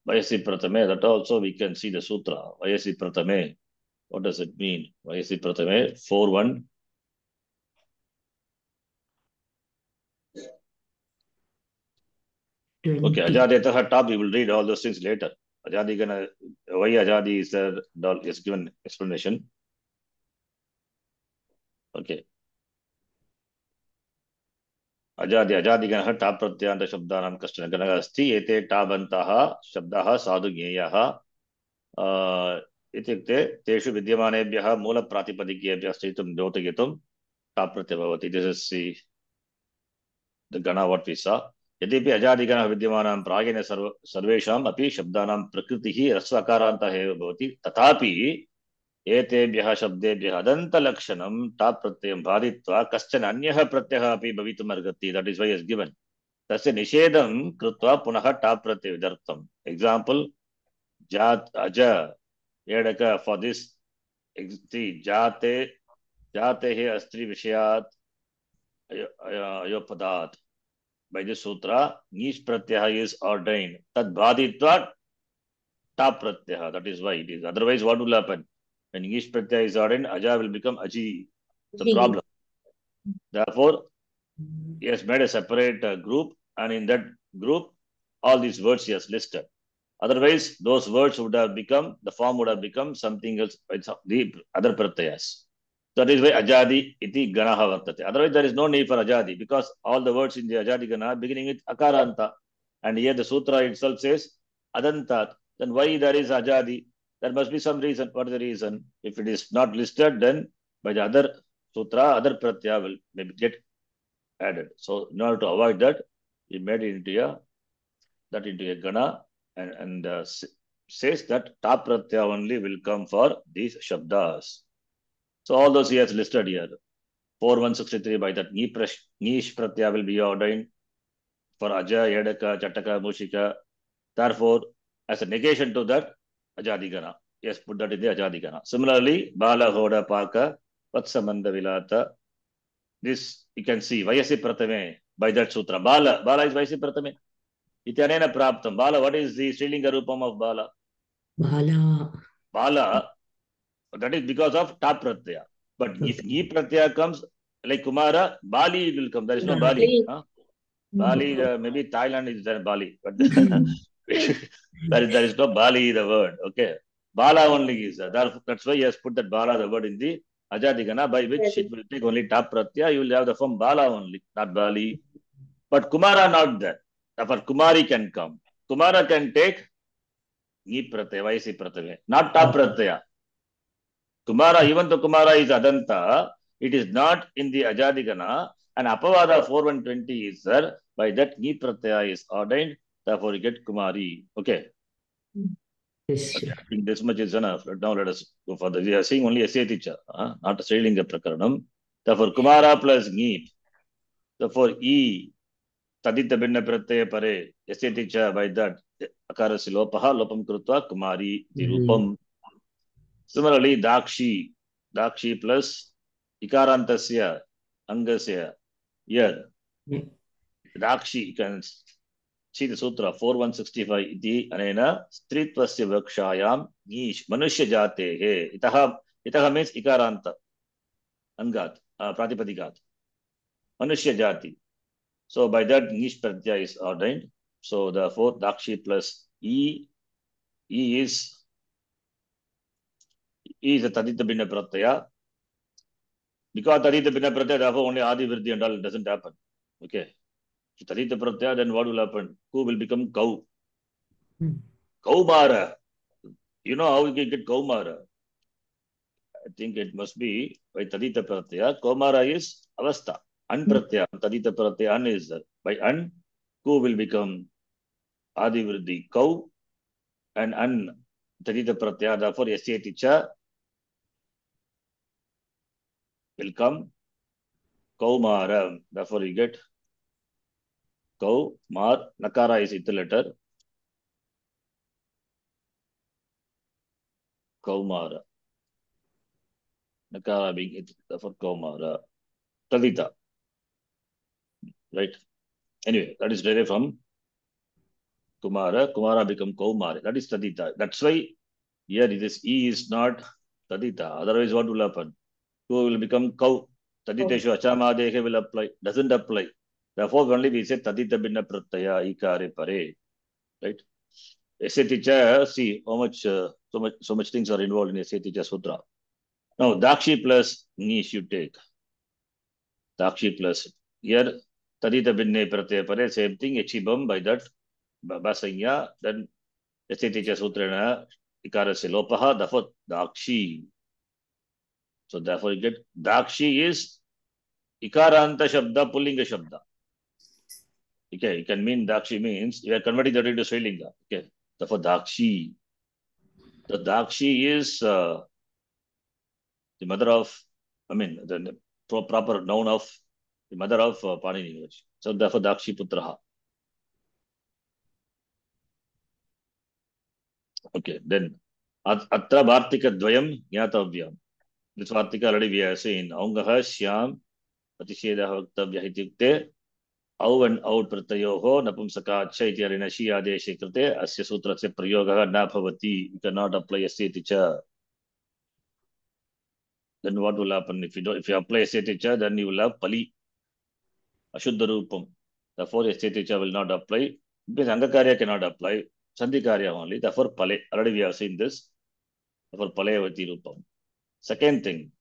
Vayasi Pratame, that also we can see the Sutra. Vayasi Pratame. What does it mean? Vayasi Pratame, 4-1. Okay, Ajadi Ataha top, we will read all those things later. Ajadi gonna, why Ajadi is there, is given explanation. Okay. Ajadi gana ta pratyanta shabdanam kashchana ganaha asti ete tabantaha shabdaha sadhu gneyaha ityukte teshu vidyamanebyah moola pratipadikyebyah sthitum dyotagitum ta pratyaya bhavati. This is the gana what we saw. यद्यपि अजादिगणः विद्यमानां प्रागेन सर्वेषाम् अपि शब्दानां प्रकृतिः रस्वकारान्तः एव भवति, तथापि एतेभ्यः शब्देभ्यः अदन्तलक्षणं top प्रत्ययं बाधित्वा कश्चन अन्यः प्रत्ययः अपि भवितुम् अर्हति. That is why is given. तस्य निषेधं कृत्वा पुनः टाप् प्रत्यय विदर्थम्. Example, जात अज एडक for this. जाते है अस्त्री विषयात् अयोपदात्. By this sutra, nish pratyah is ordained. Tad bhaditva tap pratyah. That is why it is. Otherwise, what will happen? When nish pratyah is ordained, aja will become aji. It's a problem. Therefore, he has made a separate group, and in that group, all these words he has listed. Otherwise, those words would have become, the form would have become something else, the other pratyas. That is why ajadi iti ganaha vartate. Otherwise, there is no need for ajadi, because all the words in the ajadi gana beginning with akaranta. And here the sutra itself says adantat. Then why there is ajadi? There must be some reason. What is the reason? If it is not listed, then by the other sutra, other pratyaya will maybe get added. So in order to avoid that, he made it into a gana, and says that tap pratyaya only will come for these shabdas. So all those he has listed here. 4163 by that nish pratyaya will be ordained for aja, yedaka, chataka, mushika. Therefore, as a negation to that, ajadigana. Yes, put that in the ajadigana. Similarly, bala, hoda, paka, vatsamanda, vilata. This you can see vayasi pratame by that sutra. Bala is vayasi pratame. Ityanena praptam. Bala, what is the Srilinga rupam of bala? Bala, that is because of tap pratyaya. But if ni pratyaya comes, like Kumara, Bali will come. There is no Bali. Huh? Bali, maybe Thailand is there Bali, but there is no Bali, the word. Okay. Bala only is there. That's why he has put that Bala, the word, in the Ajadigana, by which it will take only tap pratyaya. You will have the form Bala only, not Bali. But Kumara not there. Therefore, Kumari can come. Kumara can take ni pratyaya, vaisi pratyaya, not tap pratyaya. Kumara, even though Kumara is Adanta, it is not in the Ajadigana, and Apavada 4120 is there. By that, ni pratyaya is ordained. Therefore, you get Kumari. Okay. Yes, Okay, I think this much is enough. Now let us go further. We are seeing only Aseticha, not a Srilinga Prakaranam. Therefore, Kumara plus Neep. Therefore, E, Tadita Binna Pratyaya Pare, Aseticha, by that, Akarasi Lopaha, Lopam Krutva, Kumari, the Rupam. Similarly, Dakshi plus Ikarantasya, Angasya. Here, Dakshi, you can see the sutra 4165. Iti anena stritvasya vakshayam nish manushya jate. Itaha means Ikaranta, Angat, Pratipadigat. Manushya jati. So by that, nish pratyaya is ordained. So therefore, Dakshi plus E is a Tadita Binna Pratyaya. Because Tadita Binna Pratyaya, therefore only Adi Vriddhi and all doesn't happen. Okay. If Tadita Pratyaya, then what will happen? Ku will become Kau. Kaumara. You know how you can get Kaumara? I think it must be by Tadita Pratyaya. Kaumara is Avastha. An Pratyaya. Tadita Pratyaya, An is there. By An, Ku will become Adi Vriddhi Kau. And An Tadita Pratyaya, therefore Yasyaticha will come Kaumara. Therefore you get Kau, Mar, Nakara is the letter. Kaumara. Nakara being it, therefore Kaumara. Tadita. Right? Anyway, that is derived from Kumara. Kumara become Kaumara. That is Tadita. That's why here this E is not Tadita. Otherwise, what will happen? Ku will become Kau. Taditeshu Achamadehe will apply. Doesn't apply. Therefore, only we say Tadita Binna Pratyaya Ikare Pare. Right? Essay teacher, see how much, so much things are involved in Essay teacher Sutra. Now, Dakshi plus Nish you take. Dakshi plus. Here, Tadita Binne Pratyaya Pare, same thing, Echibam by that, Basanya, then Essay teacher Sutra, Ikarasya Lopaha, therefore Dakshi. So therefore you get Dakshi is Ikaranta Shabda, Pullinga Shabda. Okay, you can mean Dakshi means you are converting that into Srilinga. Okay, therefore Dakshi. The Dakshi is the mother of, the proper noun of the mother of Panini. So therefore, Dakshi Putraha. Okay, then Atra Bhartika Dvayam Nyatavyam. This Bhartika already we have seen. Aungaha Shyam Patishedaha Vaktavya Ityukte. Au and out Pratayoho Napumsaka Chaitya Rinashi Adeshe Krite Asya Sutra Se Prayoga Nabhavati. You cannot apply a teacher. Then what will happen if you apply a teacher? Then you will have Pali Ashuddha Rupam. Therefore, a teacher will not apply. Because Angakarya cannot apply. Sandhikarya only. Therefore, Pale. Already we have seen this. Therefore, Palayavati Rupam. Second thing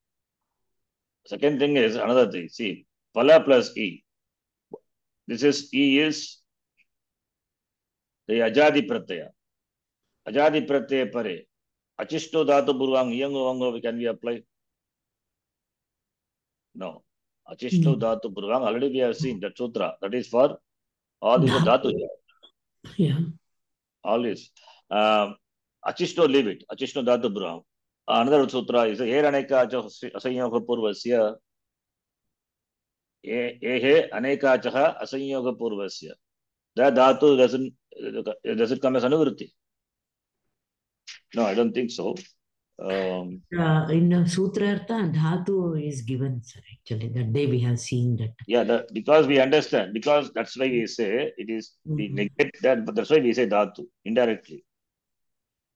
is another thing. See, Pala plus E. This is E is the Ajadi Pratyaya. Ajadi Pratyaya Pare. Achishto Dhatu Burvang Yango Vango can we apply? No. Achishto Dhatu Burvang already we have seen that sutra. That is for all these Dhatu. Yeah. All this. Achishto leave it. Achishto Dhatu Burvang. Another sutra is Here Aneka Asanyoga Purvasya. Ehe Anekachaha Asanyoga Purvasya. That Dhatu does it come as Anuvritti? No, I don't think so. In Sutrartha, Dhatu is given, sir, actually. That day we have seen that. Yeah, because we understand. Because that's why we say it is, we negate that, but that's why we say Dhatu, indirectly.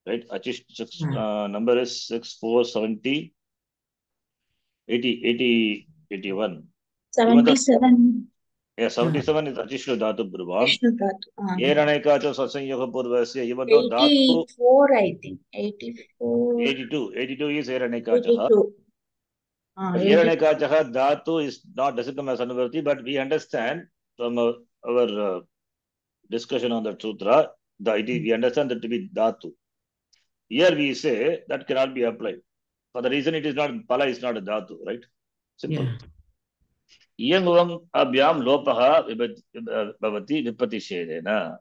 Right? Number is 6470, 80, 81. 77. Yeah, 77 is Achishto Dhatu Brahman. Vishnu Dhatu. Yeranekacha Sasanyoga Purvasya, even though Dhatu. 84, I think. 84. 82 is Yeranekacha. 82. Yeranekacha Dhatu is not, doesn't come as Anuvarti, but we understand from our discussion on the Sutra, we understand that to be Dhatu. Here we say that cannot be applied. For the reason it is not, Pala is not a Dhatu, right? Simple. Iyam uvam abhyam lopaha bhavati vipati shedena.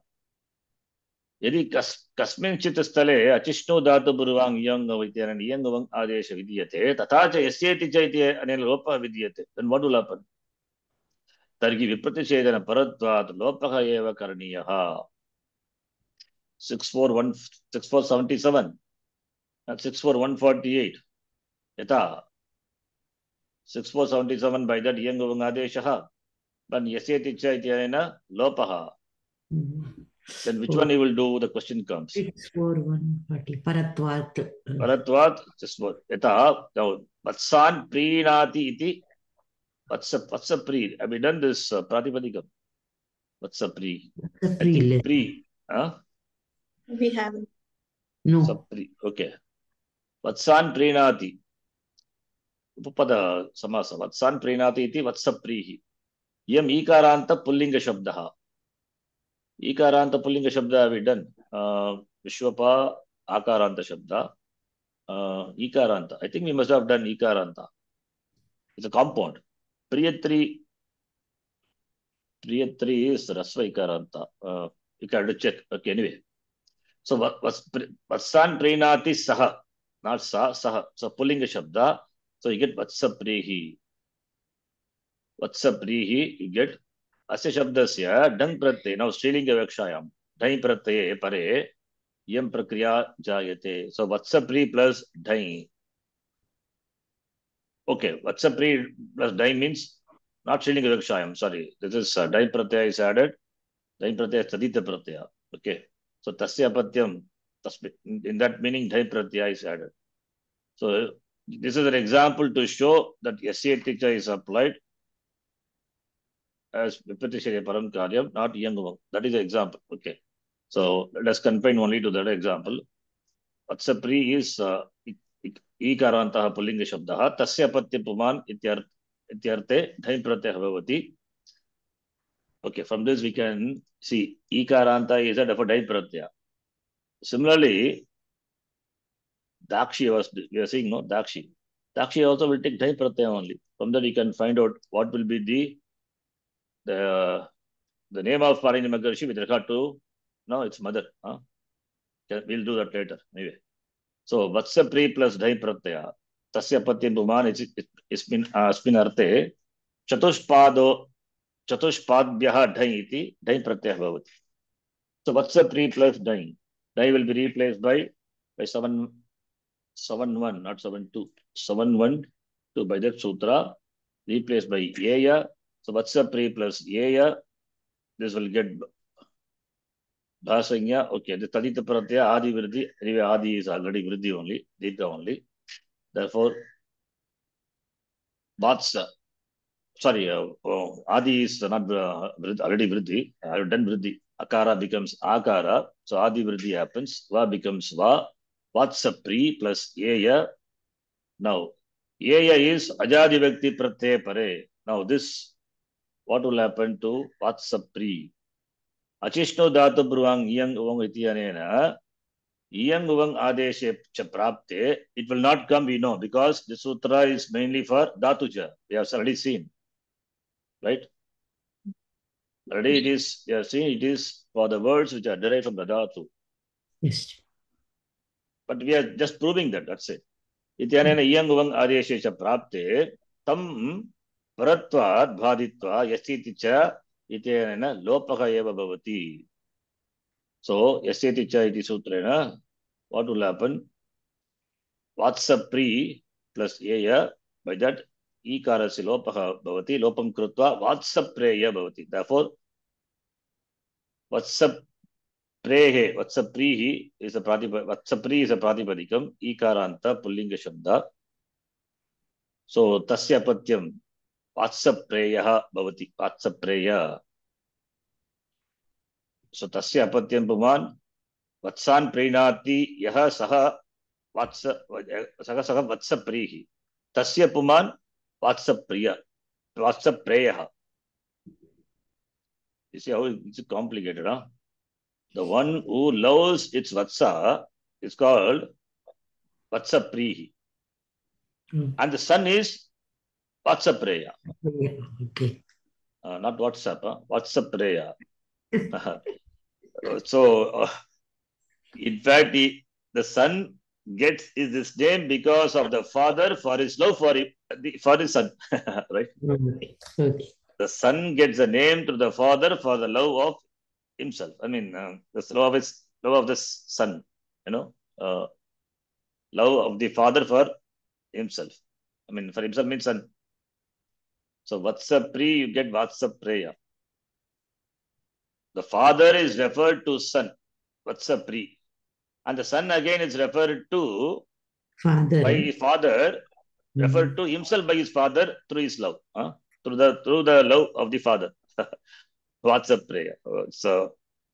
Yadi kasminchit stale achishno dhatu burvang iyam vidyana iyam uvam adesha vidyate tatacha yasyeti chaitye anil lopaha vidyate. Then what will happen? Targi vipati shedena paratvat lopaha eva karniyaha. 6477 and 64148. Yata 6477 by that iyam uvam adesha. But yasyeti chaitya lopaha. Then which one you will do? The question comes. 64140. Paratvat. Paratvat. Just what? Yata. Now, Vatsan Prinati iti. Vatsa Pri. Have we done this Pratipadikam? Vatsa Pri. Pri. Huh? We haven't. No. Sapri. Okay. Vatsan Prinati. Upapada Samasa. Vatsan Prinati iti Vatsa Prihi. Yam Ikaranta Pullinga Shabdaha. Ikaranta Pullinga Shabda have we done? Vishwapa Akaranta Shabda. Ikaranta. I think we must have done Ikaranta. It's a compound. Priyatri is Rasva Ikaranta. You can have to check. Okay, anyway. So, Vatsan Prinati Saha. Not Saha. So, Pullinga Shabda. So, you get Vatsa Prihi. Vatsa Prihi, you get Asya Shabdasya, Dang Pratyaya. Now, Strilinga Vakshayam. Dang Pratyaya Pare, Yam Prakriya Jayate. So, Vatsa Pri plus Dang. Okay, Vatsa Pri plus Dang means not Strilinga Vakshayam. Sorry. This is Dang Pratyaya is added. Dang Pratyaya is Tadita Pratyaya. Okay. So, Tasya Patyam. In that meaning, Dang Pratyaya is added. So, this is an example to show that Yasyaticha is applied as Vipatishaya Param Karyam, not Yangavam. That is the example. Okay. So let us confine only to that example. Vatsapri is Ikarantaha Pullinga Shabdaha, Tasya Patya Puman Ityarte, Dhaim Pratyaya Bhavati. Okay, from this we can see Ikaranta is a Dhaim Pratyaya. Similarly, Dakshi we are seeing, no? Dakshi. Dakshi also will take Dhaim Pratyaya only. From that we can find out what will be the name of Parini Maharshi with regard to, no, its mother. We'll do that later. Anyway. So, Vatsapri plus Dhai Pratyaya. तस्य अपत्यं पुमान् अस्मिन् अर्थे चतुष्पाद्यः ढै इति ढै प्रत्ययः भवति. So what's the pre plus ढै? ढै will be replaced by 7-1, not 7-2. 7-1 by that sutra, replaced by Eya. So what's the pre plus Eya? This will get Bhasanya. Okay, the Tadita Pratyaya Adi Vriddhi. Anyway, Adi is already Vriddhi only, Dita only. Therefore, Vatsa. Sorry, Adi is not already Vriddhi. I have done Vriddhi. Akara becomes Akara. So Adi Vriddhi happens. Va becomes Va. Vatsa Pri plus Eya. Now, Eya is Ajadi Vyakti Pratyaya Pare. Now, this, what will happen to Vatsa Pri? Achishno Dhatu Bruvang Iyang Uvang Itiyanena. Iyang Uvang Adeshe Cha Prapte. It will not come, we know, because the sutra is mainly for Dhatuja. We have already seen. Right? Already it is, we have seen it is for the words which are derived from the Dhatu. Yes. But we are just proving that, that's it. Ityanena Iyang Uvang Adeshe Cha Prapte. Tam Paratvad Bhaditva Yasiti Cha Ityanena Lopaha Eva Bhavati. So, Yasiti Cha iti sutrena, what will happen? Vatsa Pri plus Eya, by that Ikarasi Lopaha Bhavati, Lopam Krutva, Vatsa Preya Bhavati. Therefore, Vatsa Prehe, Vatsa Prihi is a Pratipadikam, Ikaranta, Pullinga Shabda. So, Tasya Patyam, Vatsa Preya Bhavati, Vatsa Preya. So, Tasya Patyam Puman, Vatsan Prenati Yaha Saha Vatsa Prihi. Tasya Puman Vatsa Priya. Vatsa Preya. You see how it's complicated, huh? The one who loves its Vatsa is called Vatsa Prihi. And the son is Vatsa Preya. Okay. Not WhatsApp, huh? Vatsa Preya. So, in fact, the son gets this name because of the father for his love for his son, right? Okay. The son gets a name to the father for the love of himself. I mean, the love of the son, love of the father for himself. I mean, for himself means son. So, Vatsa Pri, you get Vatsa Preya. The father is referred to son, Vatsa Pri. And the son again is referred to Father. by his father, referred to himself by his father through his love, through the love of the father. What's a prayer? It's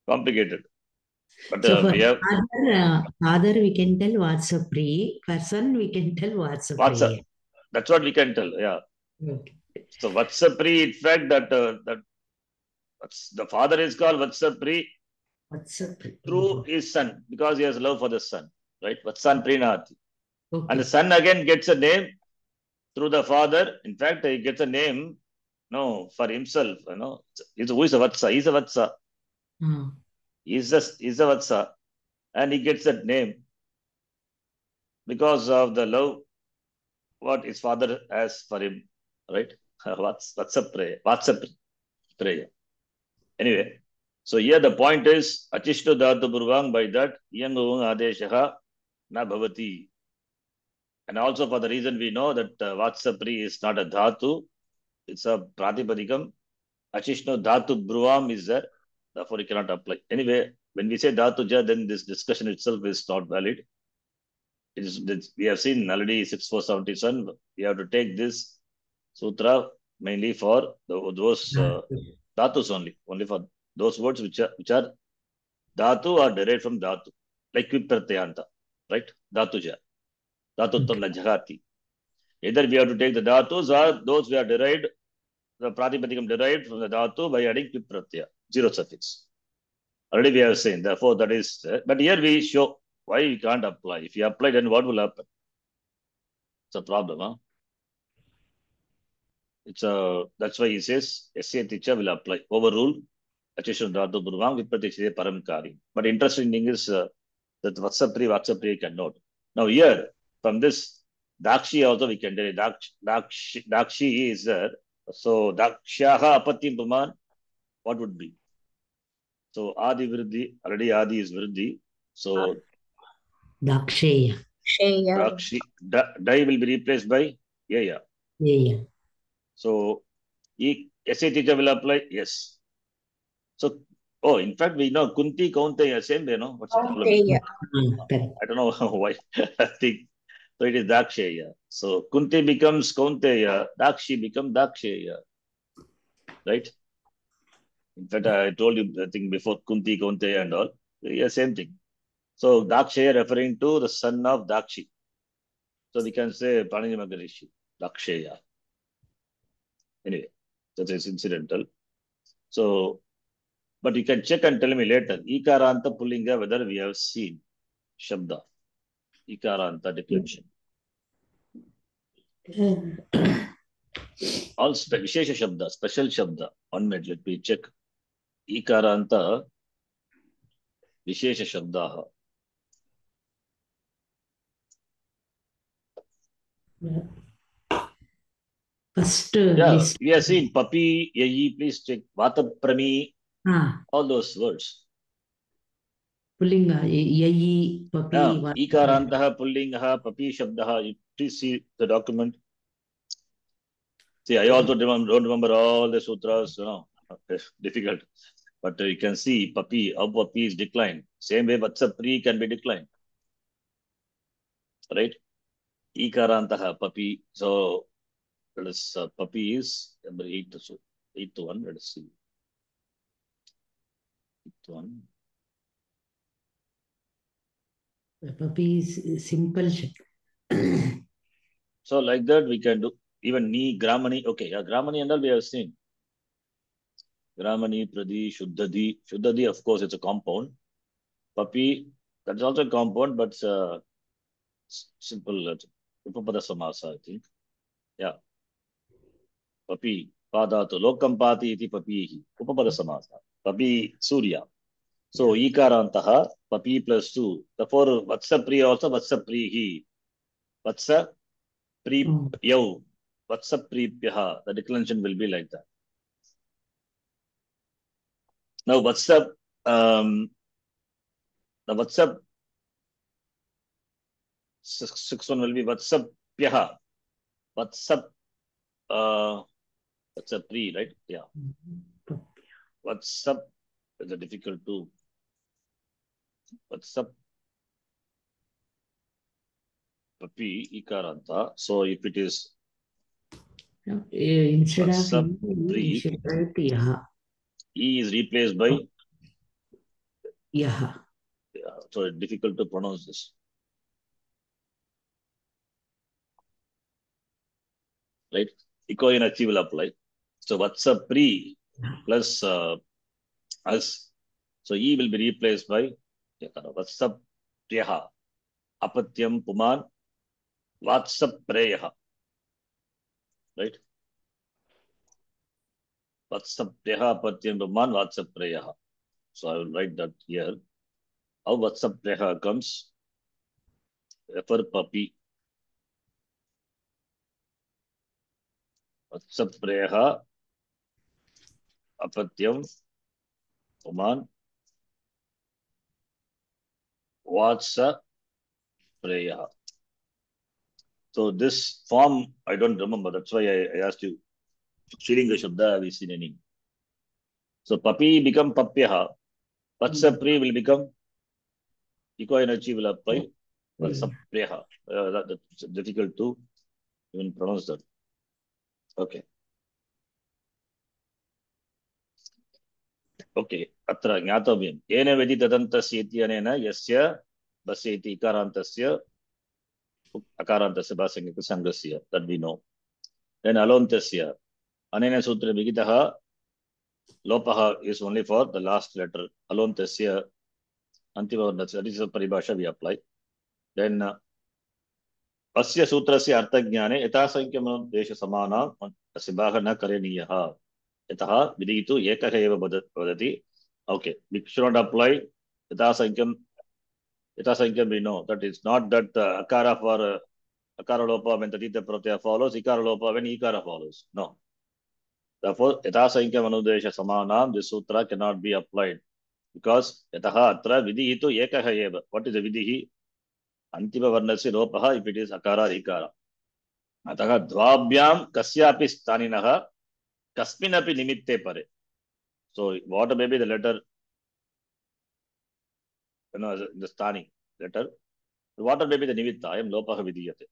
complicated. But So for we have father, we can tell what's a pre. For son, we can tell what's a pre. That's what we can tell. Yeah. Okay. So what's a pre? In fact, that the father is called Vatsa Pri through his son because he has love for the son, right? Vatsan Prinati. Okay. And the son again gets a name through the father. In fact, he gets a name for himself. Who is a Vatsa? He's a Vatsa. He's a Vatsa. And he gets that name because of the love what his father has for him, right? What's a prayer? What's a prayer? Anyway, so here the point is Achishto Dhatu Purvang, by that Iyang Uvang Adeshaha na Bhavati. And also for the reason we know that Vatsapri is not a Dhatu, it's a Pratipadikam. Achishno Dhatu Bruvam is there, therefore it cannot apply. Anyway, when we say Dhatuja, then this discussion itself is not valid. We have seen already 6477. We have to take this sutra mainly for those dhatus only for those words which are dhatu or derived from dhatu, like Vipratyanta, right? Dhatuja, Dhatuttam Lajhati. Either we have to take the dhatus or those we are derived, the Pratipadikam derived from the dhatu by adding Vipratyaya, zero suffix. Already we have seen, therefore that is, but here we show why we can't apply. If you apply, then what will happen? It's a problem, huh? That's why he says SCA teacher will apply. Overrule Achishno Dhatu Purvang Vipratyaya Paramkari. But interesting thing is that Vatsapri cannot. Now here, from this, Dakshi also we can tell. Dakshi is there. So Dakshaha Apatyam Puman, what would be? So Adi Vriddhi, already Adi is Vriddhi. So Daksheya. Shreya. Dakshi, Dai will be replaced by Yeah. Yeah. So essay teacher will apply, yes. So, in fact, we know Kunti, Kaunteya, same way, no? What's the problem? Kaunteya. Correct. I don't know why. I think so. It is Daksheya. So Kunti becomes Kaunteya, Dakshi becomes Daksheya, right? In fact, I told you I think before Kunti, Kaunteya, and all. Yeah, same thing. So Daksheya referring to the son of Dakshi. So we can say Panini Maharishi, Daksheya. Anyway, that is incidental. So, but you can check and tell me later. Ikaranta Pullinga, whether we have seen Shabda. Ikaranta declension. All Vishesha Shabda, special Shabda. 1 minute, let me check. Ikaranta Vishesha Shabda. First Yeah, list. we have seen Papi, Yayi, please check. Vataprami, all those words. Pullinga, Yayi, Papi. Ikarantaha, Pullingaha, Papi Shabdaha. You please see the document. See, I also don't remember all the sutras, it's difficult. But you can see Papi, how Papi is declined. Same way, Vatsapri can be declined. Right? Ikarantaha, Papi. So, let us, Papi is number 8 to 8 to 1. Let us see. 8 to 1. Papi is simple. So, like that, we can do even Ni, Gramani. Okay, yeah, Gramani and all we have seen. Gramani, Pradi, Shuddhadi. Shuddhadi, of course, it's a compound. Papi, that's also a compound, but simple. Upapada Samasa, I think. Yeah. Papi, Padatu, Lokampati iti Papihi. Upapada Samasa. Papi, Surya. So, Ikarantaha, Papi plus 2. Therefore, Vatsapri also Vatsaprihi. Vatsapripyau. Vatsapripyaha. The declension will be like that. Now, the WhatsApp 6 1 will be Vatsapyaha. WhatsApp, Vatsapri, right? Yeah. WhatsApp is a difficult to. WhatsApp Papi Ikaranta. So if it is instead WhatsApp of we should write Yaha. E is replaced by Yaha. Yeah, so it's difficult to pronounce this. Right? Ikoinachi will apply. So Vatsapri plus us. So E will be replaced by Vatsapyaha. Apatyam Puman. Vatsapreyaha. Right? Vatsapyaha Apatyam Puman Vatsapreyaha. So I will write that here. How Vatsapreyaha comes? Refer Papi. Vatsapreyaha Apatyam Puman Vatsapreyaha. So this form, I don't remember. That's why I asked you. Shrilinga Shabda, have we seen any? So Papi become Papyaha. Vatsapri will become Ikoinachi will apply Vatsapreyaha. That's difficult to even pronounce that. Okay. Okay. Atra Jnatavayam. Yena Vedi Tadantasya Ityanena Yasya Basyeti Ikarantasya Akarantasya Basangika Sangasya. That we know. Then Alontasya. Anena Sutra Vigitaha Lopaha is only for the last letter. Alontasya Antima. That is a paribhasha we apply. Then Asya Sutrasya Arthajnane Yathasankhyaman Desha Samana Asibaha na Kareniyaha. Yataha Viditu Yekaha eva Vadati. Okay. We should not apply Yathasankham we know that it's not that Akara for akara lopa when tatita pratyaya follows, ikara lopa when ikara follows. No. Therefore, yatha sankhya manudesha samanam, this sutra cannot be applied because yataha atra vidhi itu ekaha eva. What is the vidhi? Antima varnasya lopaha if it is akara ikara. Ataha dvabhyam kasyapi staninaha kasminapi nimitte pare. So what may be the letter, the stani letter, what may be the nimitta, I am lopaha vidhiyate.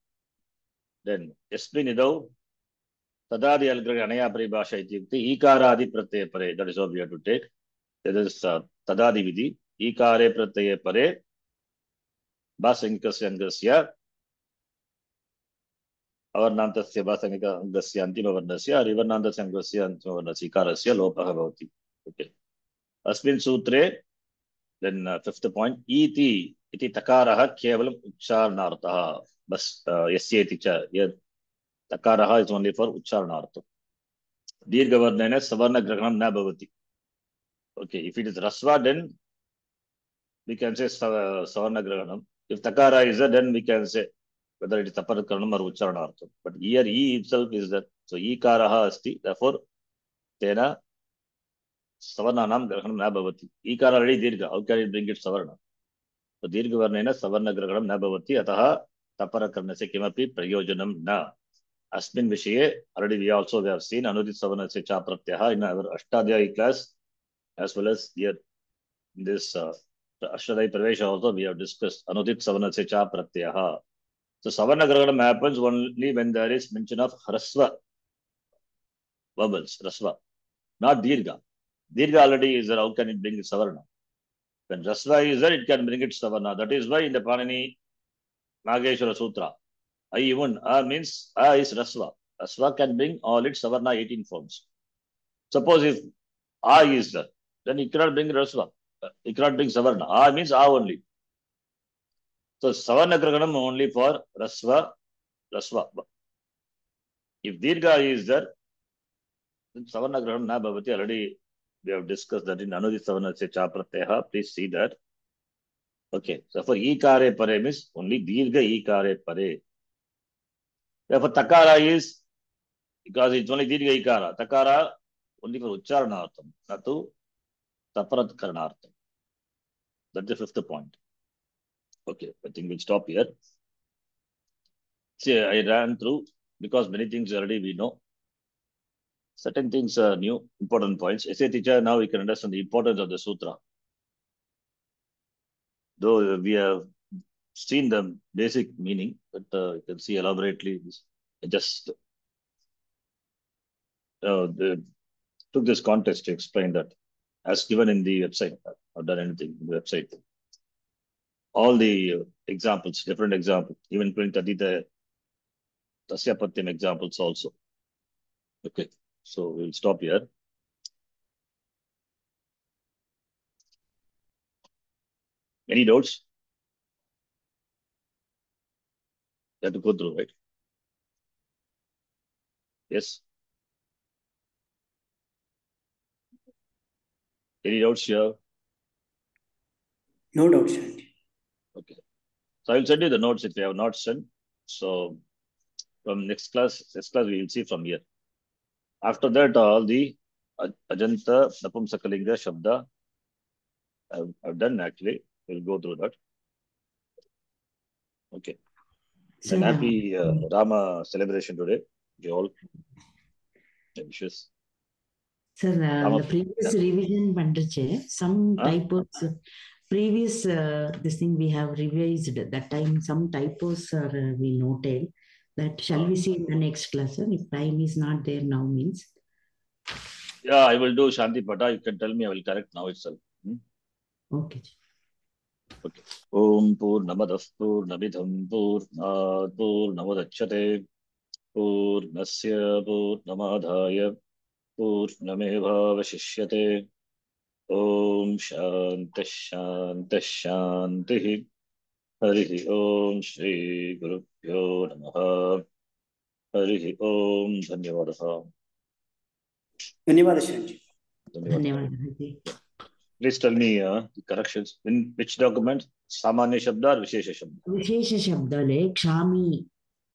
Then yasmin idau tadadi algrah anaya paribhasha ityukti ikaradi pratyaya pare. That is what we have to take. That is tadadi vidhi. Ikare pratyaya pare basankasya angasya avarnantasya basankasya angasya antima varnasya arivarnantasya angasya antima varnasya ikarasya lopaha bhavati. Okay. Asmin sutre, then fifth point, iti takaraha kevalam uchcharanartha. Bas yasyeti cha. Here takaraha is only for uchcharanartha. Dirgha varnena savarna graham na bhavati. Okay, if it is rasva, then we can say savarna grahanam. If takara is there, then we can say whether it is taparakaranam or uchcharanartha. But here e itself is that. So ikaraha asti. Therefore, tena savarnanam grahanam na bhavati. Ikara already dirgha. How can it bring it savarna? So dirgha varnena savarna grahanam na bhavati. Ataha taparakarnasya kimapi prayojanam na. Asmin vishaye already we also have seen anudit savarnasya cha pratyaha in our ashtadhyayi class, as well as here in this ashtadhyayi pravesha also we have discussed anudit savarnasya cha pratyaha. So savarna grahanam happens only when there is mention of hrasva vowels, rasva, not dirgha. Dirgha already is there. How can it bring it savarna? When rasva is there, it can bring it savarna. That is why in the Panini Nageshwara Sutra, I even means is rasva. Rasva can bring all its savarna 18 forms. Suppose if a is there, then it cannot bring rasva. It cannot bring savarna. A means a only. So savarna grahanam only for rasva. If dirgha is there, then savarna grahanam na bhavati. Already we have discussed that in anudit savarnasya cha pratyaha. Please see that. Okay, so for ikare pare means only dirgha ikare pare. Therefore, takara is because it's only dirgha ikara. Takara only for uchcharanartham, not to taparatkaranartham. That's the fifth point. Okay, I think we'll stop here. See, I ran through because many things already we know. Certain things are new, important points. Essay teacher, now we can understand the importance of the sutra. Though we have seen the basic meaning, but you can see elaborately. I just took this context to explain that, as given in the website. I've done anything in the website. All the examples, different examples, even including Tadita Tasyapatyam examples also. Okay, so we'll stop here. Any doubts? You have to go through, right? Yes. Any doubts here? No doubts, Shanti. Okay. So I will send you the notes if you have not sent. So from next class we will see from here. After that, all the Ajanta, Napumsakalinga, Shabda, I've done actually. We'll go through that. Okay. And happy Rama celebration today. You all. Wishes. Sir, the previous revision pandriche, some typos, previous this thing we have revised that time, some typos are we noted. That shall we see in the next class, sir? If time is not there now means. Yeah, I will do Shanti Pata. You can tell me, I will correct now itself. Okay. Okay. Om Purnamadah Purnamidham Purnamudachyate Purnasya Purnamadhaya Purnamevavashishyate. Om Shanti Shanti Shanti. Harihi Om Shri Gurubhyo Namaha. Harihi Om Dhanyavadaha. Dhanyavada, Shanti. Dhanyavada. Please tell me the corrections. In which document? Samanya Shabda or Vishesha Shabda? Vishesha Shabda le Kshami